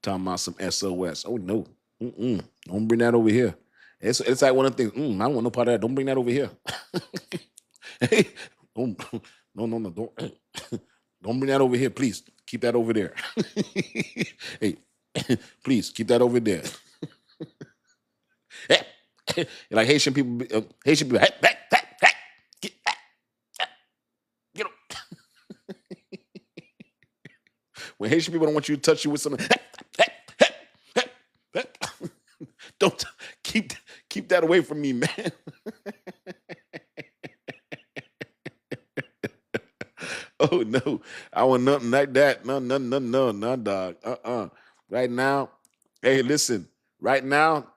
[SPEAKER 1] Talking about some SOS. Oh no. Don't bring that over here. It's like one of the things. I don't want no part of that. Don't bring that over here. Hey, don't, no, don't don't bring that over here, please. Keep that over there. Hey, please keep that over there. Like Haitian people, hey, get up. When Haitian people don't want you to touch you with something, don't keep that away from me, man. Oh no, I want nothing like that. No, dog. Right now, hey, listen. Right now,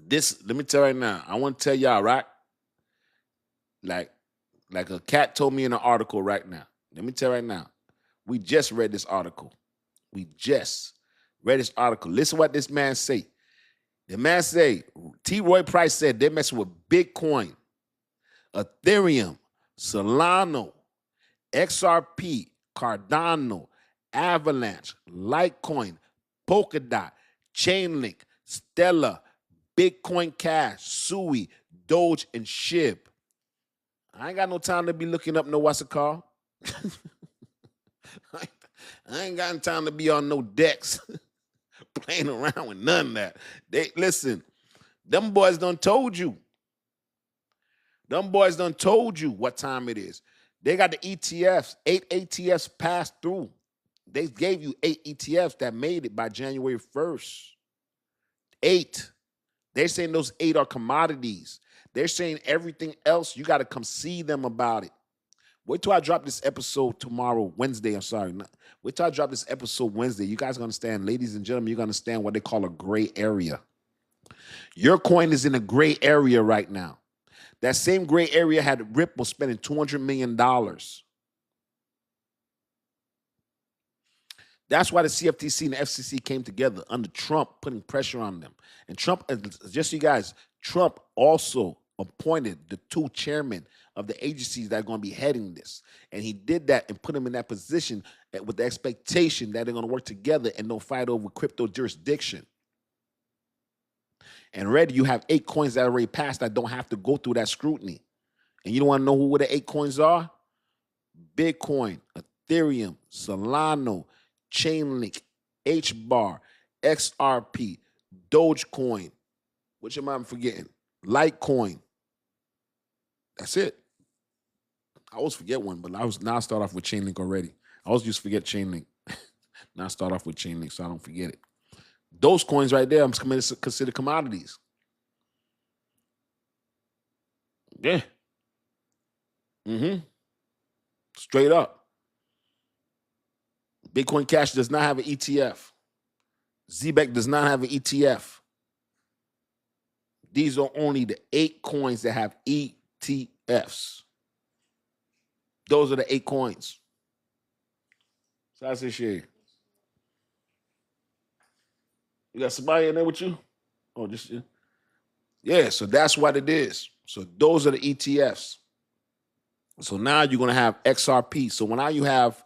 [SPEAKER 1] let me tell you right now. I want to tell y'all, right? Like a cat told me in an article right now. Let me tell you right now. We just read this article. Listen what this man say. The man say, T. Roy Price said they're messing with Bitcoin, Ethereum, Solana, XRP, Cardano, Avalanche, Litecoin, Polkadot, Chainlink, Stellar, Bitcoin Cash, Sui, Doge, and SHIB. I ain't got no time to be looking up no what's it called. I ain't got time to be on no decks playing around with none of that. Listen, them boys done told you. Them boys done told you what time it is. They got the ETFs, 8 ETFs passed through. They gave you 8 ETFs that made it by January 1st. 8. They're saying those 8 are commodities. They're saying everything else, you got to come see them about it. Wait till I drop this episode tomorrow, Wednesday. I'm sorry. Wait till I drop this episode Wednesday. You guys understand, ladies and gentlemen, you understand what they call a gray area. Your coin is in a gray area right now. That same gray area had Ripple spending $200 million. That's why the CFTC and the FCC came together under Trump, putting pressure on them. And Trump, just so you guys, Trump also appointed the two chairmen of the agencies that are going to be heading this. And he did that and put them in that position with the expectation that they're going to work together and don't fight over crypto jurisdiction. And Red, you have 8 coins that already passed that don't have to go through that scrutiny. And you don't want to know who the 8 coins are? Bitcoin, Ethereum, Solana, Chainlink, HBAR, XRP, Dogecoin. Which am I forgetting? Litecoin. That's it. I always forget one, but now I start off with Chainlink already. I always used to forget Chainlink. Now I start off with Chainlink so I don't forget it. Those coins right there, I'm considered commodities. Yeah. Straight up. Bitcoin Cash does not have an ETF. ZBEC does not have an ETF. These are only the 8 coins that have ETFs. Those are the 8 coins. So that's this shit. You got somebody in there with you? Oh, just yeah. So that's what it is. So those are the ETFs. So now you're gonna have XRP. So now you have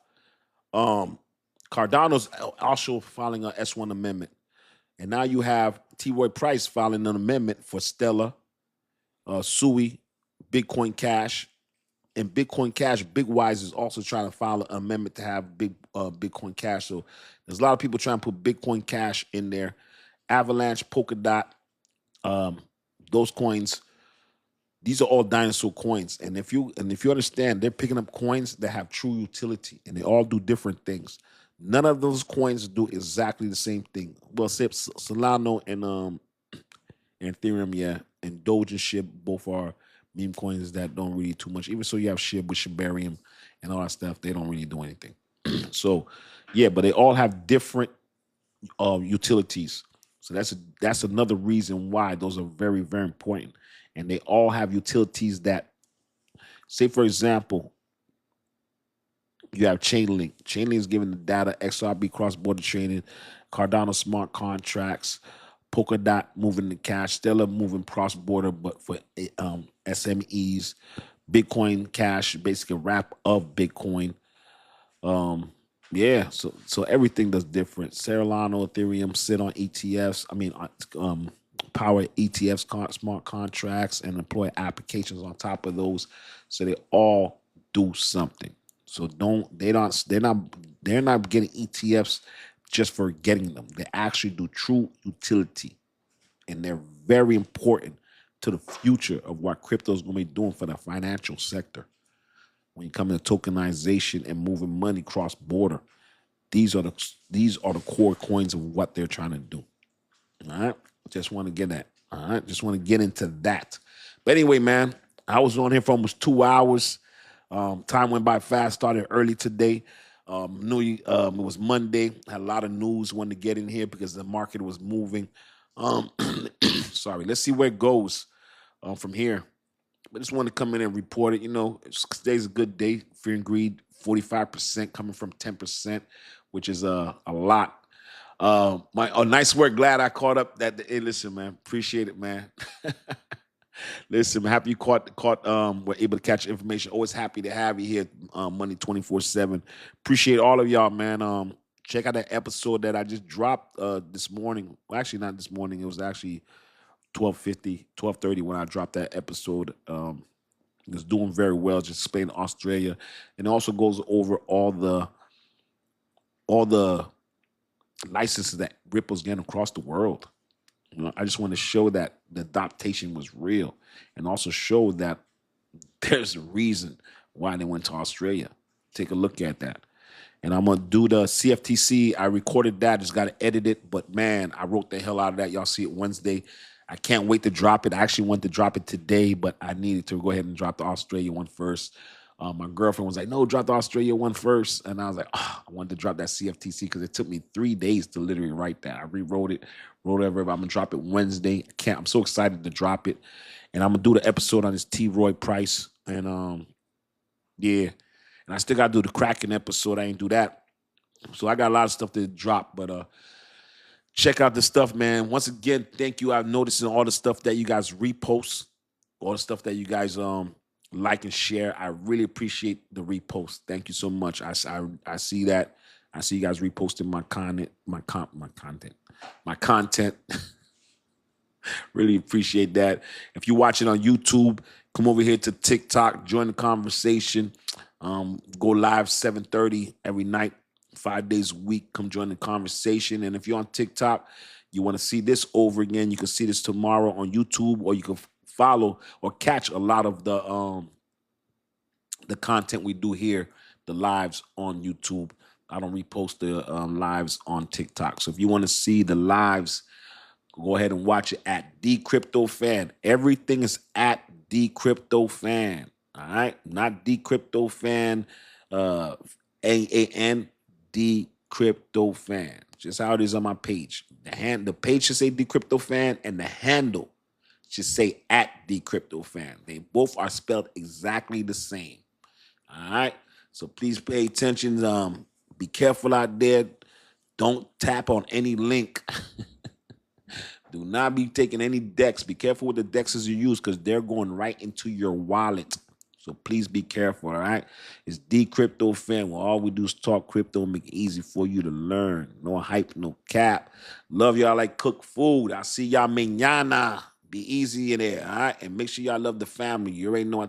[SPEAKER 1] Cardano's also filing an S1 amendment, and now you have T. Roy Price filing an amendment for Stellar, Sui, Bitcoin Cash, and Bitcoin Cash. Bitwise is also trying to file an amendment to have Bitcoin Cash. So there's a lot of people trying to put Bitcoin Cash in there. Avalanche, Polkadot, those coins. These are all dinosaur coins, and if you understand, they're picking up coins that have true utility, and they all do different things. None of those coins do exactly the same thing. Well, except Solana and Ethereum, yeah, and Doge and SHIB both are meme coins that don't really too much. Even so, you have SHIB with Shibarium and all that stuff. They don't really do anything. So, yeah, but they all have different utilities. So that's another reason why those are very, very important. And they all have utilities that, say, for example, you have Chainlink. Chainlink is giving the data, XRP cross-border trading, Cardano smart contracts, Polkadot moving the cash, Stellar moving cross-border, but for SMEs, Bitcoin Cash, basically a wrap of Bitcoin. Yeah, so everything does different. Solana, Ethereum sit on ETFs. Power ETFs, smart contracts, and employ applications on top of those. So they all do something. So they're not getting ETFs just for getting them. They actually do true utility, and they're very important to the future of what crypto is going to be doing for the financial sector. When you come into tokenization and moving money cross border, these are the core coins of what they're trying to do. All right, just want to get that. All right, just want to get into that. But anyway, man, I was on here for almost 2 hours. Time went by fast. Started early today. It was Monday. Had a lot of news. Wanted to get in here because the market was moving. Sorry. Let's see where it goes from here. I just want to come in and report it. Today's a good day. Fear and greed, 45% coming from 10%, which is a lot. Nice work. Glad I caught up. Hey, listen, man. Appreciate it, man. Listen, I'm happy you were able to catch information. Always happy to have you here, Money 24/7. Appreciate all of y'all, man. Check out that episode that I just dropped this morning. Well, actually, not this morning. It was actually 12:30 when I dropped that episode. It's doing very well. Just explaining Australia, and it also goes over all the licenses that Ripple's getting across the world. I just want to show that the adaptation was real, and also show that there's a reason why they went to Australia. Take a look at that. And I'm gonna do the CFTC. I recorded that, just gotta edit it. But man, I wrote the hell out of that. Y'all see it Wednesday. I can't wait to drop it. I actually wanted to drop it today, but I needed to go ahead and drop the Australia one first. My girlfriend was like, no, drop the Australia one first. And I was like, I wanted to drop that CFTC because it took me 3 days to literally write that. I rewrote it, wrote everything. I'm going to drop it Wednesday. I'm so excited to drop it. And I'm going to do the episode on this T. Roy Price. And yeah. And I still got to do the Kraken episode. I ain't do that. So I got a lot of stuff to drop. But check out the stuff, man. Once again, thank you. I've noticed all the stuff that you guys repost, all the stuff that you guys like and share. I really appreciate the repost. Thank you so much. I see that. I see you guys reposting my content. Really appreciate that. If you're watching on YouTube, come over here to TikTok, join the conversation. Go live 7:30 every night, 5 days a week. Come join the conversation. And if you're on TikTok, you want to see this over again, you can see this tomorrow on YouTube, or you can follow or catch a lot of the content we do here, the lives on YouTube. I don't repost the lives on TikTok. So if you want to see the lives, go ahead and watch it at Dcryptofan. Everything is at Dcryptofan. All right, not Dcryptofan, AAN, Dcryptofan. Just how it is on my page. The page should say Dcryptofan, and the handle should say at Dcryptofan. They both are spelled exactly the same. All right, so please pay attention. Be careful out there. Don't tap on any link. Do not be taking any decks. Be careful with the decks you use, because they're going right into your wallet. So please be careful, all right? It's Dcryptofan, where all we do is talk crypto and make it easy for you to learn. No hype, no cap. Love y'all like cook food. I'll see y'all mañana. Be easy in there, all right? And make sure y'all love the family. You already know